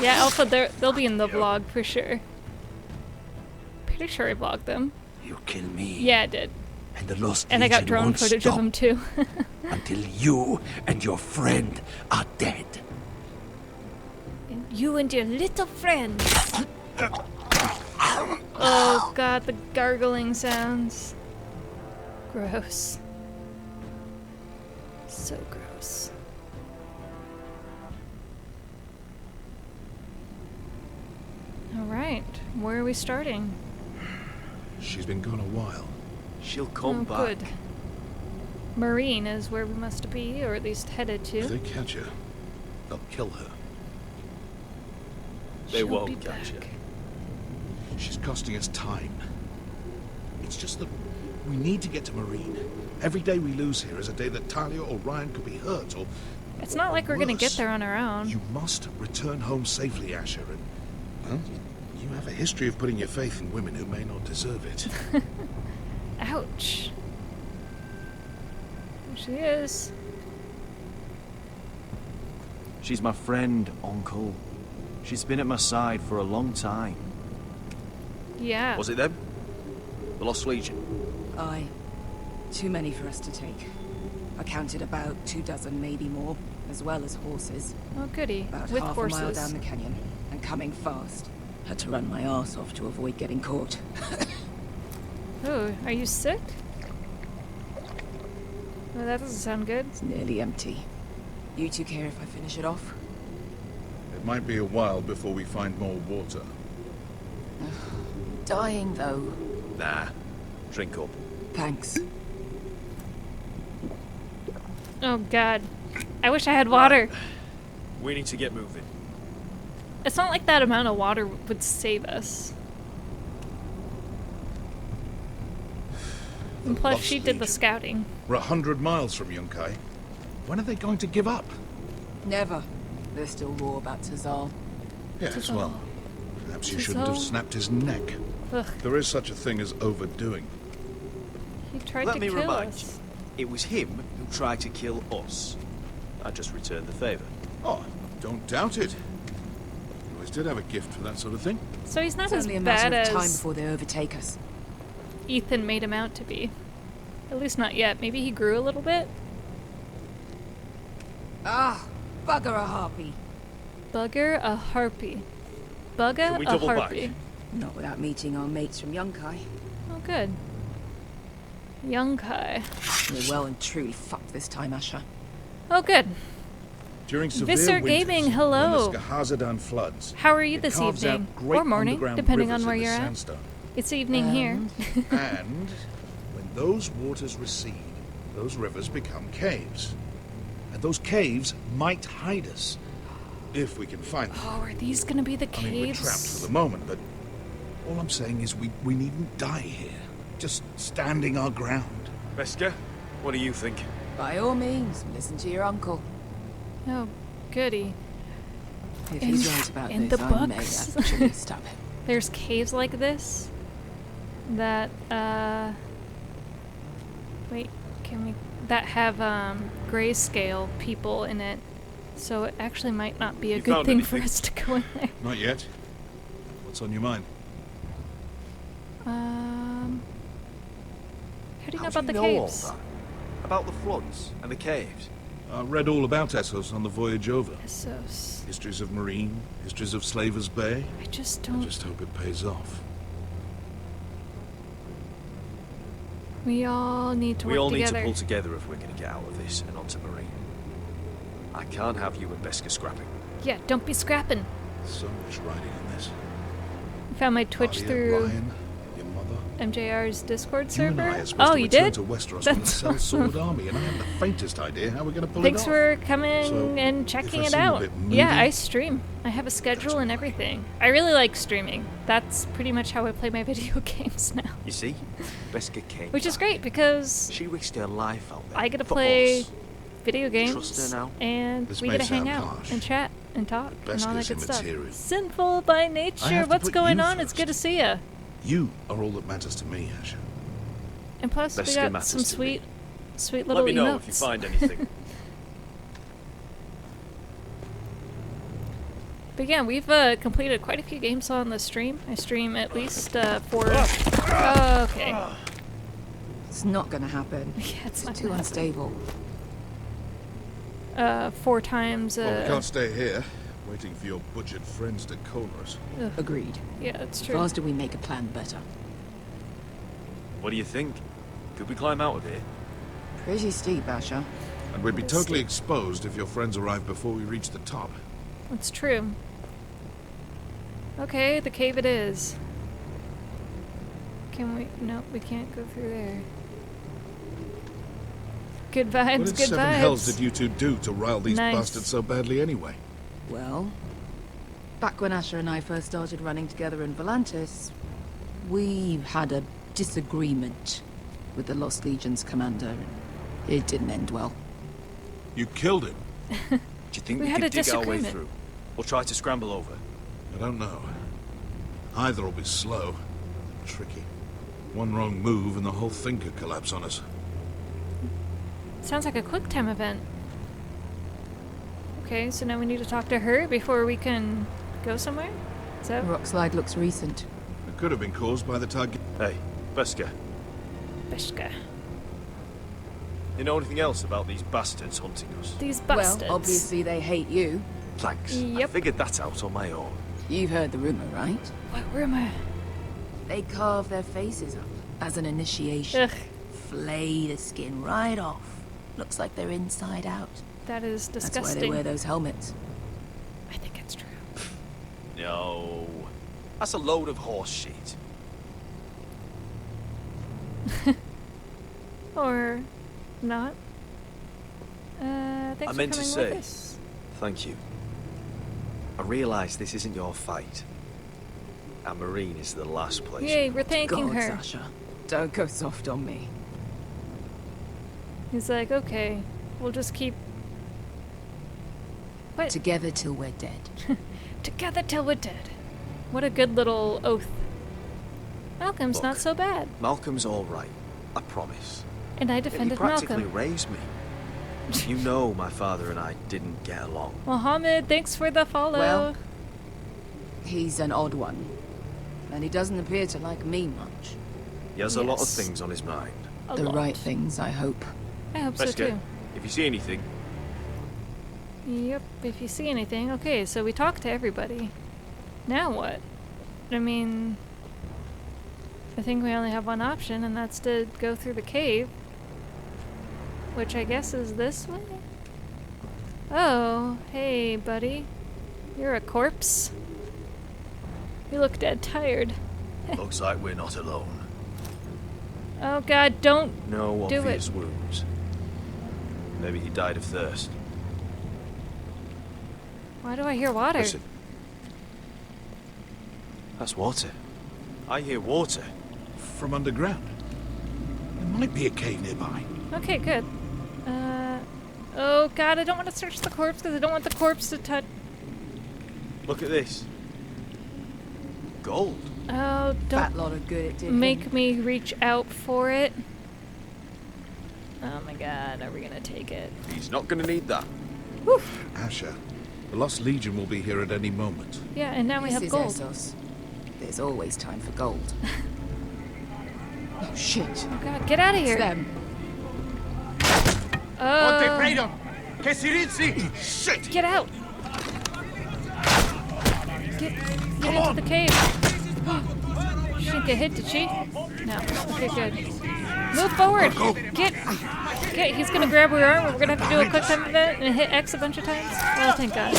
Yeah, Alpha, they'll be in the vlog for sure. Pretty sure I vlogged them. You kill me. Yeah, I did. And the Lost And I got Legion drone won't footage stop of them too. until you and your friend are dead. And you and your little friends. Oh god, the gargling sounds. Gross. So gross. Alright, where are we starting? She's been gone a while. She'll come back. Good. Marine is where we must be, or at least headed to. If they catch her, they'll kill her. They She'll won't be catch her. back. She's costing us time. It's just that we need to get to Marine. Every day we lose here is a day that Talia or Ryan could be hurt, or It's not like we're gonna get worse. there on our own. You must return home safely, Asher, and well, you have a history of putting your faith in women who may not deserve it. Ouch. There she is. She's my friend, Uncle. She's been at my side for a long time. Yeah. Was it them? The Lost Legion? Aye. Too many for us to take. I counted about 24, maybe more, as well as horses. Oh goody. About With half horses. a mile down the canyon, and coming fast. Had to run my arse off to avoid getting caught. Oh, are you sick? Well, that doesn't sound good. It's nearly empty. You two care if I finish it off? It might be a while before we find more water. Dying, though. Nah. Drink up. Thanks. Oh god. I wish I had water. We need to get moving. It's not like that amount of water would save us. And plus, Lost she did the Legion. scouting. We're 100 miles from Yunkai. When are they going to give up? Never. They're still raw about Tazal. Yes, well, perhaps you shouldn't Tazal. have snapped his neck. Ugh. There is such a thing as overdoing. He tried Let to me kill remind us. you, it was him who tried to kill us. I just returned the favor. Oh, don't doubt it. You always did have a gift for that sort of thing. So he's not It's as only a bad matter of time as before they overtake us. Ethan made him out to be. At least not yet. Maybe he grew a little bit? Ah, bugger a harpy. Bugger a harpy. Bugger we a double back? harpy. Not without meeting our mates from Yunkai. Oh, good. Yunkai. We're well and truly fucked this time, Asher. Oh, good. During severe Visser winters, Gaming, hello. when the Skahazadan floods, How are you it this carves out evening? great Or morning, underground depending on rivers where in the you're at. sandstone. It's evening here. And when those waters recede, those rivers become caves. And those caves might hide us, if we can find them. Oh, are these gonna be the I mean, we're trapped caves? for the moment, but all I'm saying is we needn't die here. Just standing our ground. Veska, what do you think? By all means, listen to your uncle. Oh, goody. If he's right about in this, the I may books. actually stop it. There's caves like this that wait, can we that have grayscale people in it. So it actually might not be a You good found thing for anything? us to go in there. Not yet. What's on your mind? How do you know How about do the you know all caves? that? About the floods and the caves? I read all about Essos on the voyage over. Essos. Histories of Marine, histories of Slavers Bay. I just I don't. just hope it pays off. We all need to We work all need together. to pull together if we're going to get out of this and onto Marine. I can't have you and Veska scrapping. Yeah, don't be scrapping. So much riding on this. I found my Twitch Talia, through Ryan, your mother. MJR's Discord You and server. I are supposed Oh, to you return did? to Westeros with a Sellsword army, and I haven't the faintest idea how we're going to pull Thanks it off. for coming So, and if checking I it seem a out. bit Yeah, moody- I stream. I have a schedule and everything. I really like streaming. That's pretty much how I play my video games now. You see? Beskha came Which is back. great because She risked her life out there. I get to for play us. video games Trust her now? and This we may get to hang sound out harsh, and chat and talk and all that Beskha's good stuff. immaterial. Sinful by I nature. have to What's put going you on? It's good to see ya. You are all that matters to me, Asher. And plus, we Beskha got matters some to sweet Let little me know emotes. if you find anything. But yeah, we've completed quite a few games on the stream. I stream at least 4. Okay. It's not gonna happen. Yeah, it's not too gonna unstable. 4 times. Well, we can't stay here, waiting for your butchered friends to corner us. Agreed. Yeah, that's The true. faster we make a plan, better. What do you think? Could we climb out of here? Pretty steep, Asher. And we'd be totally exposed if your friends arrived before we reached the top. That's true. Okay, the cave it is. Can we? No, we can't go through there. Good What vibes, in good seven vibes. hells did you two do to rile these Nice. bastards so badly anyway? Well, back when Asher and I first started running together in Volantis, we had a disagreement with the Lost Legion's commander. It didn't end well. You killed him? Do you think We we, had could a dig our way disagreement. through? Or try to scramble over? I don't know. Either will be slow, tricky. One wrong move and the whole thing could collapse on us. Sounds like a quick time event. Okay, so now we need to talk to her before we can go somewhere? Is that The rock slide looks recent. It could have been caused by the target. Hey, Beskha, Beskha? you know anything else about these bastards hunting us? These bastards. Well, obviously they hate you. Thanks. I Yep. figured that out on my own. You've heard the rumor, right? What rumor? They carve their faces up as an initiation. Ugh, Flay the skin right off. Looks like they're inside out. that is That's disgusting. why they wear those helmets. I think it's true. No. That's a load of horse shit. Or not. Thanks I meant for to coming say, with us. thank you. I realise this isn't your fight. And Marine is the last place. Yay, we're thanking God, her. Sasha. Don't go soft on me. He's like, okay, we'll just keep. What? Together till we're dead. Together till we're dead. What a good little oath. Malcolm's Look. not so bad. Malcolm's all right. I promise. And I He defended practically Malcolm. raised me. You know my father and I didn't get along. Mohammed, thanks for the follow. Well, he's an odd one. And he doesn't appear to like me much. He has a lot of Yes. things on his mind. A The lot. right things, I hope. I hope so Beskha, too. if you see anything, Yep, if you see anything. Okay, so we talked to everybody. Now what? I mean, I think we only have one option, and that's to go through the cave. Which I guess is this way? Oh, hey, buddy. You're a corpse. You look dead tired. looks like we're not alone. Oh god, don't No do obvious it. wounds. Maybe he died of thirst. Why do I hear water? Listen. That's water. I hear water. From underground. There might be a cave nearby. Okay, good. Oh god, I don't want to search the corpse because I don't want the corpse to touch. Look at this. Gold. Oh, Fat don't lot of good it did him. make me reach out for it. Oh my god, are we gonna take it? He's not gonna need that. Asher, the Lost Legion will be here at any moment. Yeah, and now we This have is gold. Essos. There's always time for gold. Oh shit. Oh god, get out of It's here. them. Oh, Che si rizzi! Shit! get out. Get into the cave. She didn't get hit, did she? No. Okay, good. Move forward. Get. He's gonna grab her arm. And we're gonna have to do a quick time event and hit X a bunch of times. Oh, thank God.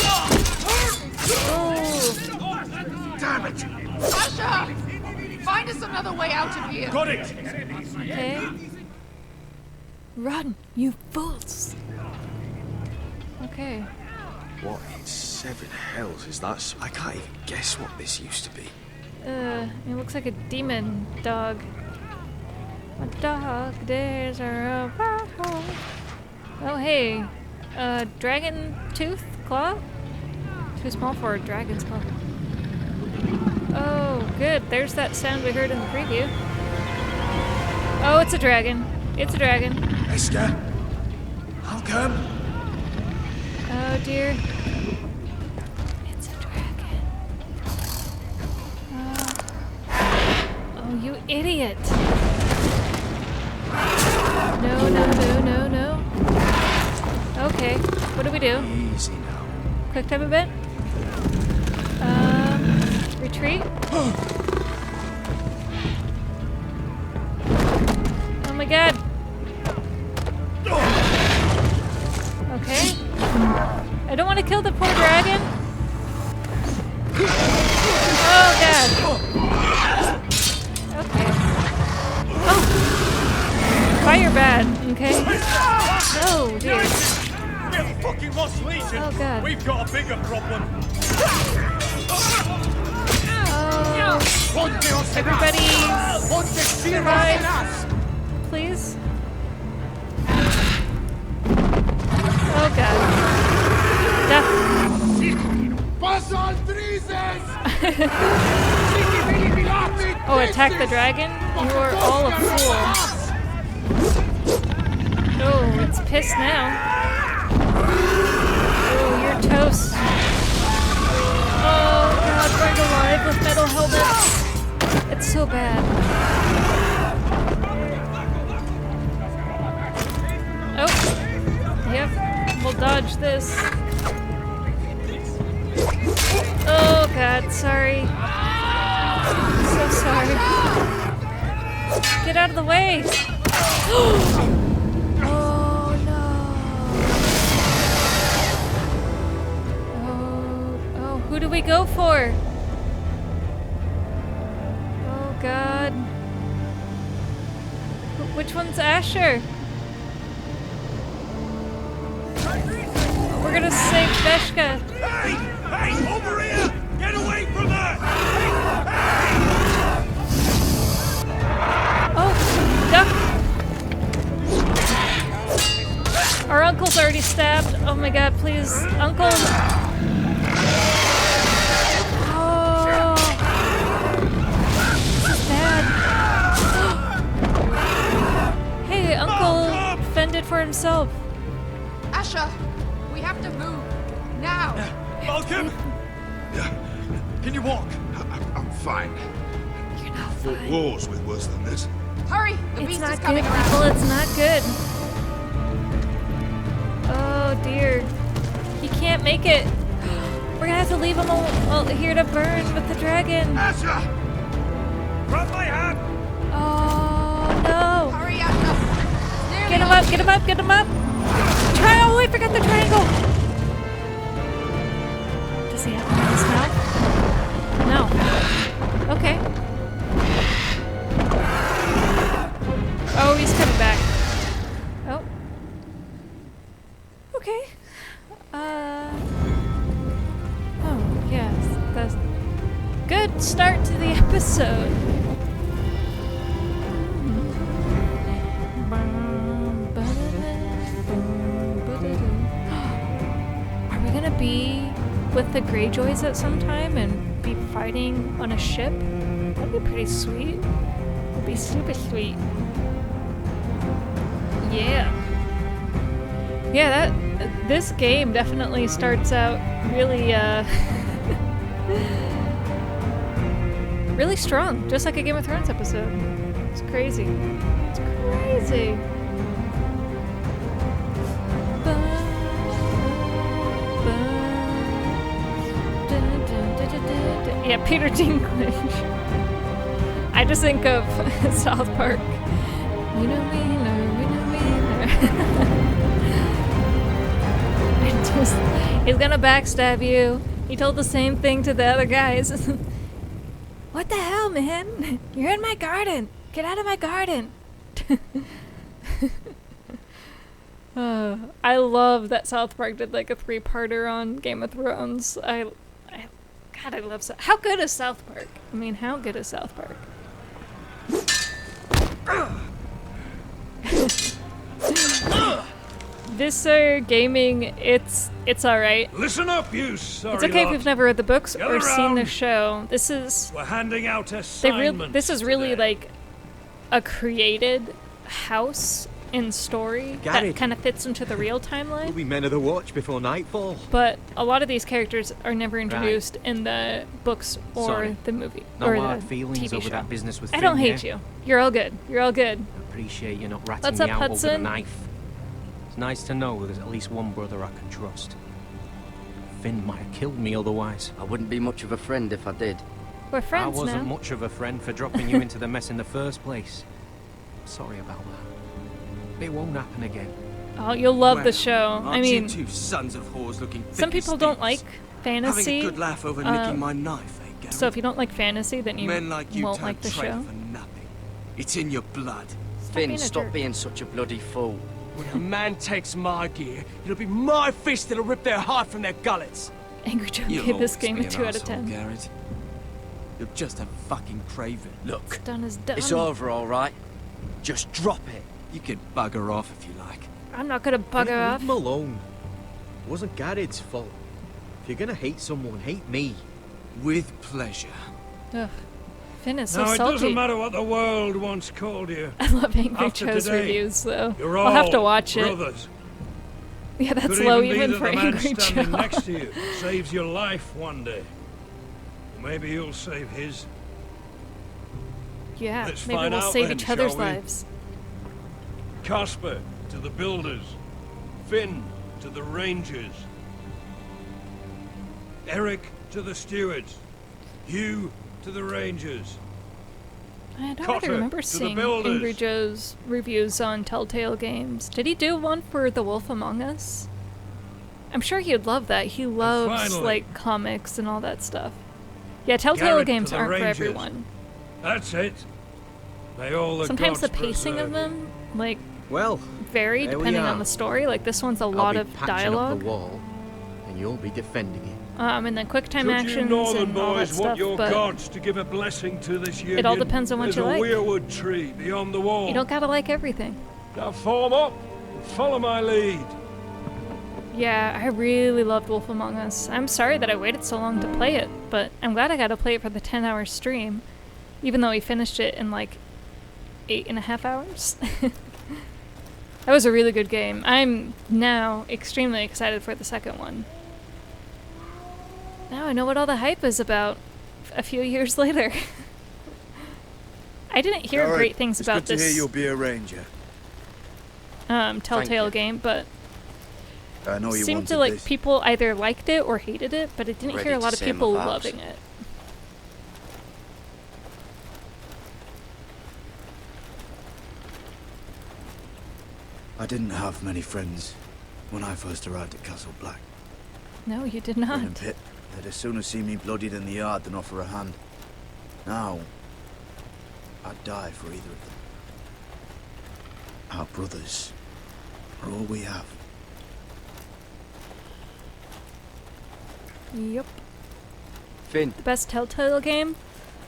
Oh. Damn it! Sasha! Find us another way out of here! Got it! Okay. Run, you fools! Okay. What in seven hells is that? I can't even guess what this used to be. It looks like a demon dog. My dog days are over. Oh, hey. Dragon tooth claw? Too small for a dragon's claw. Oh, good. There's that sound we heard in the preview. Oh, it's a dragon. It's a dragon. Esther! I'll come! Oh, dear. It's a dragon. Oh, you idiot. No, no, no, no, no. Okay, what do we do? Easy now. Quick time event? Retreat? Oh my god. Okay. I don't want to kill the poor dragon. Oh god. Okay. Oh. Fire bad. Okay. Oh dear. We've fucking lost Legion. Oh god. We've got a bigger problem. Everybody survive, please. Oh god. Death. Oh, attack the dragon? You are all a fool. Oh, it's pissed now. Oh, you're toast. Oh god, burned alive with metal helmets. It's so bad. Oh. Yep. We'll dodge this. Oh god, sorry. So sorry. Get out of the way! Oh no. Oh, who do we go for? Oh god. Which one's Asher? We're gonna save Veshka. Hey! Hey! Over here! Get away from that! Oh, duck! Our uncle's already stabbed. Oh my god, please, uncle! Oh, this is bad. Hey, uncle fended for himself. Asher, we have to move. Now! Malcolm! Can you walk? I'm fine. You're not Fought fine. wars with worse than this. Hurry! The It's beast not is good, coming around. people. It's not good. Oh dear. He can't make it. We're gonna have to leave him here to burn with the dragon. Asher! Grab my hand! Oh no! Hurry, Asher! Get him up! Get him up! Get him up! Oh, I forgot the triangle. Does he have one in his mouth? No. Okay. Oh, he's coming back. Oh. Okay. Oh, yes. That's good start to the episode. Are we gonna be with the Greyjoys at some time and be fighting on a ship? That'd be pretty sweet. That'd be super sweet. Yeah. Yeah, this game definitely starts out really really strong, just like a Game of Thrones episode. It's crazy. It's crazy. Yeah, Peter Dinklage. I just think of South Park. You know me, no, you know me, no. He's gonna backstab you. He told the same thing to the other guys. What the hell, man? You're in my garden. Get out of my garden. I love that South Park did like a 3-parter on Game of Thrones. God, I love how good is South Park? I mean, how good is South Park? Visser Gaming, it's alright. Listen up, you sorry It's okay lot. if you've never read the books Gather or seen the round. show. This is We're handing out assignments. this is really like a created house in story that Garrett. kind of fits into the real timeline. We'll be men of the watch before nightfall. But a lot of these characters are never introduced in the books or Sorry. the movie No or hard the feelings TV over show. that business with I don't Finn, hate yeah? you. You're all good. You're all good. Appreciate you not ratting What's me up, out over the Hudson? knife. It's nice to know there's at least one brother I can trust. Finn might have killed me otherwise. I wouldn't be much of a friend if I did. We're friends I wasn't now. much of a friend for dropping you into the mess in the first place. Sorry about that. It won't happen again. Oh, you'll love the Well, show. I aren't mean, you two sons of whores looking some thick as people don't thieves? like fantasy. Having a good laugh over nicking my knife, eh, Garrett? So if you don't like fantasy, then you Men like you won't turn like the traitor show. for nothing. It's in your blood. Finn, being a stop jerk. being such a bloody fool. When a man takes my gear, it'll be my fist that'll rip their heart from their gullets. Angry Joe You'll gave this always game be a an 2 out of arsehole, 10. Garrett. You're just a fucking craven. Look, Done is done. It's over, all right? Just drop it. you can bugger off if you like. I'm not gonna bugger off. Leave him alone. It wasn't Garrett's fault. If you're gonna hate someone, hate me. With pleasure. Ugh. Finn is so Now, it salty. doesn't matter what the world once called you. I love Angry After Joe's today, reviews, though. You're I'll have to all watch it. brothers. Yeah, that's Could low even, even be for that the man Angry Joe. standing next to you saves your life one day. Maybe you'll save his. Yeah, Let's maybe find we'll out save then, each other's shall we? lives. Casper to the builders. Finn to the rangers. Eric to the stewards. Hugh to the rangers. I don't Cotter really remember to the seeing builders. Angry Joe's reviews on Telltale Games. Did he do one for The Wolf Among Us? I'm sure he'd love that. He loves, finally- like, comics and all that stuff. Yeah, Telltale Garrett to Games the aren't Rangers. for everyone. That's it. May all the Sometimes the gods pacing of preserve them, like, Well, vary there we depending are. on the story. Like, this one's a I'll lot be of patching dialogue. up the wall, and you'll be defending it. And then quick time Should actions you northern and all that boys want stuff, your but gods to give a blessing to this union, all depends on what there's you a like. weirwood tree beyond the wall. you don't gotta like everything. Now form up and follow my lead. Yeah, I really loved Wolf Among Us. I'm sorry that I waited so long to play it, but I'm glad I got to play it for the 10-hour stream, even though we finished it in like 8.5 hours. That was a really good game. I'm now extremely excited for the second one. Now I know what all the hype is about a few years later. I didn't hear Alright, great things it's about good to hear this you'll be a ranger. Telltale game, but I know you seemed wanted to like this. people either liked it or hated it, but I didn't Ready hear a to lot of say my people vows. loving it. I didn't have many friends when I first arrived at Castle Black. No, you did Brin not. and Pitt, they'd as sooner see me bloodied in the yard than offer a hand. Now, I'd die for either of them. Our brothers are all we have. Yep. Finn. The best Telltale game?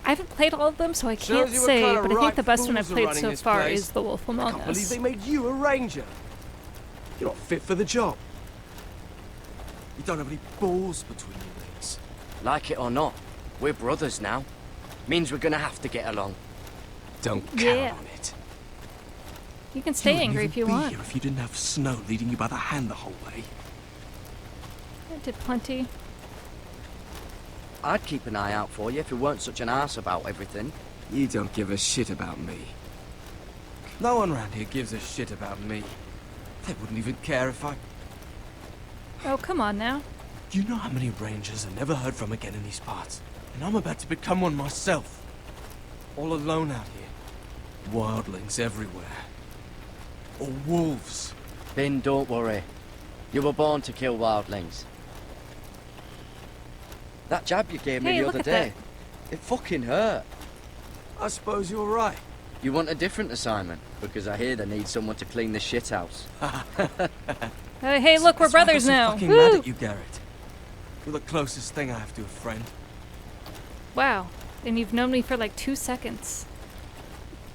I haven't played all of them, so I Shows can't you what say, kind of but I think right the best one I've fools are played running so this far place. is The Wolf Among Can't believe Us. they made you a ranger. You're not fit for the job. You don't have any balls between your legs. Like it or not, we're brothers now. Means we're gonna have to get along. Don't count Yeah. on it. You can stay wouldn't angry even if you be want. Here if you didn't have Snow leading you by the hand the whole way. I did plenty. I'd keep an eye out for you if you weren't such an arse about everything. You don't give a shit about me. No one around here gives a shit about me. They wouldn't even care if I... Oh, come on now. Do you know how many rangers I never heard from again in these parts? And I'm about to become one myself. All alone out here. Wildlings everywhere. Or wolves. Finn, don't worry. You were born to kill wildlings. That jab you gave me Hey, the look other at day, It fucking hurt. I suppose you're right. You want a different assignment? Because I hear they need someone to clean the shithouse. Hey, look, we're brothers now. I'm fucking Woo! mad at you, Garrett. You're the closest thing I have to a friend. Wow, and you've known me for like 2 seconds.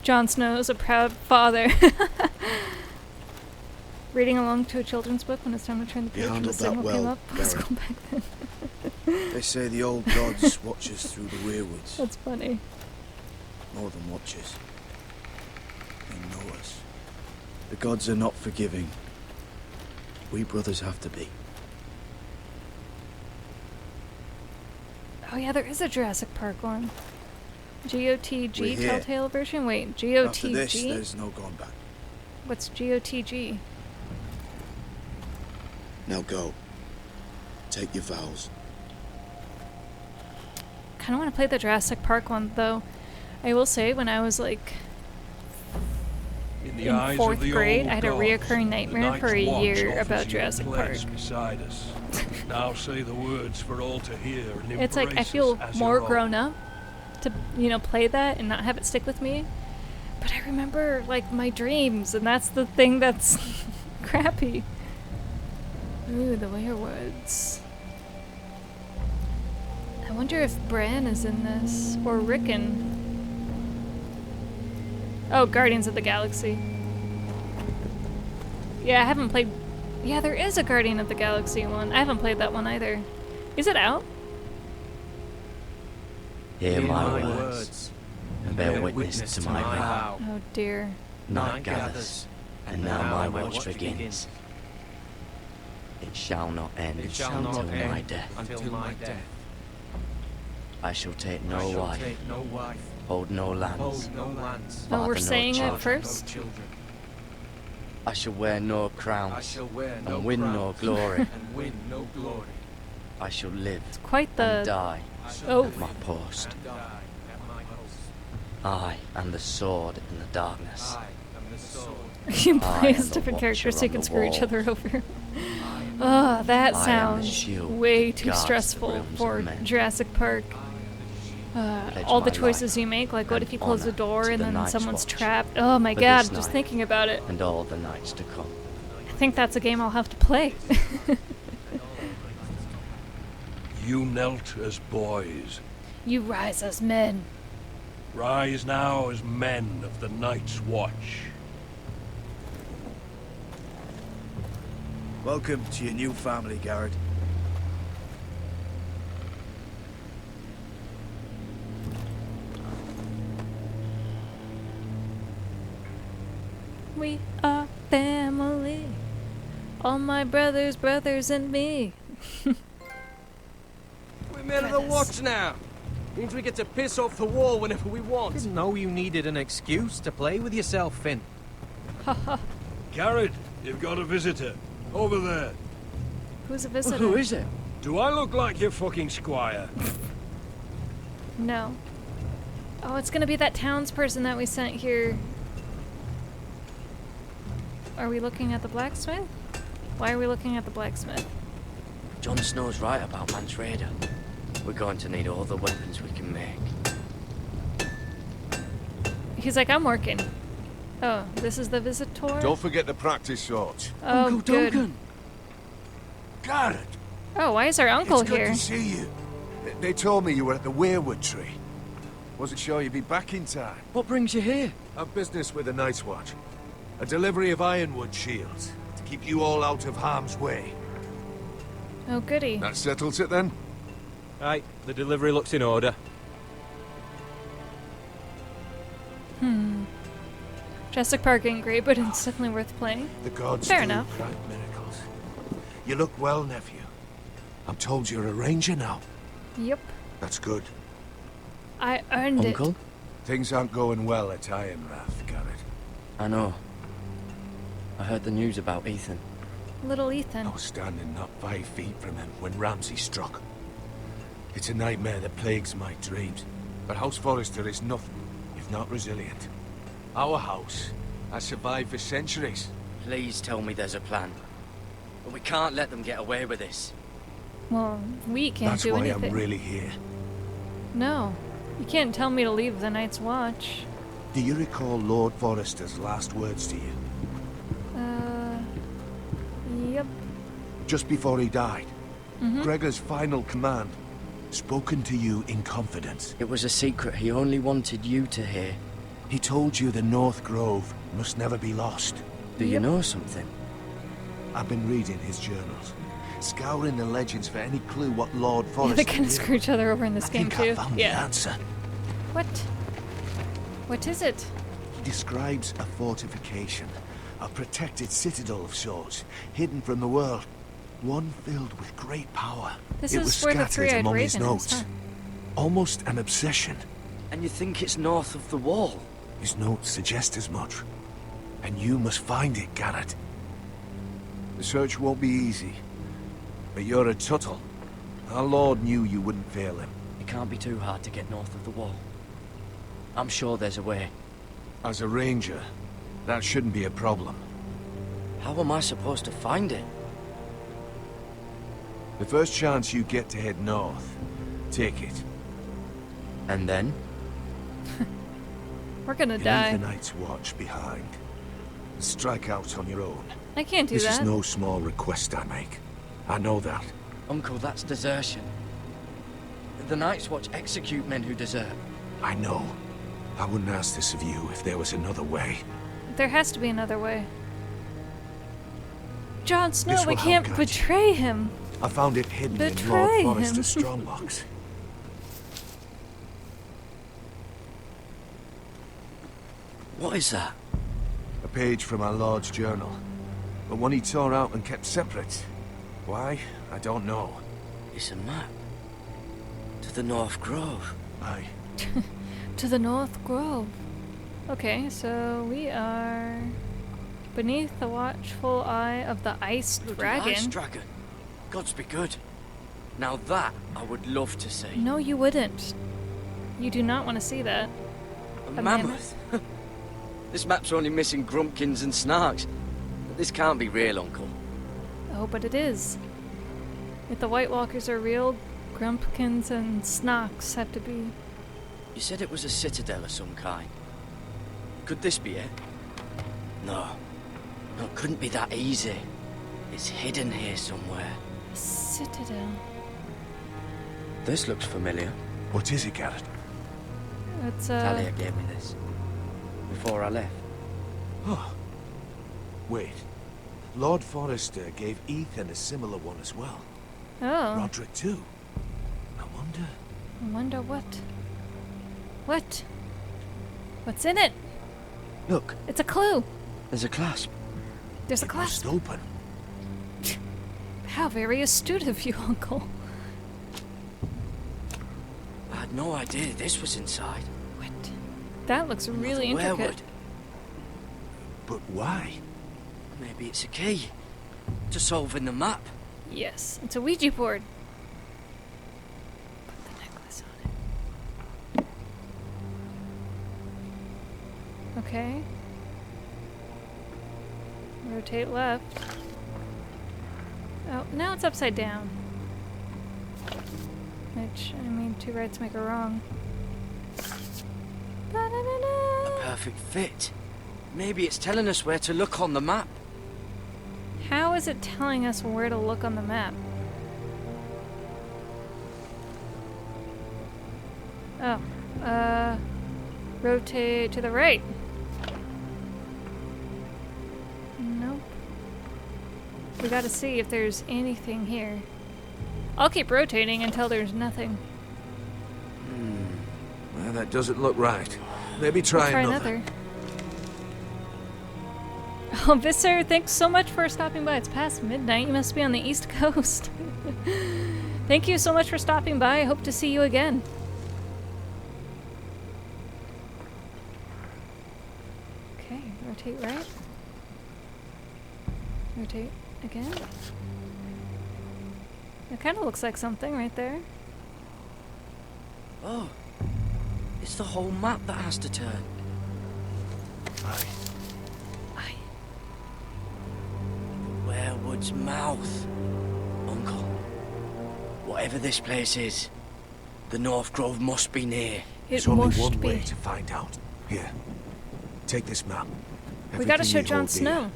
Jon Snow's a proud father. Reading along to a children's book when it's time to turn the page when the handled that signal came well, up. Let's go Garrett. back then. They say the old gods watch us through the weirwoods. That's funny. More than watchers. They know us. The gods are not forgiving. We brothers have to be. Oh yeah, there is a Jurassic Park one. GOTG We're here. Telltale version? Wait, After this, GOTG? there's no going back. What's GOTG? Now go. Take your vows. Kind of want to play the Jurassic Park one, though. I will say, when I was like In the in eyes fourth of the grade, old I had a gods, reoccurring the nightmare for a Night's Watch year offers about you a Jurassic Park. place beside us. Now say the words for all to hear and It's like I embrace feel us as more your own. grown up to, play that and not have it stick with me. But I remember, like, my dreams, and that's the thing that's crappy. Ooh, the Weirwoods. I wonder if Bran is in this, or Rickon. Oh, Guardians of the Galaxy. Yeah, I haven't played... Yeah, there is a Guardian of the Galaxy one. I haven't played that one either. Is it out? Hear my words, and bear witness to my vow. Oh dear. Night gathers, and now my watch begins. It shall not end until my death. Until my death. I shall take no wife, hold no lands, Oh, father we're no saying it children. first? I shall wear no crowns, and win no glory. I shall live Quite the... and die Oh. at my post. I am the sword in the darkness. You I play am as the different characters so watcher you can on the screw each wall. other over. Oh, that I am the sounds shield way that too guards the stressful realms of for men. Jurassic Park. Pledge All the my choices life you make, like what if you and close the honor door to and the then Night's someone's Watch trapped? Oh my for god, this just night thinking about it. and all the nights to come. I think that's a game I'll have to play. You knelt as boys. You rise as men. Rise now as men of the Night's Watch. Welcome to your new family, Garrett. We are family. All my brothers, and me. We're men of the watch now. Means we get to piss off the wall whenever we want. Didn't know you needed an excuse to play with yourself, Finn. Garrett, you've got a visitor. Over there. Who's a visitor? Who is it? Do I look like your fucking squire? No. Oh, it's gonna be that townsperson that we sent here. Are we looking at the blacksmith? Why are we looking at the blacksmith? Jon Snow's right about Mance Rayder. We're going to need all the weapons we can make. He's like, I'm working. Oh, this is the visitor? Don't forget the practice swords. Oh, Uncle good. Duncan. Garrett. Oh, why is our uncle It's here? good to see you. They told me you were at the Weirwood tree. Wasn't sure you'd be back in time. What brings you here? A business with the Night's Watch. A delivery of ironwood shields to keep you all out of harm's way. Oh, goody. That settles it then? Right, the delivery looks in order. Jurassic Park ain't great, but it's definitely worth playing. The gods Fair do enough. grant miracles. You look well, nephew. I'm told you're a ranger now. Yep. That's good. I earned Uncle? Things aren't going well at Ironrath, Garrett. I know. I heard the news about Ethan. it. Little Ethan. I was standing not 5 feet from him when Ramsay struck. It's a nightmare that plagues my dreams. But House Forrester is nothing if not resilient. Our house has survived for centuries. Please tell me there's a plan. But we can't let them get away with this. Well, we can't That's do why anything. I'm really here. No. You can't tell me to leave the Night's Watch. Do you recall Lord Forrester's last words to you? Yep. Just before he died. Mhm. Gregor's final command. Spoken to you in confidence. It was a secret he only wanted you to hear. He told you the North Grove must never be lost. Do you know something? I've been reading his journals, scouring the legends for any clue what Lord Yeah, Forrester they kind of did. screw each other over in this I game think I too. found the Yeah. answer. What? What is it? He describes a fortification, a protected citadel of sorts, hidden from the world. One filled with great power. This It is was where the scattered three-eyed among his raven is, notes. huh? Almost an obsession. And you think it's north of the wall? His notes suggest as much. And you must find it, Garrett. The search won't be easy. But you're a Tuttle. Our Lord knew you wouldn't fail him. It can't be too hard to get north of the wall. I'm sure there's a way. As a ranger, that shouldn't be a problem. How am I supposed to find it? The first chance you get to head north, take it. And then? We're gonna You die. leave the Night's Watch behind. And strike out on your own. I can't do This that. is no small request I make. I know that. Uncle, that's desertion. The Night's Watch execute men who desert. I know. I wouldn't ask this of you if there was another way. There has to be another way. Jon Snow, This we will help can't guide betray him. I found it hidden in Betray Lord him. Forrester's strongbox. What is that? A page from our Lord's journal. But one he tore out and kept separate. Why? I don't know. It's a map. To the North Grove. Aye. To the North Grove. Okay, so we are beneath the watchful eye of the Ice Dragon. Ice Dragon. Gods be good. Now that I would love to see. No, you wouldn't. You do not want to see that. A mammoth. This map's only missing grumpkins and snarks. This can't be real, Uncle. Oh, but it is. If the White Walkers are real, Grumpkins and Snocks have to be. You said it was a citadel of some kind. Could this be it? No. No, it couldn't be that easy. It's hidden here somewhere. A citadel. This looks familiar. What is it, Garrett? It's Talia gave me this. Before I left. Oh. Wait. Lord Forrester gave Ethan a similar one as well. Oh. Roderick too. I wonder... I wonder what. What? What's in it? Look. It's a clue. There's a clasp. There's a clasp. It's open. How very astute of you, Uncle. I had no idea this was inside. What? That looks really intricate. Werewood. But why? Maybe it's a key. To solving the map. Yes, it's a Ouija board. Put the necklace on it. Okay. Rotate left. Oh, now it's upside down. Which, I mean, two rights make a wrong. A perfect fit. Maybe it's telling us where to look on the map. How is it telling us where to look on the map? Oh, rotate to the right. Nope. We gotta see if there's anything here. I'll keep rotating until there's nothing. Well, that doesn't look right. Maybe try, Let's try another. Oh, Visser, thanks so much for stopping by. It's past midnight. You must be on the East Coast. Thank you so much for stopping by. I hope to see you again. Okay, rotate right. Rotate again. It kind of looks like something right there. Oh. It's the whole map that has to turn. Aye. Werewood's mouth. Uncle. Whatever this place is, the North Grove must be near. There's only one way to find out. Here, take this map. We gotta show Everything Jon hold dear Snow.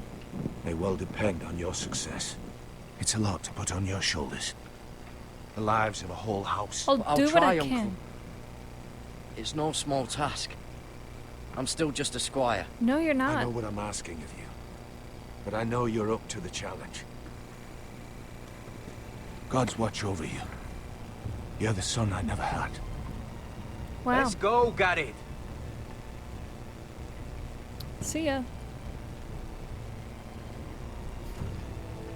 may well depend on your success. It's a lot to put on your shoulders. The lives of a whole house. I'll do what I Uncle. can. It's no small task. I'm still just a squire. No, you're not. I know what I'm asking of you, but I know you're up to the challenge. God's watch over you. You're the son I never had. Wow. Let's go, Garrett. See ya.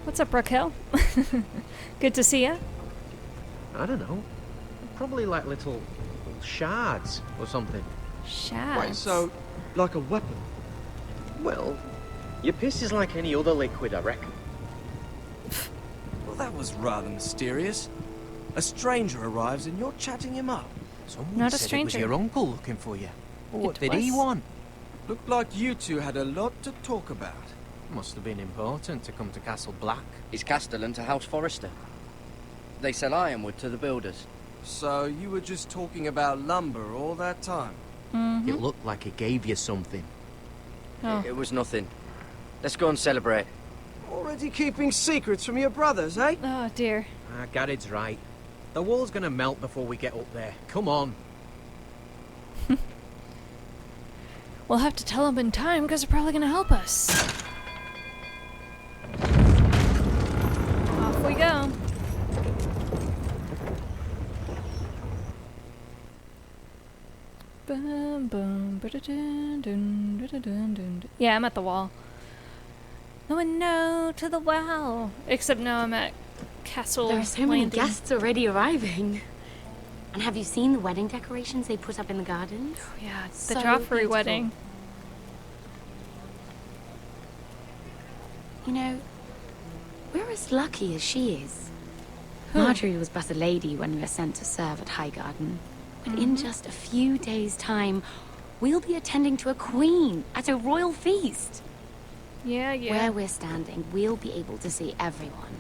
What's up, Raquel? Good to see ya. I don't know. Probably like little shards or something. Shards? Wait, so, like a weapon? Well, your piss is like any other liquid, I reckon. Well, that was rather mysterious. A stranger arrives and you're chatting him up. Someone Not a said it was stranger. your uncle looking for you. Well, what It did he was. want? Looked like you two had a lot to talk about. Must have been important to come to Castle Black. It's Castellan to House Forrester. They sell ironwood to the builders. So you were just talking about lumber all that time? Mm-hmm. It looked like he gave you something. Oh. It was nothing. Let's go and celebrate. Already keeping secrets from your brothers, eh? Oh, dear. Garrett's right. The wall's gonna melt before we get up there. Come on. We'll have to tell them in time because they're probably going to help us. Off we go. Bum, bum, ba-da-dun, dun, da-da-dun, dun, dun. Yeah, I'm at the wall. No to the wall. Except now I'm at Castle There are so many Landing. guests already arriving. And have you seen the wedding decorations they put up in the gardens? Oh, yeah, the So Joffrey beautiful. wedding. You know, we're as lucky as she is. Who? Marjorie was but a lady when we were sent to serve at Highgarden. But in just a few days' time, we'll be attending to a queen at a royal feast. Yeah, yeah. Where we're standing, we'll be able to see everyone.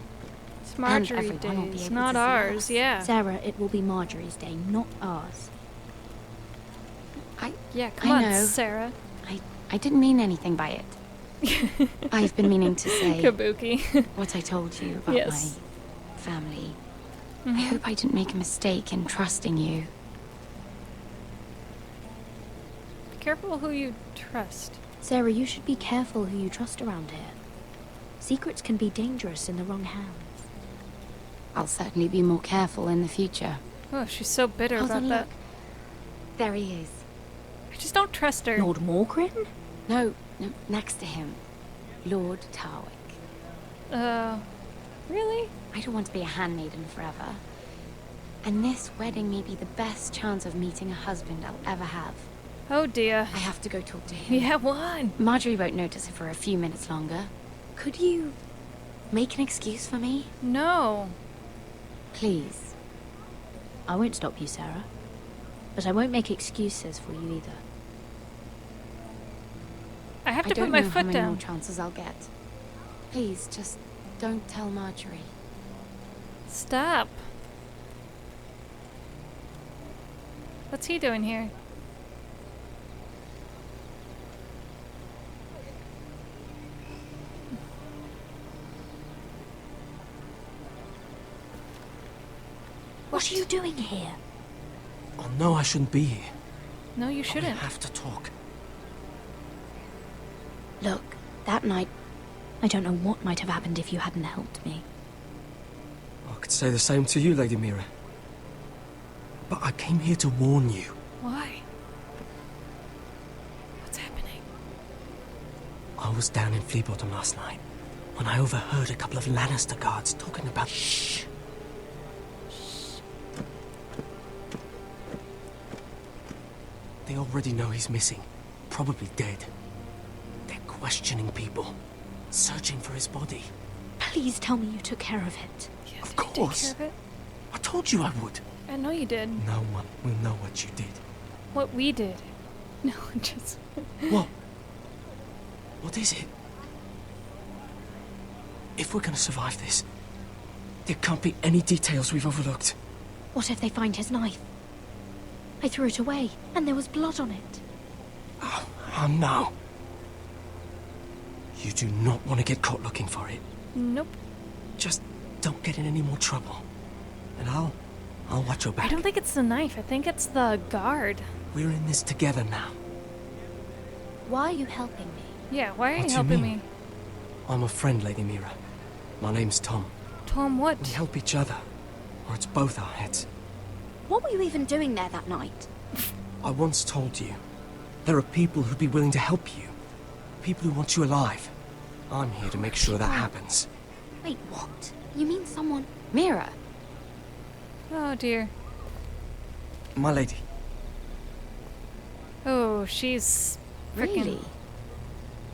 It's Marjorie and everyone will be days, able not to see ours, us. yeah. Sarah, it will be Marjorie's day, not ours. Yeah, come I on, know. Sarah. I didn't mean anything by it. I've been meaning to say Kabuki. what I told you about Yes. my family. I Mhm. hope I didn't make a mistake in trusting you. Be careful who you trust. Sarah, you should be careful who you trust around here. Secrets can be dangerous in the wrong hands. I'll certainly be more careful in the future. Oh, she's so bitter Hold about on, that. look. There he is. I just don't trust her. Lord Morgrin? No, next to him. Lord Tarwick. Really? I don't want to be a handmaiden forever. And this wedding may be the best chance of meeting a husband I'll ever have. Oh dear. I have to go talk to him. Yeah, one. Marjorie won't notice it for a few minutes longer. Could you make an excuse for me? No. Please. I won't stop you, Sarah. But I won't make excuses for you either. I have I to don't put my know how foot many more down. chances I'll get. Please, just don't tell Marjorie. Stop. What's he doing here? What are you doing here? Oh no, I shouldn't be here. No, you We shouldn't. have to talk. Look, that night, I don't know what might have happened if you hadn't helped me. I could say the same to you, Lady Mira. But I came here to warn you. Why? What's happening? I was down in Fleabottom last night when I overheard a couple of Lannister guards talking about... Shh. They already know he's missing. Probably dead. They're questioning people. Searching for his body. Please tell me you took care of it. Yeah, Of did you course. take care of it? I told you I would. I know you did. No one will know what you did. What we did. No, just... What? What is it? If we're gonna survive this, there can't be any details we've overlooked. What if they find his knife? I threw it away, and there was blood on it. Oh no. You do not want to get caught looking for it. Nope. Just don't get in any more trouble. And I'll watch your back. I don't think it's the knife. I think it's the guard. We're in this together now. Why are you helping me? Yeah, why are What you do helping mean? me? I'm a friend, Lady Mira. My name's Tom. Tom, what? We help each other, or it's both our heads. What were you even doing there that night? I once told you, there are people who'd be willing to help you. People who want you alive. I'm here to make sure that happens. Wait, what? You mean someone... Mira. Oh, dear. My lady. Oh, she's... frickin'... Really?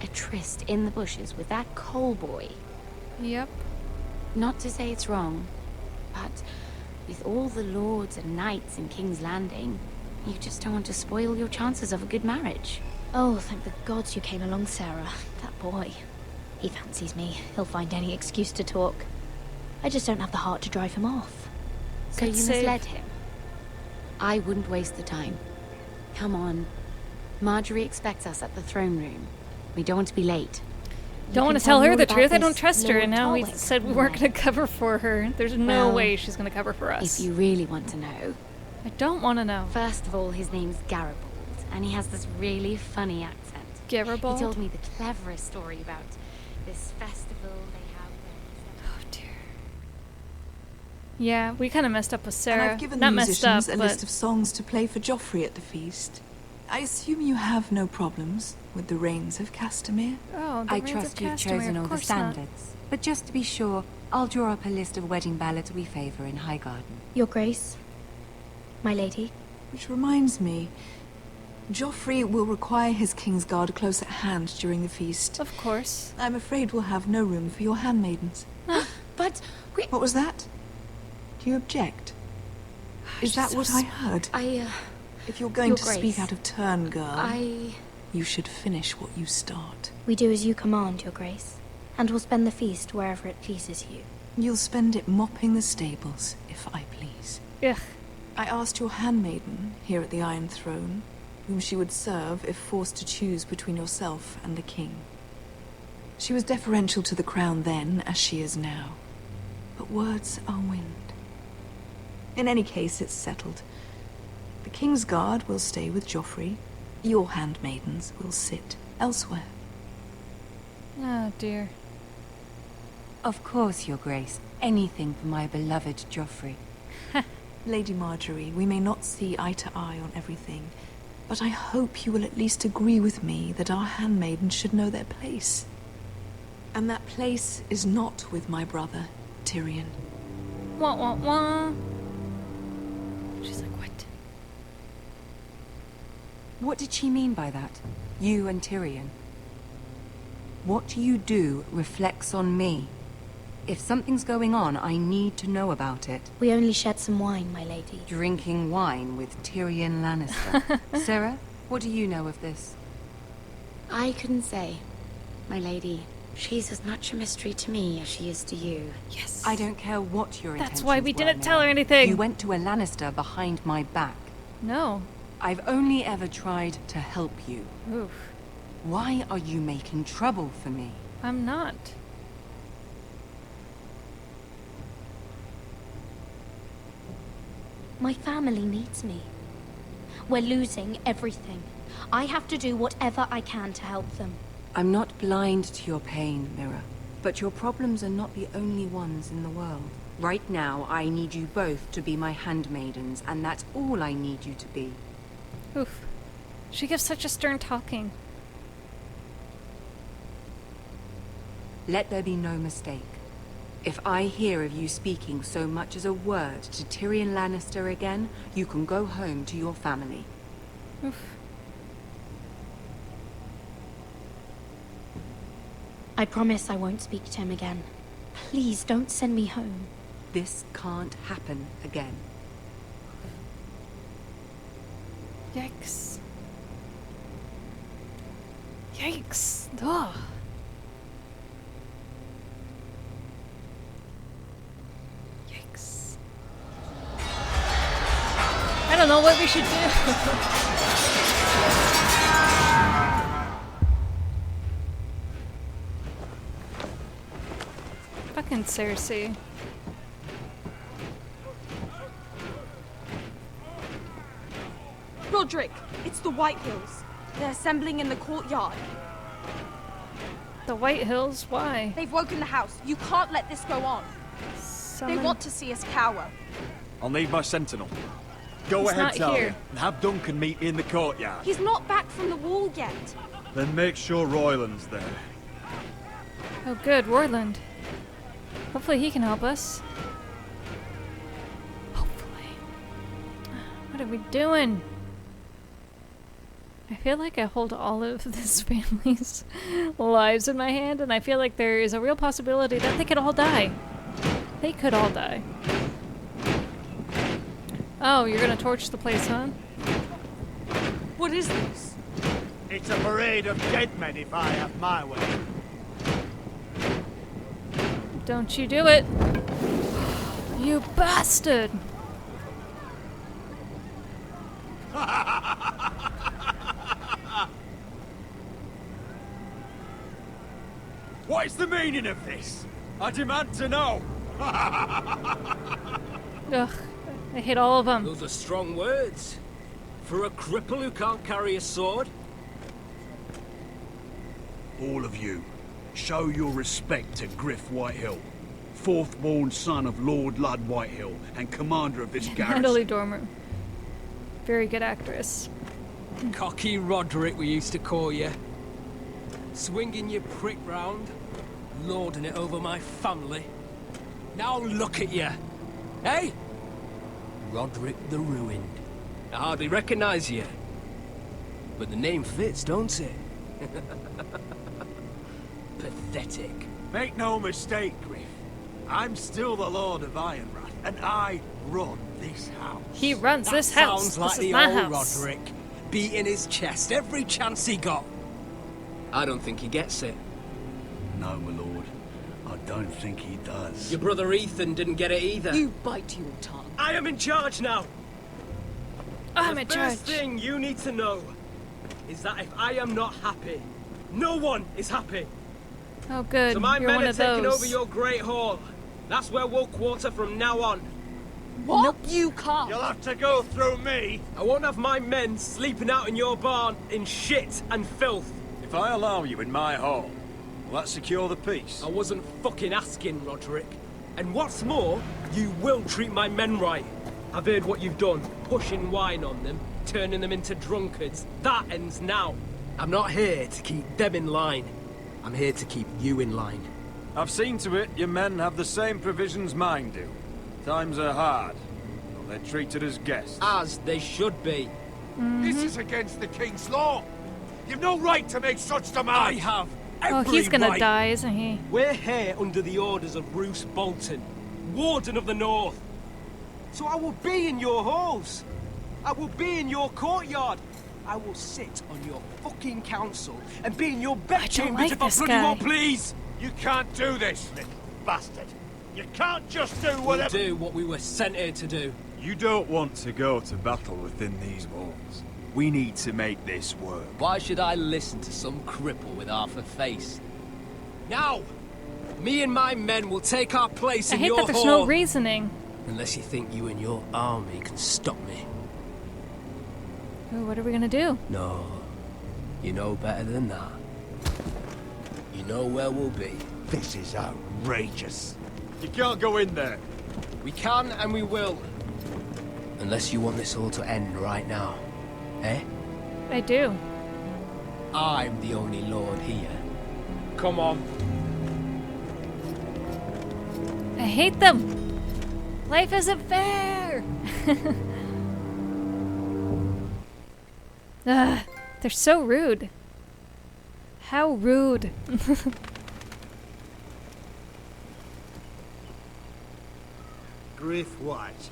A tryst in the bushes with that coal boy? Yep. Not to say it's wrong, but with all the lords and knights in King's Landing, you just don't want to spoil your chances of a good marriage. Oh, thank the gods you came along, Sarah. That boy. He fancies me. He'll find any excuse to talk. I just don't have the heart to drive him off. So you misled him? I wouldn't waste the time. Come on. Marjorie expects us at the throne room. We don't want to be late. Don't want to tell her the truth. I don't trust her, and now we said we weren't going to cover for her. There's no way she's going to cover for us. If you really want to know. I don't want to know. First of all, his name's Garibald, and he has this really funny accent. Garibald? He told me the cleverest story about this festival they have. Oh dear. Yeah, we kind of messed up with Sarah. And I've given Not the messed musicians up, a but list of songs to play for Joffrey at the feast. I assume you have no problems with the Rains of Castamere? Oh, I trust you've chosen all the standards. But just to be sure, I'll draw up a list of wedding ballads we favor in Highgarden. Your Grace, my lady. Which reminds me, Joffrey will require his Kingsguard close at hand during the feast. Of course. I'm afraid we'll have no room for your handmaidens. But what was that? Do you object? Is that so what I heard? If you're going Your to Grace, speak out of turn, girl, I... you should finish what you start. We do as you command, Your Grace, and we'll spend the feast wherever it pleases you. You'll spend it mopping the stables, if I please. Ugh. I asked your handmaiden, here at the Iron Throne, whom she would serve if forced to choose between yourself and the king. She was deferential to the crown then, as she is now. But words are wind. In any case, it's settled. The Kingsguard will stay with Joffrey. Your handmaidens will sit elsewhere. Oh dear. Of course, Your Grace. Anything for my beloved Joffrey. Lady Marjorie, we may not see eye to eye on everything, but I hope you will at least agree with me that our handmaidens should know their place. And that place is not with my brother, Tyrion. Wah wah wah. She's like, what? What did she mean by that? You and Tyrion? What you do reflects on me. If something's going on, I need to know about it. We only shed some wine, my lady. Drinking wine with Tyrion Lannister. Sarah, what do you know of this? I couldn't say, my lady. She's as much a mystery to me as she is to you. Yes. I don't care what your intentions That's why we were, didn't tell her Mary. anything. You went to a Lannister behind my back. No. I've only ever tried to help you. Oof. Why are you making trouble for me? I'm not. My family needs me. We're losing everything. I have to do whatever I can to help them. I'm not blind to your pain, Mira. But your problems are not the only ones in the world. Right now, I need you both to be my handmaidens, and that's all I need you to be. Oof. She gives such a stern talking. Let there be no mistake. If I hear of you speaking so much as a word to Tyrion Lannister again, you can go home to your family. Oof. I promise I won't speak to him again. Please don't send me home. This can't happen again. Yikes. Yikes. Ugh. Yikes. I don't know what we should do. Fucking Cersei. Roderick, it's the White Hills. They're assembling in the courtyard. The White Hills? Why? They've woken the house. You can't let this go on. They want to see us cower. I'll need my sentinel. Go He's ahead, not Talia, here. and have Duncan meet in the courtyard. He's not back from the wall yet. Then make sure Royland's there. Oh good, Royland. Hopefully he can help us. Hopefully. What are we doing? I feel like I hold all of this family's lives in my hand, and I feel like there is a real possibility that they could all die. They could all die. Oh, you're gonna torch the place, huh? What is this? It's a parade of dead men if I have my way. Don't you do it. You bastard! What is the meaning of this? I demand to know. Ugh, I hate all of them. Those are strong words. For a cripple who can't carry a sword. All of you, show your respect to Griff Whitehill, fourth-born son of Lord Lud Whitehill and commander of this garrison. Natalie Dormer. Very good actress. Cocky Roderick, we used to call you. Swinging your prick round, lording it over my family. Now look at you. Hey? Roderick the Ruined. I hardly recognise you. But the name fits, don't it? Pathetic. Make no mistake, Griff. I'm still the Lord of Ironrath, and I run this house. He runs That this house. sounds like This the is my old house. Roderick, beating his chest every chance he got. I don't think he gets it. No, my lord. I don't think he does. Your brother Ethan didn't get it either. You bite your tongue. I am in charge now. I'm in The first charge. thing you need to know is that if I am not happy, no one is happy. Oh good, So my you're men one are of taking those. over your great hall. That's where we'll quarter from now on. What? Nope. You can't. You'll have to go through me. I won't have my men sleeping out in your barn in shit and filth. If I allow you in my hall, will that secure the peace? I wasn't fucking asking, Roderick. And what's more, you will treat my men right. I've heard what you've done, pushing wine on them, turning them into drunkards. That ends now. I'm not here to keep them in line. I'm here to keep you in line. I've seen to it your men have the same provisions mine do. Times are hard, but they're treated as guests. As they should be. This is against the king's law. You've no right to make such demands. I have Oh, every he's gonna right. die, isn't he? We're here under the orders of Roose Bolton, Warden of the North. So I will be in your halls. I will be in your courtyard. I will sit on your fucking council and be in your bedchambers like if I this bloody guy. well please. You can't do this, little bastard. You can't just do We'll whatever. do what we were sent here to do. You don't want to go to battle within these walls. We need to make this work. Why should I listen to some cripple with half a face? Now, me and my men will take our place I in hate your that there's hall. no reasoning. Unless you think you and your army can stop me. Ooh, what are we gonna do? No, you know better than that. You know where we'll be. This is outrageous. You can't go in there. We can and we will. Unless you want this all to end right now. Eh? I do. I'm the only lord here. Come on. I hate them. Life isn't fair. Ugh, they're so rude. How rude. Griff White.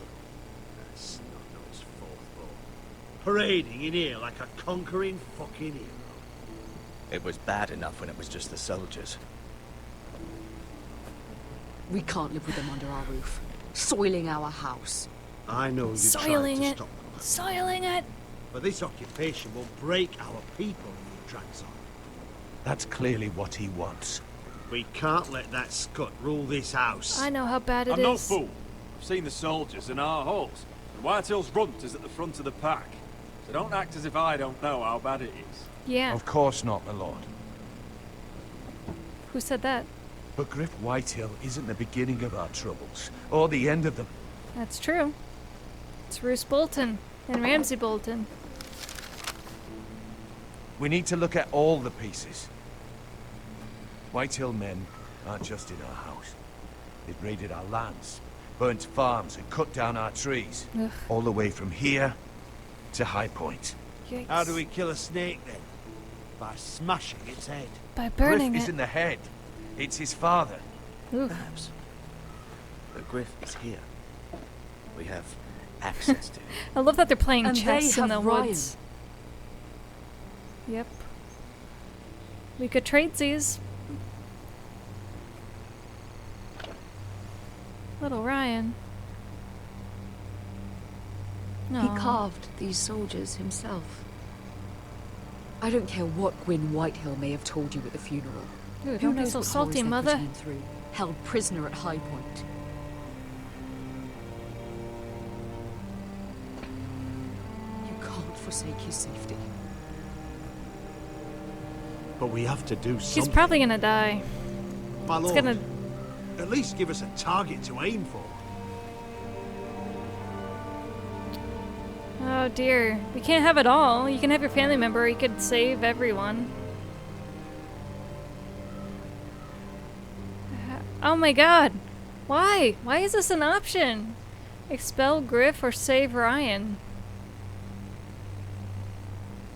That's not those fourth-born. Parading in here like a conquering fucking hero. It was bad enough when it was just the soldiers. We can't live with them under our roof, soiling our house. I know you Soiling tried to it. stop them. Soiling it! But this occupation will break our people if it drags on. That's clearly what he wants. We can't let that scut rule this house. I know how bad it I'm is. no fool. I've seen the soldiers in our halls. And Whitehill's runt is at the front of the pack. So don't act as if I don't know how bad it is. Yeah. Of course not, my lord. Who said that? But Griff Whitehill isn't the beginning of our troubles, or the end of them. That's true. It's Roose Bolton and Ramsay Bolton. We need to look at all the pieces. Whitehill men aren't just in our house. They've raided our lands, burnt farms and cut down our trees. Ugh. All the way from here to High Point. Yikes. How do we kill a snake then? By smashing its head. By burning Griff it. isn't the head. It's his father. Oof. Perhaps. But Griff is here. We have access to him. I love that they're playing And chess they in the have Ryan. woods. Yep. We could trade these. Little Ryan. No. He carved these soldiers himself. I don't care what Gwyn Whitehill may have told you at the funeral. Ooh, Who don't be knows so what salty, horrors they Mother. put him through, held prisoner at High Point. You can't forsake his safety. But we have to do He's something. probably gonna die. My It's lord, gonna. at least give us a target to aim for. Oh dear. We can't have it all. You can have your family member, you could save everyone. Oh my god. Why? Why is this an option? Expel Griff or save Ryan?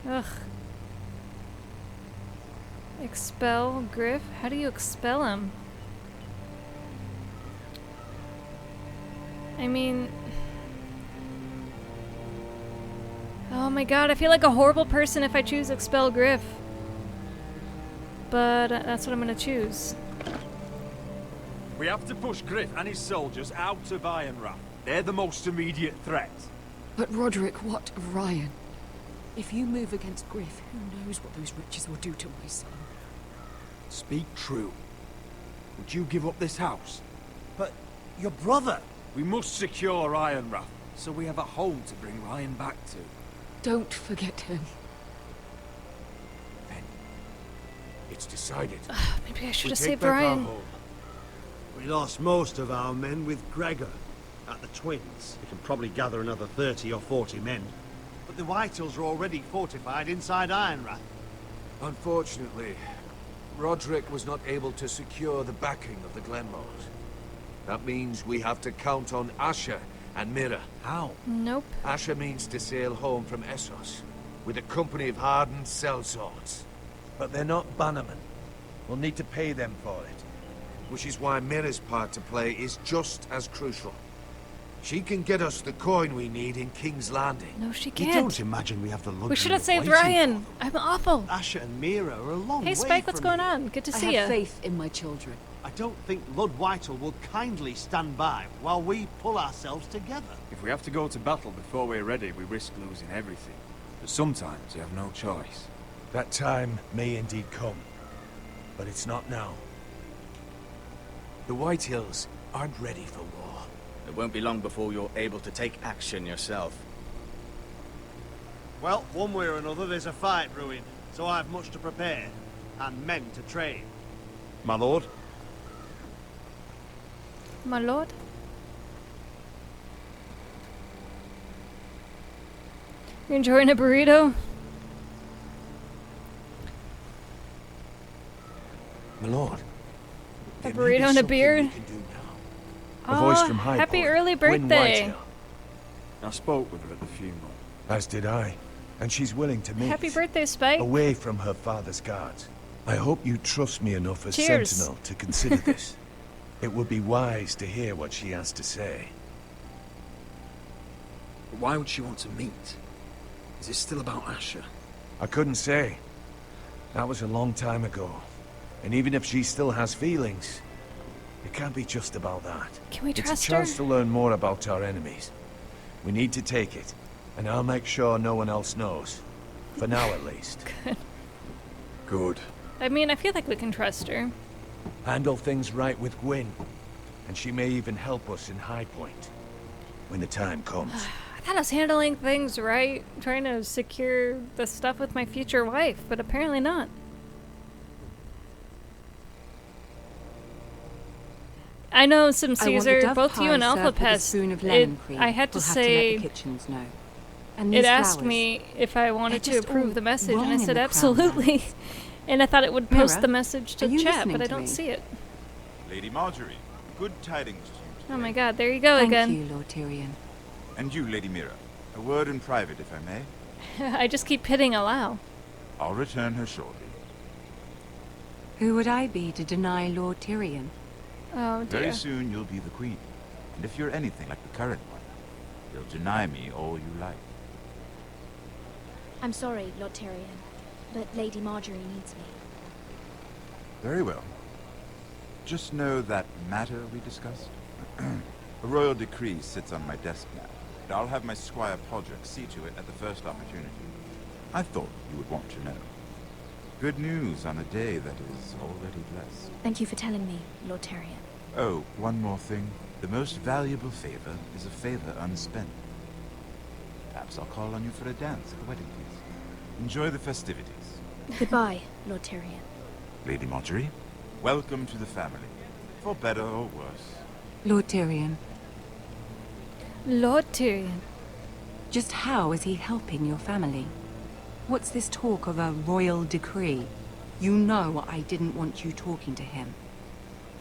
Ugh. Expel Griff? How do you expel him? I mean... Oh my god, I feel like a horrible person if I choose expel Griff. But that's what I'm gonna choose. We have to push Griff and his soldiers out of Ironrath. They're the most immediate threat. But Roderick, what of Ryan? If you move against Griff, who knows what those wretches will do to my son? Speak true. Would you give up this house? But your brother... We must secure Ironrath, so we have a home to bring Ryan back to. Don't forget him. It's decided. Maybe I should We have take saved back our Ryan. home. We lost most of our men with Gregor at the Twins. We can probably gather another 30 or 40 men. But the Whitehills are already fortified inside Ironrath. Unfortunately, Roderick was not able to secure the backing of the Glenmores. That means we have to count on Asher and Mira. How? Nope. Asher means to sail home from Essos with a company of hardened sellswords. But they're not bannermen. We'll need to pay them for it. Which is why Mira's part to play is just as crucial. She can get us the coin we need in King's Landing. No, she You can't. don't imagine we have the luxury We should have of saved waiting Ryan. for them. I'm awful. Asher and Mira are a long way Hey, Spike, what's from going you. on? Good to I see have you. faith in my children. I don't think Lord Whitehall will kindly stand by while we pull ourselves together. If we have to go to battle before we're ready, we risk losing everything. But sometimes you have no choice. That time may indeed come. But it's not now. The Whitehills aren't ready for war. It won't be long before you're able to take action yourself. Well, one way or another, there's a fight brewing, so I've much to prepare, and men to train. My lord? My lord? You enjoying a burrito? My lord. A burrito and a beer? A voice from High happy Point, early Gwyn birthday. Whitehill. I spoke with her at the funeral. As did I. And she's willing to meet. Happy birthday, Spike. Away from her father's guards. I hope you trust me enough as Cheers. Sentinel to consider this. It would be wise to hear what she has to say. But why would she want to meet? Is it still about Asher? I couldn't say. That was a long time ago. And even if she still has feelings, it can't be just about that. Can we It's trust a chance her? to learn more about our enemies. We need to take it. And I'll make sure no one else knows. For now, at least. Good. I mean, I feel like we can trust her. Handle things right with Gwyn. And she may even help us in High Point. When the time comes. I thought I was handling things right, trying to secure the stuff with my future wife, but apparently not. I know some Caesar, both you and Alpha Pest, I had to say, it asked me if I wanted to approve the message, and I said absolutely. And I thought it would post the message to chat, but I don't see it. Lady Marjorie, good tidings to you. Oh my god, there you go again. Thank you, Lord Tyrion. And you, Lady Mira. A word in private, if I may. I just keep hitting allow. I'll return her shortly. Who would I be to deny Lord Tyrion? Oh dear. Very soon you'll be the queen. And if you're anything like the current one, you'll deny me all you like. I'm sorry, Lord Tyrion, but Lady Marjorie needs me. Very well. Just know that matter we discussed. A royal decree sits on my desk now, and I'll have my Squire Podrick see to it at the first opportunity. I thought you would want to know. Good news on a day that is already blessed. Thank you for telling me, Lord Tyrion. Oh, one more thing. The most valuable favor is a favor unspent. Perhaps I'll call on you for a dance at the wedding feast. Enjoy the festivities. Goodbye, Lord Tyrion. Lady Marjorie, welcome to the family. For better or worse. Lord Tyrion. Lord Tyrion. Just how is he helping your family? What's this talk of a royal decree? You know I didn't want you talking to him.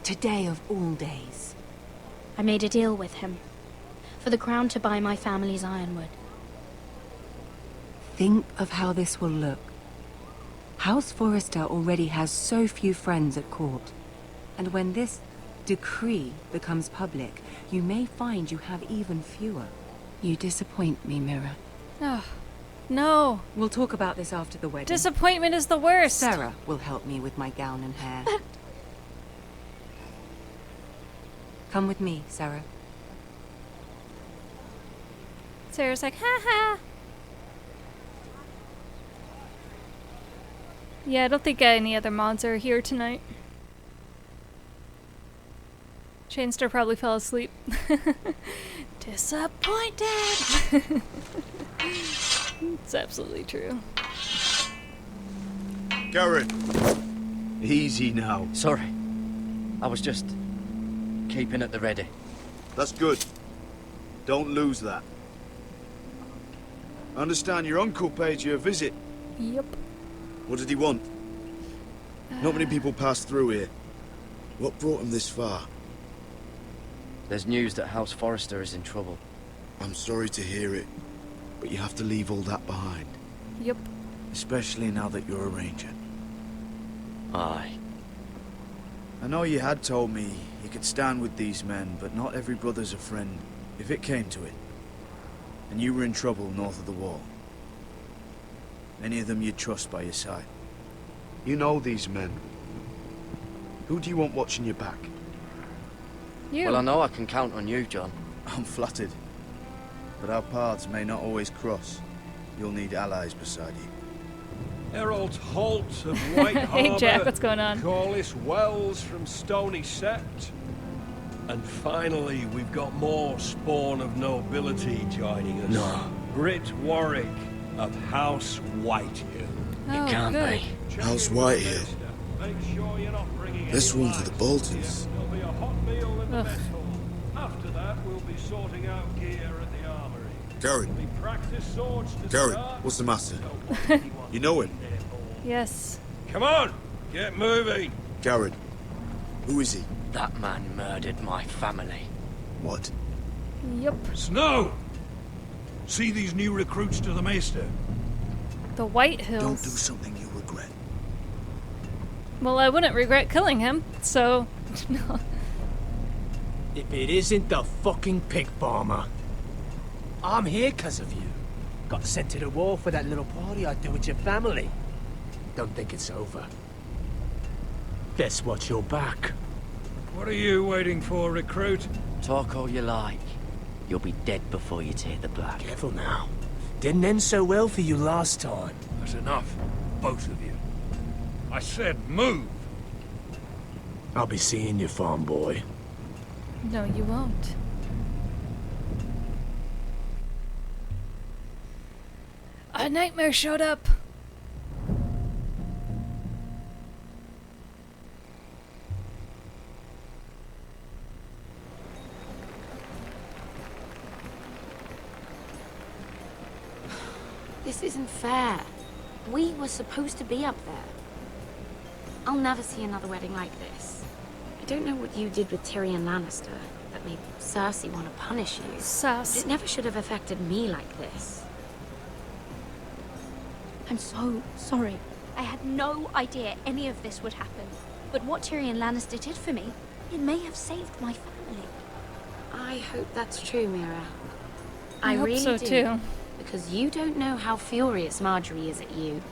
Today of all days. I made a deal with him. For the crown to buy my family's ironwood. Think of how this will look. House Forrester already has so few friends at court. And when this decree becomes public, you may find you have even fewer. You disappoint me, Mira. Oh, no. We'll talk about this after the wedding. Disappointment is the worst. Sarah will help me with my gown and hair. Come with me, Sarah. Sarah's like, ha ha. Yeah, I don't think any other mods are here tonight. Chainster probably fell asleep. Disappointed! It's absolutely true. Garrett! Easy now. Sorry. I was just keeping at the ready. That's good. Don't lose that. I understand your uncle paid you a visit. Yep. What did he want? Not many people pass through here. What brought him this far? There's news that House Forrester is in trouble. I'm sorry to hear it, but you have to leave all that behind. Yep. Especially now that you're a ranger. Aye. I know you had told me you could stand with these men, but not every brother's a friend, if it came to it. And you were in trouble north of the wall. Any of them you'd trust by your side. You know these men. Who do you want watching your back? You. Well, I know I can count on you, John. I'm flattered. But our paths may not always cross. You'll need allies beside you. Herald Holt of White Harbour. Hey Jack, what's going on? Corliss Wells from Stony Sept. And finally, we've got more spawn of nobility joining us. No. Britt Warwick of House Whitehill. Oh, It can't good. be. House Whitehill. Make sure you're not bringing This any one's for the lice. Boltons. There'll be a hot meal in the Ugh. mess hall. After that, we'll be sorting out gear at the armory. Garrett. We practice swords to Garrett, start. what's the matter? You know him? Yes. Come on, get moving. Garrett. Who is he? That man murdered my family. What? Yep. Snow! See these new recruits to the Maester? The White Hills. Don't do something you regret. Well, I wouldn't regret killing him, so... no. If it isn't the fucking pig farmer. I'm here 'cause of you. Got sent to the war for that little party I do with your family. Don't think it's over. Guess what's your back? What are you waiting for, recruit? Talk all you like. You'll be dead before you tear the black. Careful now. Didn't end so well for you last time. That's enough, both of you. I said move! I'll be seeing you, farm boy. No, you won't. A nightmare showed up. This isn't fair. We were supposed to be up there. I'll never see another wedding like this. I don't know what you did with Tyrion Lannister that made Cersei want to punish you. Sus. It never should have affected me like this. I'm so sorry. I had no idea any of this would happen. But what Tyrion Lannister did for me, it may have saved my family. I hope that's true, Mira. I hope really so, do. too. Because you don't know how furious Marjorie is at you.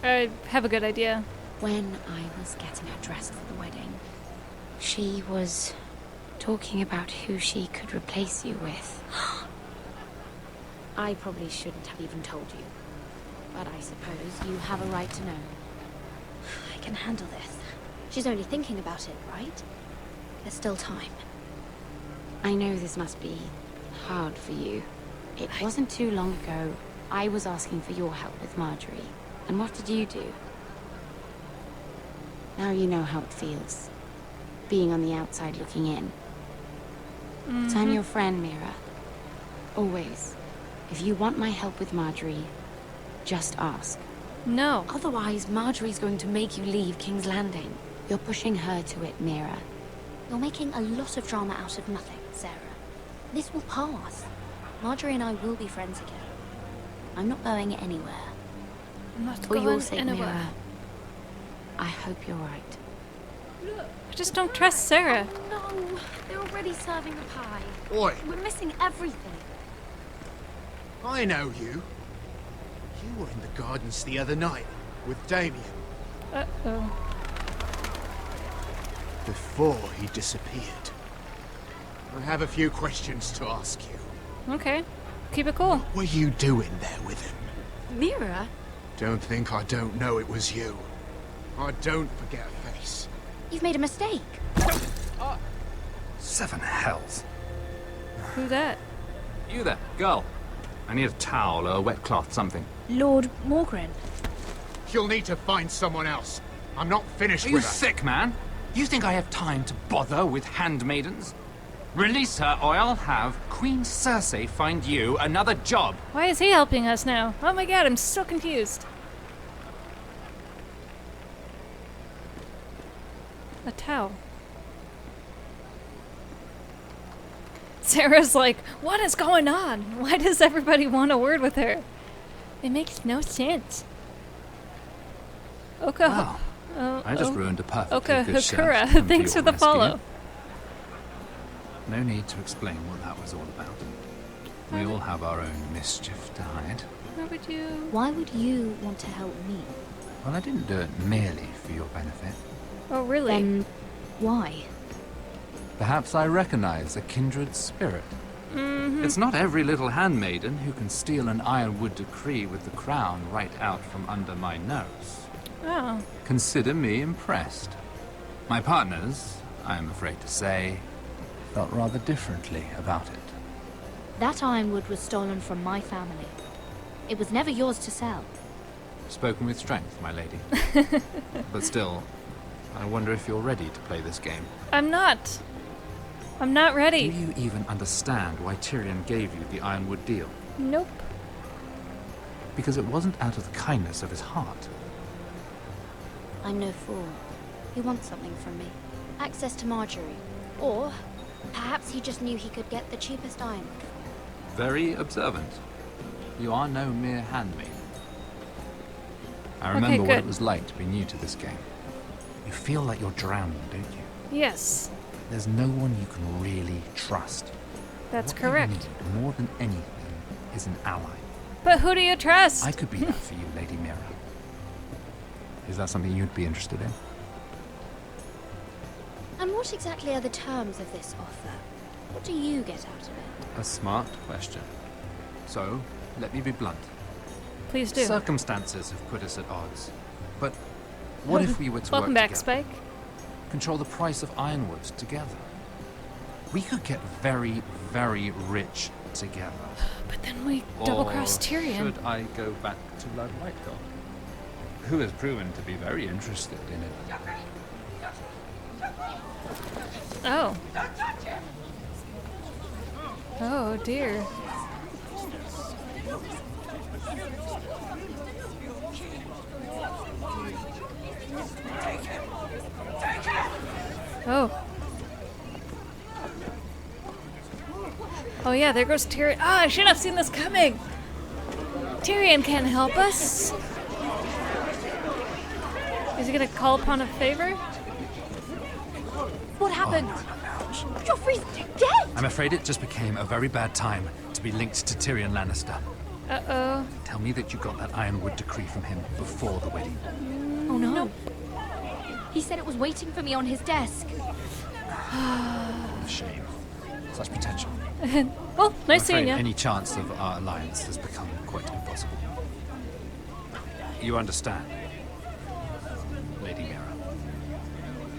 I have a good idea. When I was getting her dressed for the wedding, she was talking about who she could replace you with. I probably shouldn't have even told you. But I suppose you have a right to know. I can handle this. She's only thinking about it, right? There's still time. I know this must be hard for you. It wasn't too long ago I was asking for your help with Marjorie. And what did you do? Now you know how it feels. Being on the outside looking in. But I'm your friend, Mira. Always. If you want my help with Marjorie, just ask. No. Otherwise, Marjorie's going to make you leave King's Landing. You're pushing her to it, Mira. You're making a lot of drama out of nothing, Sarah. This will pass. Marjorie and I will be friends again. I'm not going anywhere. I'm not For your going sake, anywhere. Mira, I hope you're right. I just don't trust Sarah. Oh, no, they're already serving the pie. Oi. We're missing everything. I know you. You were in the gardens the other night with Damien. Uh-oh. Before he disappeared. I have a few questions to ask you. Okay. Keep it cool. What were you doing there with him? Mira? Don't think I don't know it was you. I don't forget a face. You've made a mistake. Seven hells. Who that? You there, girl. I need a towel or a wet cloth, something. Lord Morgren. You'll need to find someone else. I'm not finished Are with you her. sick, man? You think I have time to bother with handmaidens? Release her, or I'll have Queen Cersei find you another job. Why is he helping us now? Oh my god, I'm so confused. A towel. Sarah's like, what is going on? Why does everybody want a word with her? It makes no sense. Oka. Wow. I just ruined a perfectly Oka good shout. Hakura, Come to thanks your for the rescue. follow. No need to explain what that was all about. We all have our own mischief to hide. Why would you want to help me? Well, I didn't do it merely for your benefit. Oh, really? Then why? Perhaps I recognize a kindred spirit. It's not every little handmaiden who can steal an Ironwood decree with the crown right out from under my nose. Oh. Consider me impressed. My partners, I am afraid to say, felt rather differently about it. That ironwood was stolen from my family. It was never yours to sell. Spoken with strength, my lady. But still, I wonder if you're ready to play this game. I'm not. I'm not ready. Do you even understand why Tyrion gave you the Ironwood deal? Nope. Because it wasn't out of the kindness of his heart. I'm no fool. He wants something from me. Access to Marjorie. Or perhaps he just knew he could get the cheapest ironwood. Very observant. You are no mere handmaiden. I remember what it was like to be new to this game. You feel like you're drowning, don't you? Yes. There's no one you can really trust. That's What correct. you need more than anything is an ally. But who do you trust? I could be that for you, Lady Mira. Is that something you'd be interested in? And what exactly are the terms of this offer? What do you get out of it? A smart question. So, let me be blunt. Please do. Circumstances have put us at odds. But what if we were to Welcome work back, together? Spike. Control the price of Ironwood together. We could get very, very rich together. But then we double-cross Tyrion. Should I go back to Lord Whitehill, who has proven to be very interested in it? Oh. Oh dear. Oh. Oh yeah, there goes Tyrion. Ah, I should have seen this coming. Tyrion can't help us. Is he gonna call upon a favor? What happened? Joffrey's dead! I'm afraid it just became a very bad time to be linked to Tyrion Lannister. Uh-oh. Tell me that you got that Ironwood decree from him before the wedding. Oh no. He said it was waiting for me on his desk. Shame. Such potential. Well, nice seeing I'm you. afraid any chance of our alliance has become quite impossible. You understand, Lady Mira?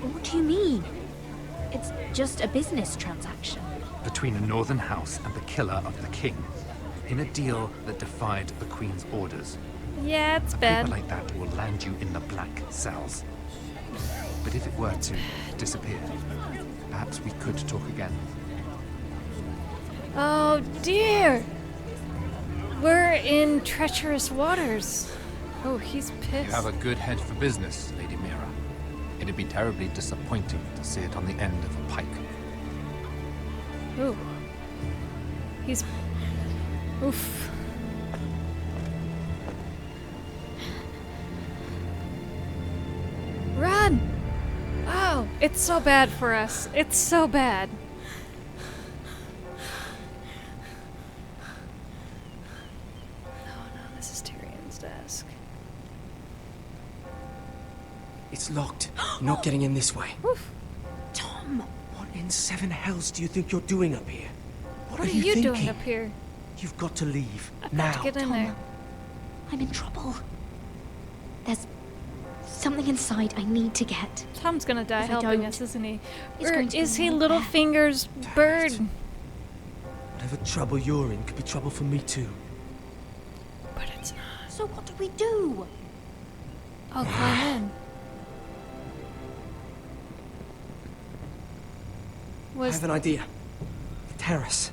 What do you mean? It's just a business transaction. Between a northern house and the killer of the king, in a deal that defied the Queen's orders. Yeah, it's A bad. paper like that will land you in the black cells. But if it were to disappear, perhaps we could talk again. Oh dear! We're in treacherous waters. Oh, he's pissed. You have a good head for business, Lady Mira. It'd be terribly disappointing to see it on the end of a pike. Ooh. He's... Oof. Run! Oh, it's so bad for us. It's so bad. Oh no, this is Tyrion's desk. It's locked. You're not getting in this way. Tom! What in seven hells do you think you're doing up here? What are you you thinking? doing up here? You've got to leave. I've now. got to get in there. I'm in trouble. There's something inside I need to get. Tom's gonna die If I helping don't, us, isn't he? it's Or going to be is he more Littlefinger's bird? Whatever trouble you're in could be trouble for me too. But it's not. So what do we do? I'll climb in. I have an idea. The terrace.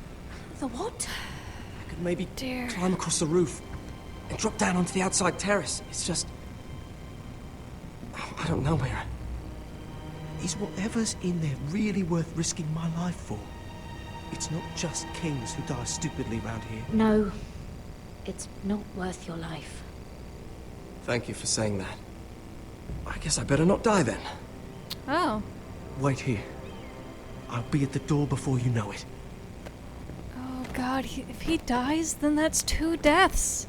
The what? I could maybe climb across the roof and drop down onto the outside terrace. It's just... I don't know, Mira. Is whatever's in there really worth risking my life for? It's not just kings who die stupidly round here. No. It's not worth your life. Thank you for saying that. I guess I better not die then. Oh. Wait here. I'll be at the door before you know it. Oh god, if he dies, then that's 2 deaths.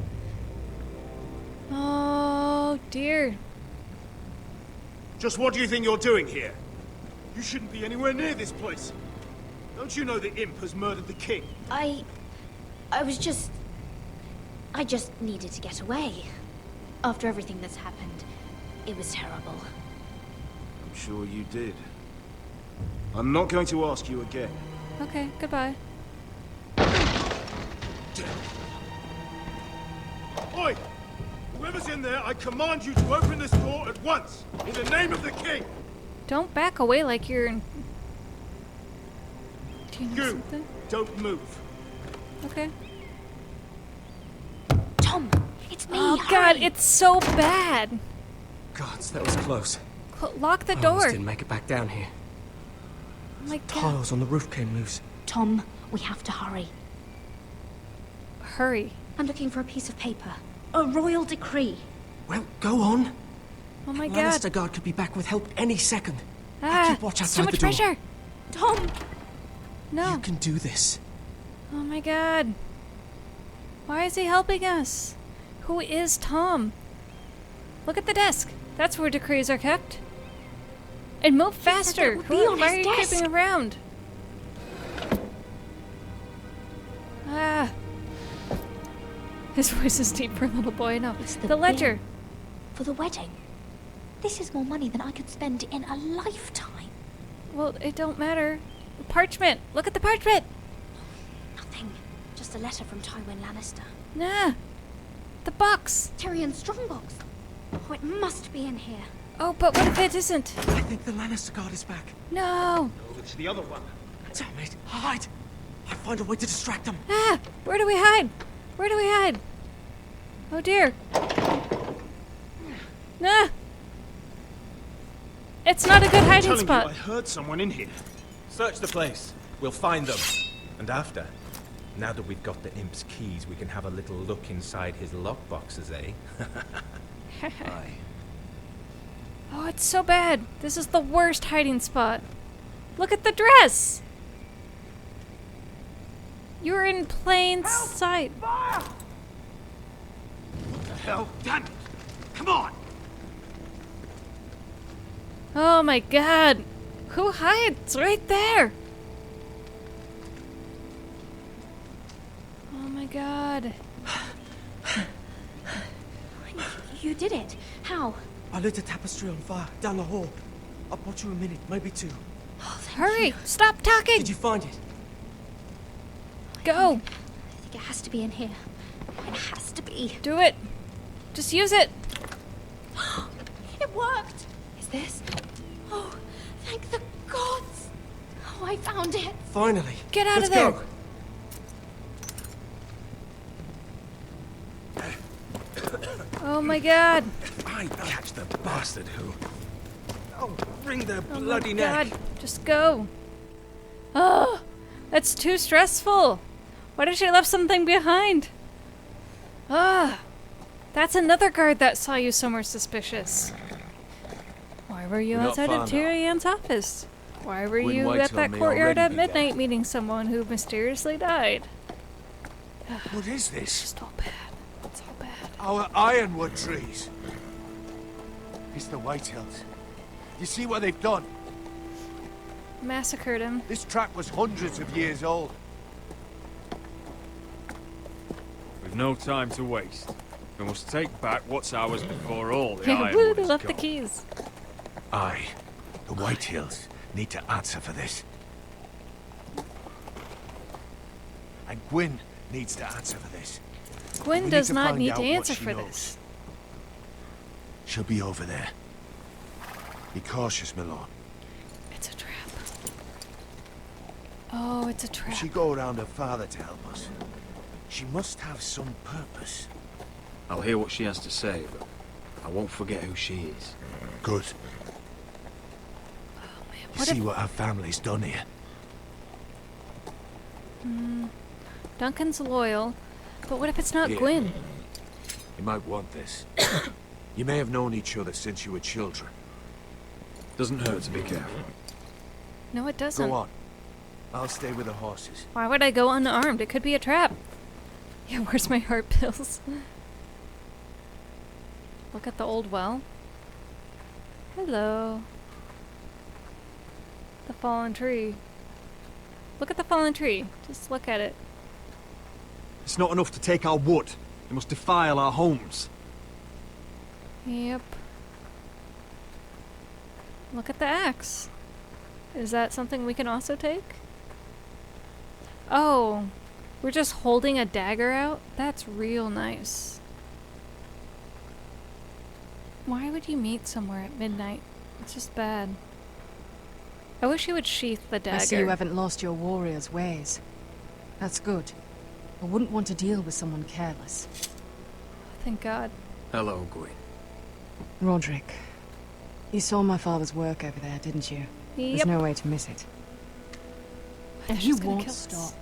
Oh dear. Just what do you think you're doing here? You shouldn't be anywhere near this place. Don't you know the imp has murdered the king? I just needed to get away. After everything that's happened, it was terrible. I'm sure you did. I'm not going to ask you again. Okay, goodbye. Oi! Whoever's in there, I command you to open this door at once, in the name of the king! Don't back away like you're in... Do you know You, something? don't move. Okay. Tom, it's me. Oh god, it's so bad. Gods, that was close. Lock the I door. almost didn't make it back down here. Oh my god. Tiles on the roof came loose. Tom, we have to hurry. Hurry. I'm looking for a piece of paper. A royal decree. Well, go on. Oh my god. Lannister Guard could be back with help any second. Ah, keep watch outside so much the door. pressure. Tom! No. You can do this. Oh my god. Why is he helping us? Who is Tom? Look at the desk. That's where decrees are kept. And move faster. would be on Why are his you desk. creeping around? Ah. His voice is deep for a little boy. No, It's the ledger. bill for the wedding. This is more money than I could spend in a lifetime. Well, it don't matter. Parchment. Look at the parchment. Nothing. Just a letter from Tywin Lannister. Nah. The box. Tyrion Strongbox. Oh, it must be in here. Oh, but what if it isn't? I think the Lannister guard is back. No. It's the other one. Damn it! Hide! I'll find a way to distract them. Ah! Where do we hide? Where do we hide? Oh dear. Nah. It's not a good hiding spot. I heard someone in here. Search the place. We'll find them. And after, now that we've got the imp's keys, we can have a little look inside his lockboxes, eh? Aye. Oh, it's so bad. This is the worst hiding spot. Look at the dress. You're in plain sight. What the hell? Damn it! Come on! Oh my god. Who hides right there? Oh my god. You did it. How? I lit a tapestry on fire down the hall. I'll watch you a minute, maybe two. Hurry! Stop talking! Did you find it? Go! I think it has to be in here. It has to be. Do it! Just use it! It worked! Is this? Oh, thank the gods! Oh, I found it! Finally! Get out Let's of there! Go. Oh my god! I catch the bastard who... I'll wring their Oh bloody my neck. god! Just go! Oh! That's too stressful! Why did she left something behind? Ah! That's another guard that saw you somewhere suspicious. Why were you We're not outside far of now. Tyrion's office? Why were Gwyn you White at that told me courtyard already at be midnight dead. meeting someone who mysteriously died? What is this? It's all bad. It's all bad. Our ironwood trees. It's the Whitehills. You see what they've done? Massacred him. This track was hundreds of years old. We've no time to waste. We must take back what's ours before all the Woo, ironwood they is left the gone. keys. Aye. The Whitehills need to answer for this. And Gwyn needs to answer for this. Gwyn We does to not find need out to what answer she for knows. this. She'll be over there. Be cautious, Milord. It's a trap. Oh, it's a trap. If she go around her father to help us, she must have some purpose. I'll hear what she has to say, but I won't forget who she is. Good. You What see if- what our family's done here? Duncan's loyal, but what if it's not Yeah. Gwyn? You might want this. You may have known each other since you were children. Doesn't hurt to be careful. No, it doesn't. Go on. I'll stay with the horses. Why would I go unarmed? It could be a trap. Yeah, where's my heart pills? Look at the old well. Hello. The fallen tree. Look at the fallen tree. Just look at it. It's not enough to take our wood. They must defile our homes. Yep. Look at the axe. Is that something we can also take? Oh, we're just holding a dagger out? That's real nice. Why would you meet somewhere at midnight? It's just bad. I wish you would sheath the dagger. I see you haven't lost your warrior's ways. That's good. I wouldn't want to deal with someone careless. Thank God. Hello, Gwyn. Roderick, you saw my father's work over there, didn't you? There's Yep. no way to miss it. And She's he gonna won't kill us. stop.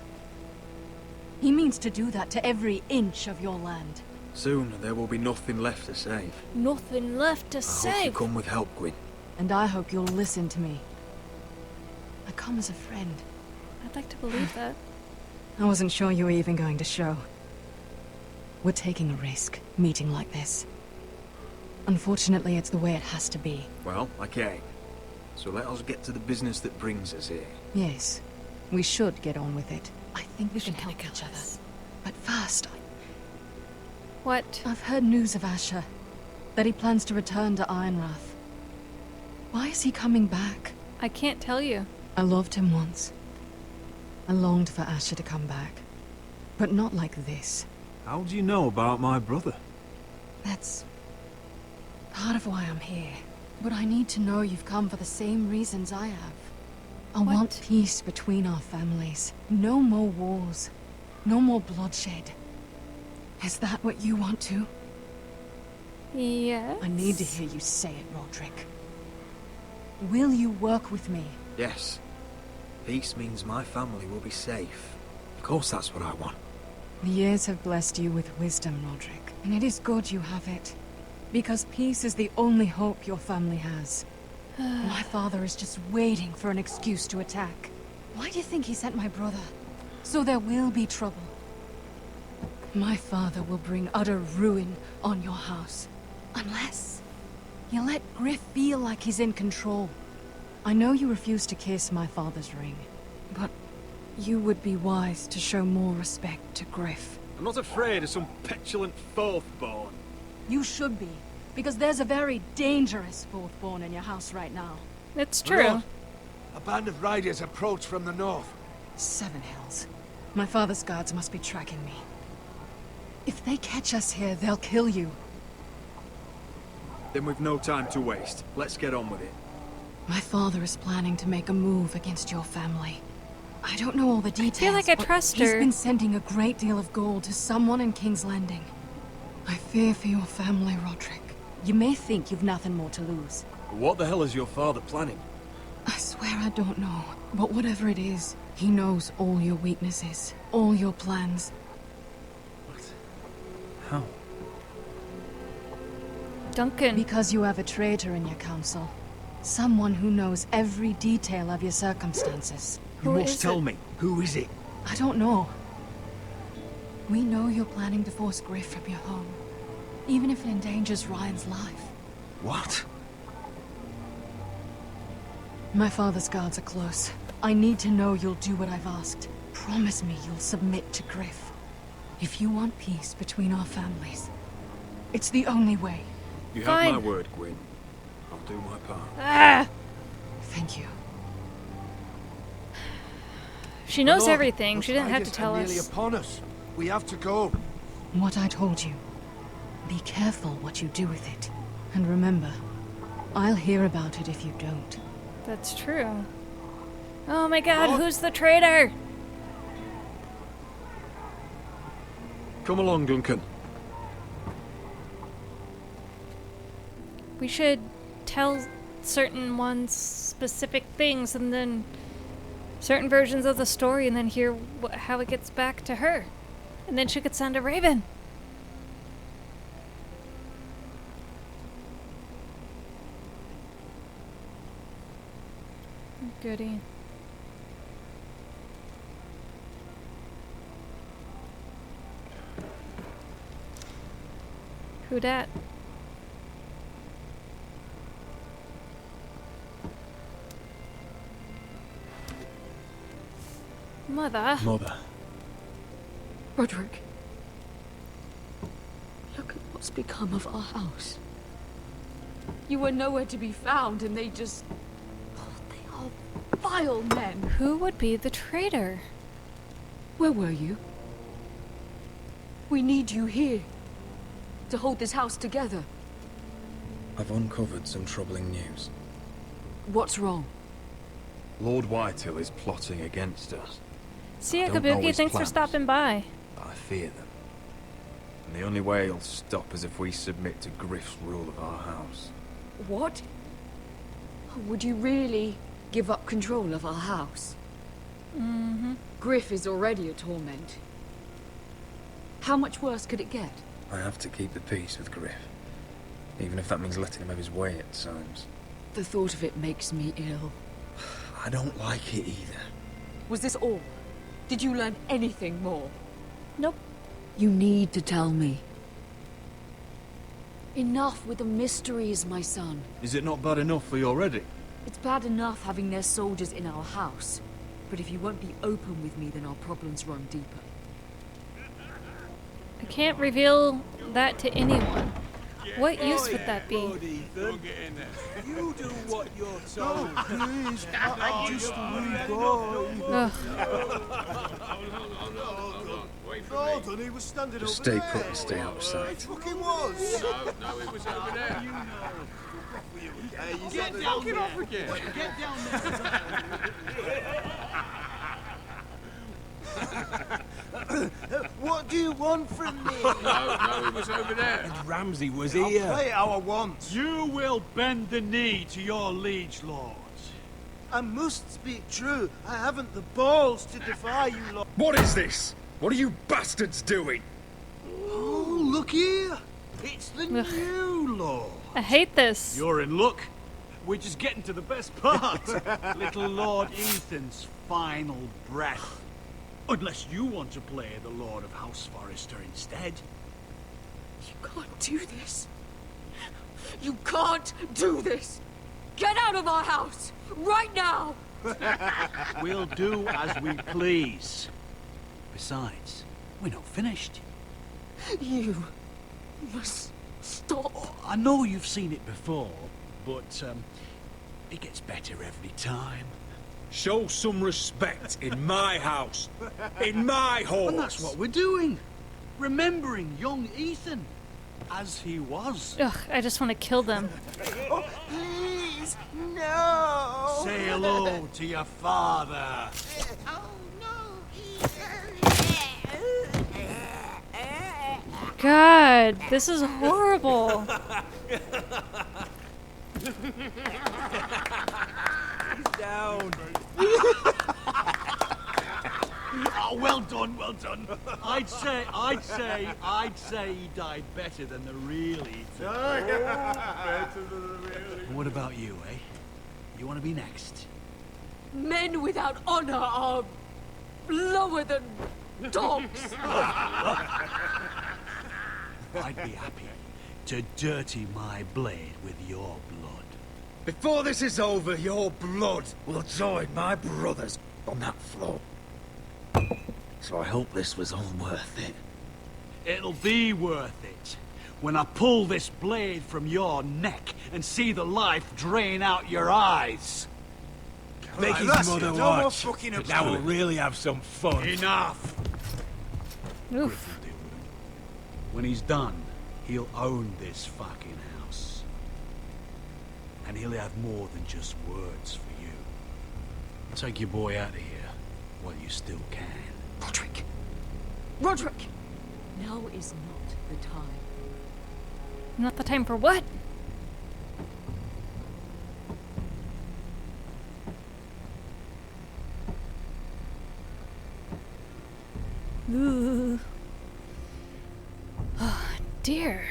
He means to do that to every inch of your land. Soon there will be nothing left to save. Nothing left to I hope save. you come with help, Gwyn. And I hope you'll listen to me. I come as a friend. I'd like to believe that. I wasn't sure you were even going to show. We're taking a risk, meeting like this. Unfortunately, it's the way it has to be. Well, I came. So let us get to the business that brings us here. Yes, we should get on with it. I think we can help each other. But first, What? I've heard news of Asher. That he plans to return to Ironrath. Why is he coming back? I can't tell you. I loved him once. I longed for Asher to come back. But not like this. How do you know about my brother? That's part of why I'm here. But I need to know you've come for the same reasons I have. I want peace between our families. No more wars. No more bloodshed. Is that what you want too? Yes. I need to hear you say it, Roderick. Will you work with me? Yes. Peace means my family will be safe. Of course that's what I want. The years have blessed you with wisdom, Roderick. And it is good you have it. Because peace is the only hope your family has. My father is just waiting for an excuse to attack. Why do you think he sent my brother? So there will be trouble. My father will bring utter ruin on your house. Unless you let Griff feel like he's in control. I know you refuse to kiss my father's ring, but you would be wise to show more respect to Griff. I'm not afraid of some petulant fourth-born. You should be, because there's a very dangerous fourth-born in your house right now. It's true. A band of riders approach from the north. Seven Hells. My father's guards must be tracking me. If they catch us here, they'll kill you. Then we've no time to waste. Let's get on with it. My father is planning to make a move against your family. I don't know all the details, I feel like I trust her. He's been sending a great deal of gold to someone in King's Landing. I fear for your family, Roderick. You may think you've nothing more to lose. What the hell is your father planning? I swear I don't know. But whatever it is, he knows all your weaknesses, all your plans. How? Duncan. Because you have a traitor in your council. Someone who knows every detail of your circumstances. You must tell me. Who is it? I don't know. We know you're planning to force Griff from your home. Even if it endangers Ryan's life. What? My father's guards are close. I need to know you'll do what I've asked. Promise me you'll submit to Griff. If you want peace between our families, it's the only way. You have my word, Gwyn. I'll do my part. Ah! Thank you. She knows everything. She didn't have to tell us. Nearly upon us. We have to go. What I told you. Be careful what you do with it. And remember, I'll hear about it if you don't. That's true. Oh my god, who's the traitor? Come along, Duncan. We should tell certain ones specific things and then certain versions of the story and then hear how it gets back to her. And then she could send a raven. Goody. Who dat? Mother. Mother. Roderick. Look at what's become of our house. You were nowhere to be found and they just... Oh, they are vile men. Who would be the traitor? Where were you? We need you here. To hold this house together. I've uncovered some troubling news. What's wrong? Lord Whitehill is plotting against us. See ya, I don't know Kabuki. his Thanks for plans, stopping by. but I fear them. And the only way he'll stop is if we submit to Griff's rule of our house. What? Would you really give up control of our house? Mm-hmm. Griff is already a torment. How much worse could it get? I have to keep the peace with Griff. Even if that means letting him have his way at times. The thought of it makes me ill. I don't like it either. Was this all? Did you learn anything more? Nope. You need to tell me. Enough with the mysteries, my son. Is it not bad enough for you already? It's bad enough having their soldiers in our house. But if you won't be open with me, then our problems run deeper. I can't reveal that to anyone. What use would that be? You do what you're told. Please, I'm just a wee boy. Hold on, he was standing over Stay there. put and stay out of sight. Fucking was. No, it was over there. Get down there. Off again. Get down there. What do you want from me? No, it was over there. And Ramsay was I'll here. play how I want. You will bend the knee to your liege lord. I must speak true. I haven't the balls to defy you lot. What is this? What are you bastards doing? Oh, look here. It's the new law. I hate this. You're in luck. We're just getting to the best part. Little Lord Ethan's final breath. Unless you want to play the Lord of House Forrester instead. You can't do this. You can't do this. Get out of our house, right now! We'll do as we please. Besides, we're not finished. You must stop. I know you've seen it before, but it gets better every time. Show some respect in my house. In my halls. And that's what we're doing. Remembering young Ethan as he was. Ugh, I just want to kill them. Oh, please, no. Say hello to your father. Oh, God, this is horrible. He's down. Oh, well done, well done. I'd say he died better than the real Ethan. What about you, eh? You want to be next? Men without honor are lower than dogs. I'd be happy to dirty my blade with your blood. Before this is over, your blood will join my brothers on that floor. So I hope this was all worth it. It'll be worth it when I pull this blade from your neck and see the life drain out your eyes. Make his mother watch. Now we'll really have some fun. Enough! Oof. When he's done, he'll own this fucking house. And he'll have more than just words for you. Take your boy out of here while you still can. Roderick! Roderick! Now is not the time. Not the time for what? Ooh. Oh, dear.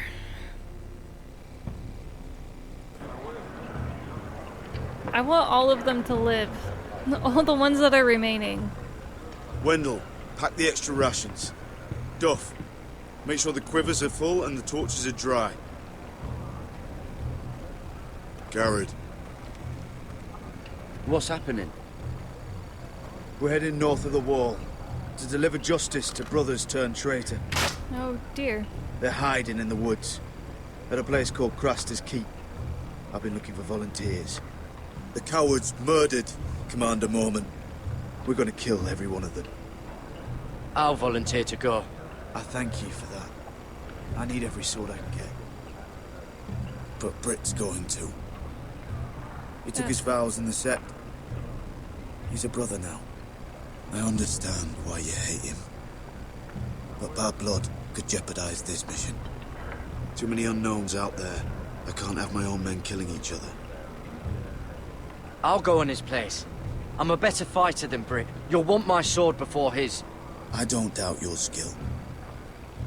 I want all of them to live. All the ones that are remaining. Wendell, pack the extra rations. Duff, make sure the quivers are full and the torches are dry. Garrett. What's happening? We're heading north of the wall to deliver justice to brothers turned traitor. Oh dear. They're hiding in the woods at a place called Craster's Keep. I've been looking for volunteers. The cowards murdered Commander Mormon. We're going to kill every one of them. I'll volunteer to go. I thank you for that. I need every sword I can get. But Britt's going too. He took his vows in the sect. He's a brother now. I understand why you hate him. But bad blood could jeopardize this mission. Too many unknowns out there. I can't have my own men killing each other. I'll go in his place. I'm a better fighter than Britt. You'll want my sword before his. I don't doubt your skill.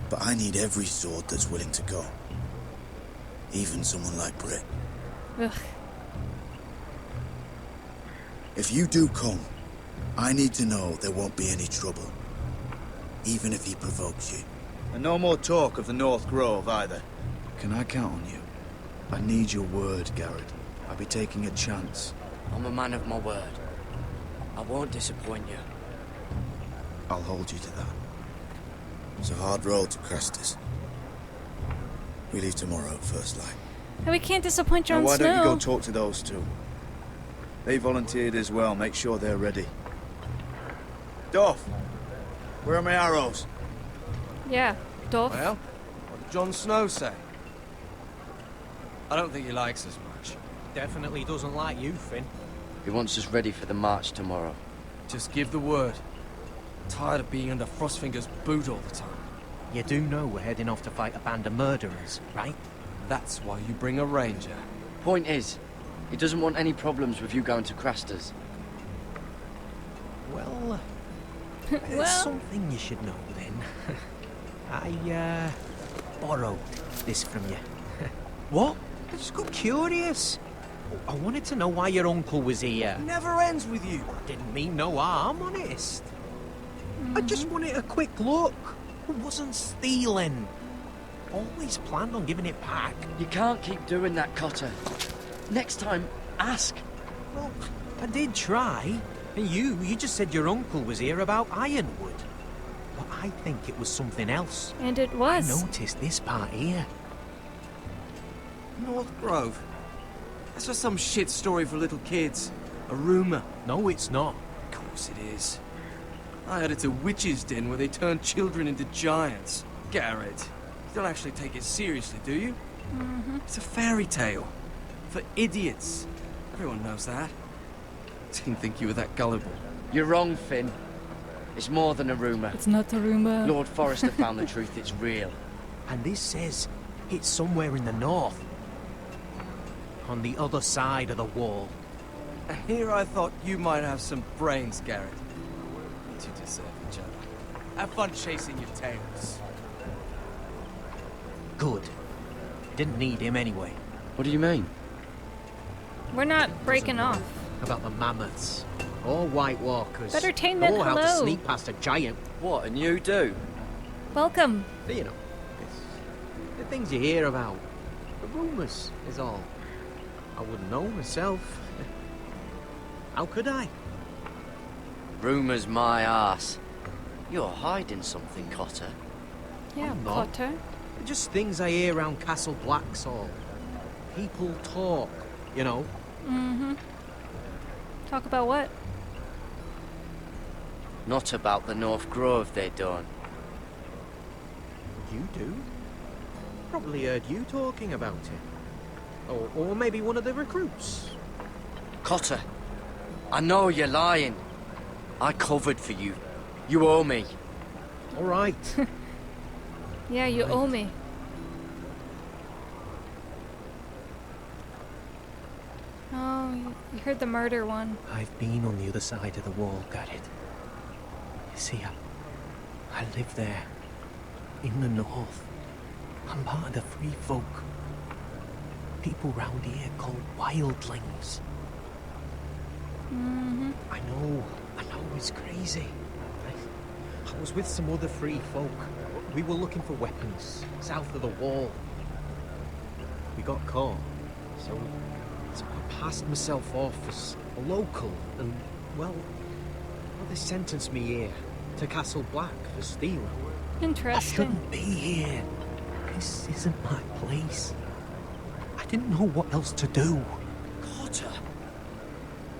But I need every sword that's willing to go. Even someone like Britt. Ugh. If you do come, I need to know there won't be any trouble. Even if he provokes you. And no more talk of the North Grove, either. Can I count on you? I need your word, Garrett. I'll be taking a chance. I'm a man of my word. I won't disappoint you. I'll hold you to that. It's a hard road to Crestus. We leave tomorrow at first light. And we can't disappoint Jon Now, why Snow. don't you go talk to those two? They volunteered as well. Make sure they're ready. Dolph, where are my arrows? Yeah, Dolph. Well, what did Jon Snow say? I don't think he likes us much. Definitely doesn't like you, Finn. He wants us ready for the march tomorrow. Just give the word. Tired of being under Frostfinger's boot all the time. You do know we're heading off to fight a band of murderers, right? That's why you bring a ranger. Point is, he doesn't want any problems with you going to Crestus. Well, there's something you should know then. I borrowed this from you. What? I just got curious. I wanted to know why your uncle was here. Never ends with you. Didn't mean no harm, honest. I just wanted a quick look. I wasn't stealing. Always planned on giving it back. You can't keep doing that, Cotter. Next time, ask. Well, I did try. And you just said your uncle was here about Ironwood. But I think it was something else. And it was. I noticed this part here. North Grove. That's just some shit story for little kids. A rumor. No, it's not. Of course it is. I heard it's a witch's den where they turn children into giants. Garrett, you don't actually take it seriously, do you? Mm-hmm. It's a fairy tale. For idiots. Everyone knows that. Didn't think you were that gullible. You're wrong, Finn. It's more than a rumor. It's not a rumor. Lord Forrester found the truth. It's real. And this says it's somewhere in the north. On the other side of the wall. And here I thought you might have some brains, Garrett. You two deserve each other. Have fun chasing your tails. Good. Didn't need him anyway. What do you mean? We're not breaking off. About the mammoths. Or White Walkers. Entertainment, or how to hello. sneak past a giant. What, and you do? Welcome. You know, it's the things you hear about. The rumours is all. I wouldn't know myself. How could I? Rumours my arse. You're hiding something, Cotter. Yeah, I'm not. Potter. Just things I hear around Castle Blacksall. People talk, you know. Mm-hmm. Talk about what? Not about the North Grove they done. You do? Probably heard you talking about it. Or maybe one of the recruits. Cotter, I know you're lying. I covered for you. You owe me. All right. Yeah, you owe me. Oh, you heard the murder one. I've been on the other side of the wall, Garrett. You see, I live there. In the north. I'm part of the free folk. People round here called wildlings. Mm-hmm. I know it's crazy. I was with some other free folk. We were looking for weapons south of the wall. We got caught, so I passed myself off as a local, and well, they sentenced me here to Castle Black for stealing. Interesting. I shouldn't be here. This isn't my place. I didn't know what else to do. Cotter,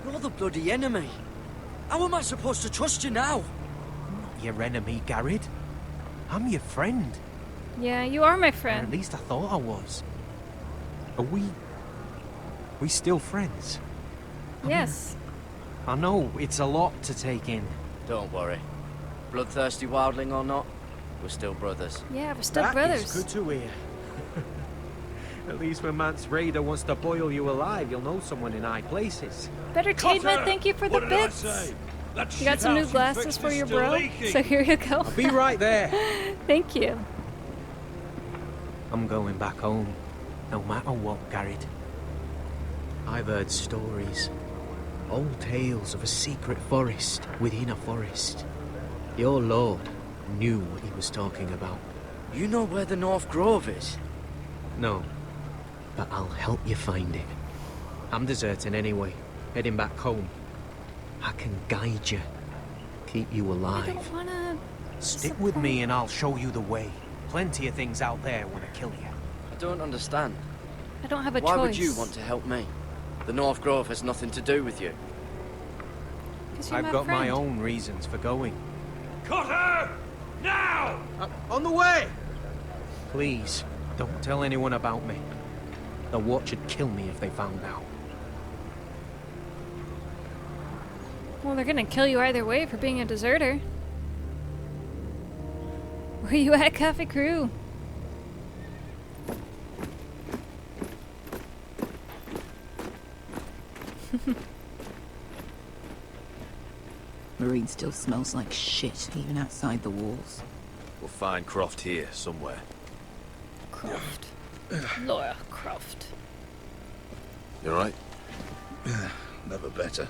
you're the bloody enemy. How am I supposed to trust you now? I'm not your enemy, Garrett. I'm your friend. Yeah, you are my Or friend. at least I thought I was. Are we still friends? Yes. I know, it's a lot to take in. Don't worry. Bloodthirsty wildling or not, we're still brothers. Yeah, we're still That brothers. is good to hear. At least when Mance Raider wants to boil you alive, you'll know someone in high places. Bettertainment, thank you for the What did I bits. say? That You got some new shithouse you glasses fixed for is your still bro. leaking. So here you go. I'll be right there. Thank you. I'm going back home, no matter what, Garrett. I've heard stories. Old tales of a secret forest within a forest. Your lord knew what he was talking about. You know where the North Grove is? No, but I'll help you find it. I'm deserting anyway, heading back home. I can guide you, keep you I alive. don't wanna Stick with me and I'll show you the way. Plenty of things out there want to kill you. I don't understand. I don't have a Why choice. would you want to help me? The North Grove has nothing to do with you. I've got my own reasons for going. Cutter! Now! On the way! Please, don't tell anyone about me. The Watch would kill me if they found out. Well, they're gonna kill you either way for being a deserter. Where you at, Cafe Crew? Marine still smells like shit, even outside the walls. We'll find Croft here, somewhere. Croft. Laura Croft. You alright? Never better.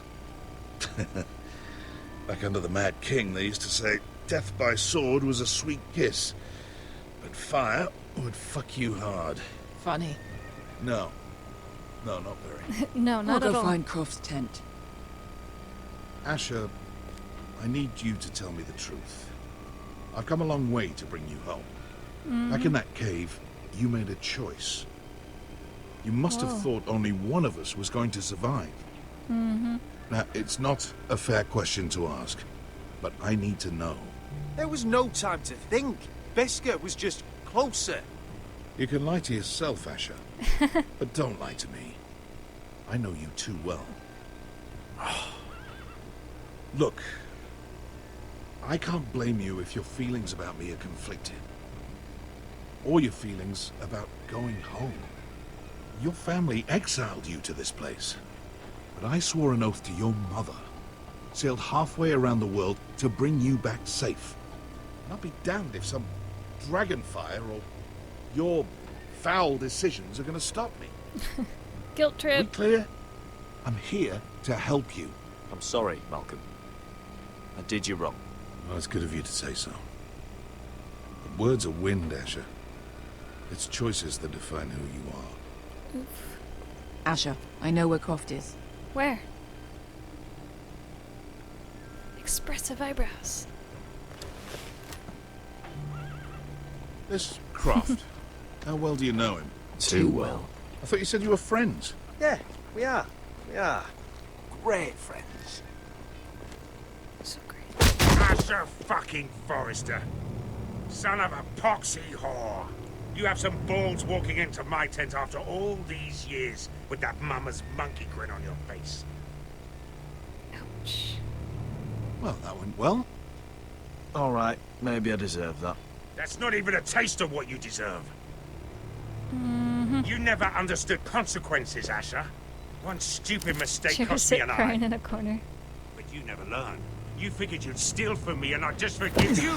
Back under the Mad King, they used to say death by sword was a sweet kiss, but fire would fuck you hard. Funny. No. No, not very. No, not I'll at go all. find Croft's tent. Asher, I need you to tell me the truth. I've come a long way to bring you home. Back in that cave, you made a choice. You must have thought only one of us was going to survive. Now, it's not a fair question to ask, but I need to know. There was no time to think. Beskha was just closer. You can lie to yourself, Asher, but don't lie to me. I know you too well. Look, I can't blame you if your feelings about me are conflicted. Or your feelings about going home. Your family exiled you to this place. But I swore an oath to your mother. Sailed halfway around the world to bring you back safe. And I'll be damned if some dragonfire or your foul decisions are going to stop me. Guilt trip. We clear? I'm here to help you. I'm sorry, Malcolm. I did you wrong. Well, it's good of you to say so. But words are wind, Asher. It's choices that define who you are. Oof. Asher, I know where Croft is. Where? Expressive eyebrows. This Croft, how well do you know him? Too well. I thought you said you were friends. Yeah, we are. We are. Great friends. So great. Asher fucking Forrester. Son of a poxy whore. You have some balls walking into my tent after all these years with that mama's monkey grin on your face. Ouch. Well, that went well. All right, maybe I deserve that. That's not even a taste of what you deserve. You never understood consequences, Asher. One stupid mistake She was cost me an crying eye. in a corner. But you never learned. You figured you'd steal from me and I'd just forgive you?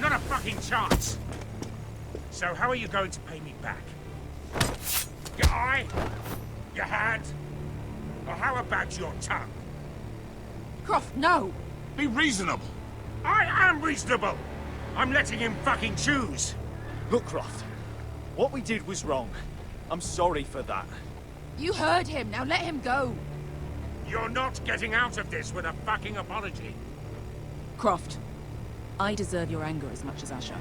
Not a fucking chance. So how are you going to pay me back? Your eye? Your hand? Or how about your tongue? Croft, no! Be reasonable. I am reasonable. I'm letting him fucking choose. Look, Croft. What we did was wrong. I'm sorry for that. You heard him, now let him go! You're not getting out of this with a fucking apology. Croft, I deserve your anger as much as Asher.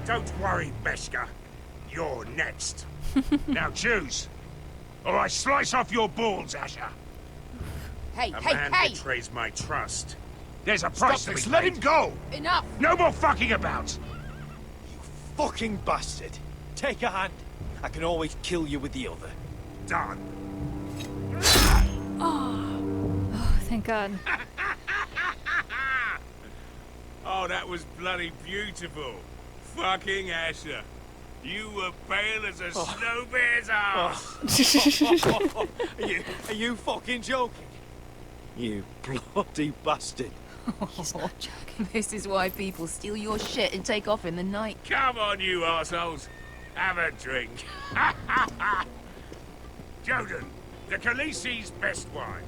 Don't worry, Beskha. You're next. Now choose. Or I slice off your balls, Asher. Hey, A hey, man hey! betrays my trust. There's a price to be Let paid. him go! Enough! No more fucking about! Fucking bastard. Take a hand. I can always kill you with the other. Done. Oh, thank God. Oh, that was bloody beautiful. Fucking Asher. You were pale as a snow bear's ass. Are you fucking joking? You bloody bastard. He's not joking. This is why people steal your shit and take off in the night. Come on, you arseholes. Have a drink. Joden, the Khaleesi's best wine.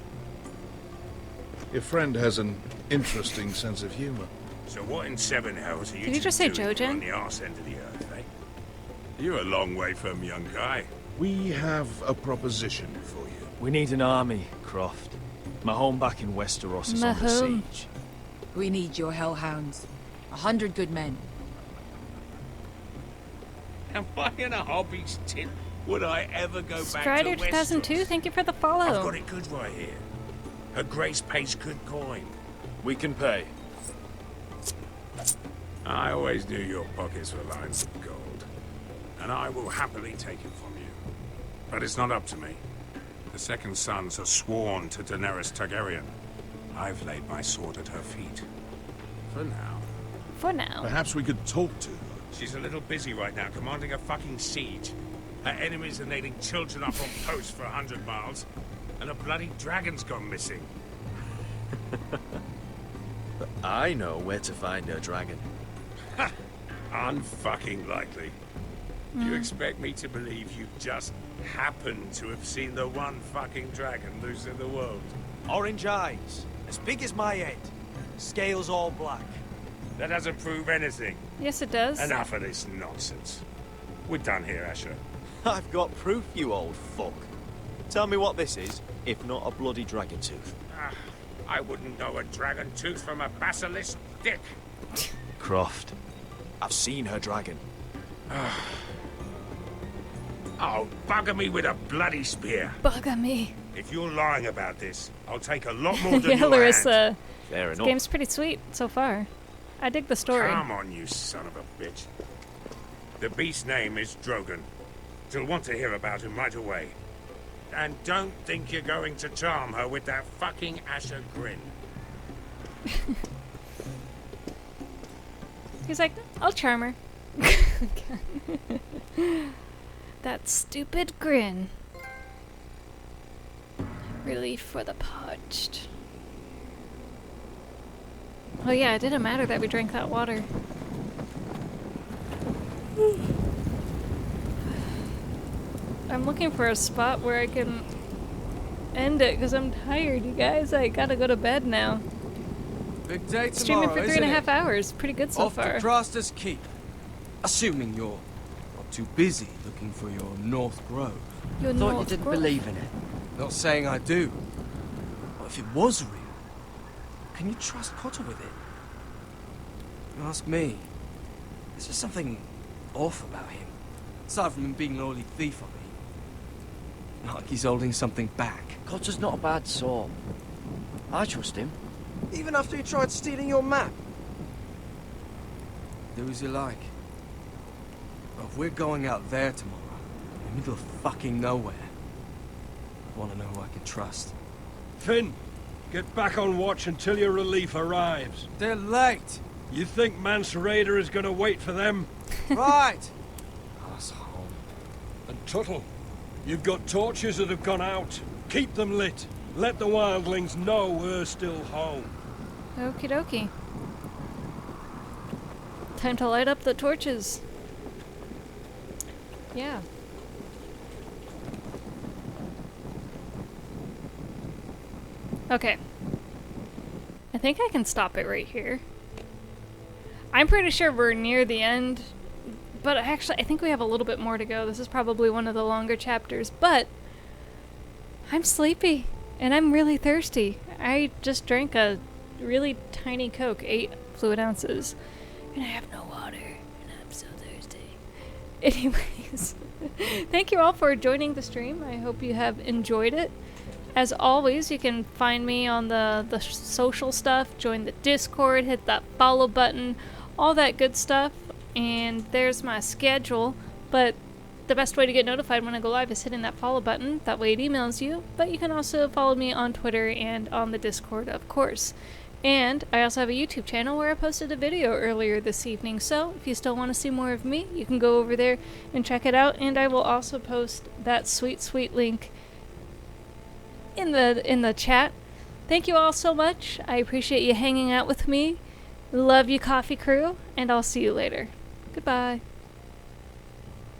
Your friend has an interesting sense of humor. So what in seven hells are you Did you two just say doing Jojen? on the arse end of the earth, eh? You're a long way from young guy. We have a proposition for you. We need an army, Croft. My home back in Westeros is under home. siege. We need your hellhounds. 100 good men. Am I in a hobby's tin? Would I ever go back Strider to 2002, Westeros? thank you for the follow. I've got it good right here. Her Grace pays good coin. We can pay. I always knew your pockets were lined with gold, and I will happily take it from you. But it's not up to me. The Second Sons are sworn to Daenerys Targaryen. I've laid my sword at her feet. For now. For now. Perhaps we could talk to her. She's a little busy right now, commanding a fucking siege. Her enemies are nailing children up on posts for 100 miles, and a bloody dragon's gone missing. But I know where to find her dragon. Ha! Unfucking likely. You expect me to believe you just happened to have seen the one fucking dragon loose in the world? Orange eyes, as big as my head. Scales all black. That doesn't prove anything. Yes, it does. Enough of this nonsense. We're done here, Asher. I've got proof, you old fuck. Tell me what this is, if not a bloody dragon tooth. I wouldn't know a dragon tooth from a basilisk dick. Croft, I've seen her dragon. Oh, bugger me with a bloody spear. Bugger me. If you're lying about this, I'll take a lot more than Yeah, your Larissa. hand. Fair This enough. game's pretty sweet so far. I dig the story. Come on, you son of a bitch. The beast's name is Drogon. She'll want to hear about him right away. And don't think you're going to charm her with that fucking Asher grin. He's like, I'll charm her. That stupid grin. Relief for the parched. Oh yeah, it didn't matter that we drank that water. I'm looking for a spot where I can end it because I'm tired, you guys. I gotta go to bed now. Big day tomorrow, Streaming for 3.5 hours. Pretty good so Off far. to Craster's Keep. Assuming you're not too busy looking for your North Grove. Your Thought you North didn't Grove. believe in it. Not saying I do. But if it was real, can you trust Cotter with it? You ask me. There's just something off about him. Aside from him being an oily thief on me. Not like he's holding something back. Cotter's not a bad sort. I trust him. Even after he tried stealing your map. Do as you like. But if we're going out there tomorrow, in the middle of fucking nowhere, I want to know who I can trust. Finn, get back on watch until your relief arrives. They're late. You think Mance Rayder is going to wait for them? Right. Asshole. And Tuttle, you've got torches that have gone out. Keep them lit. Let the wildlings know we're still home. Okie dokie. Time to light up the torches. Yeah. Okay. I think I can stop it right here. I'm pretty sure we're near the end, but actually I think we have a little bit more to go. This is probably one of the longer chapters, but I'm sleepy and I'm really thirsty. I just drank a really tiny Coke, 8 fluid ounces, and I have no water, and I'm so thirsty. Anyways, thank you all for joining the stream. I hope you have enjoyed it. As always, you can find me on the social stuff, join the Discord, hit that follow button, all that good stuff, and there's my schedule, but the best way to get notified when I go live is hitting that follow button. That way it emails you, but you can also follow me on Twitter and on the Discord, of course. And I also have a YouTube channel where I posted a video earlier this evening, so if you still want to see more of me, you can go over there and check it out, and I will also post that sweet, sweet link in the chat. Thank you all so much. I appreciate you hanging out with me. Love you, Coffee Crew, and I'll see you later. Goodbye.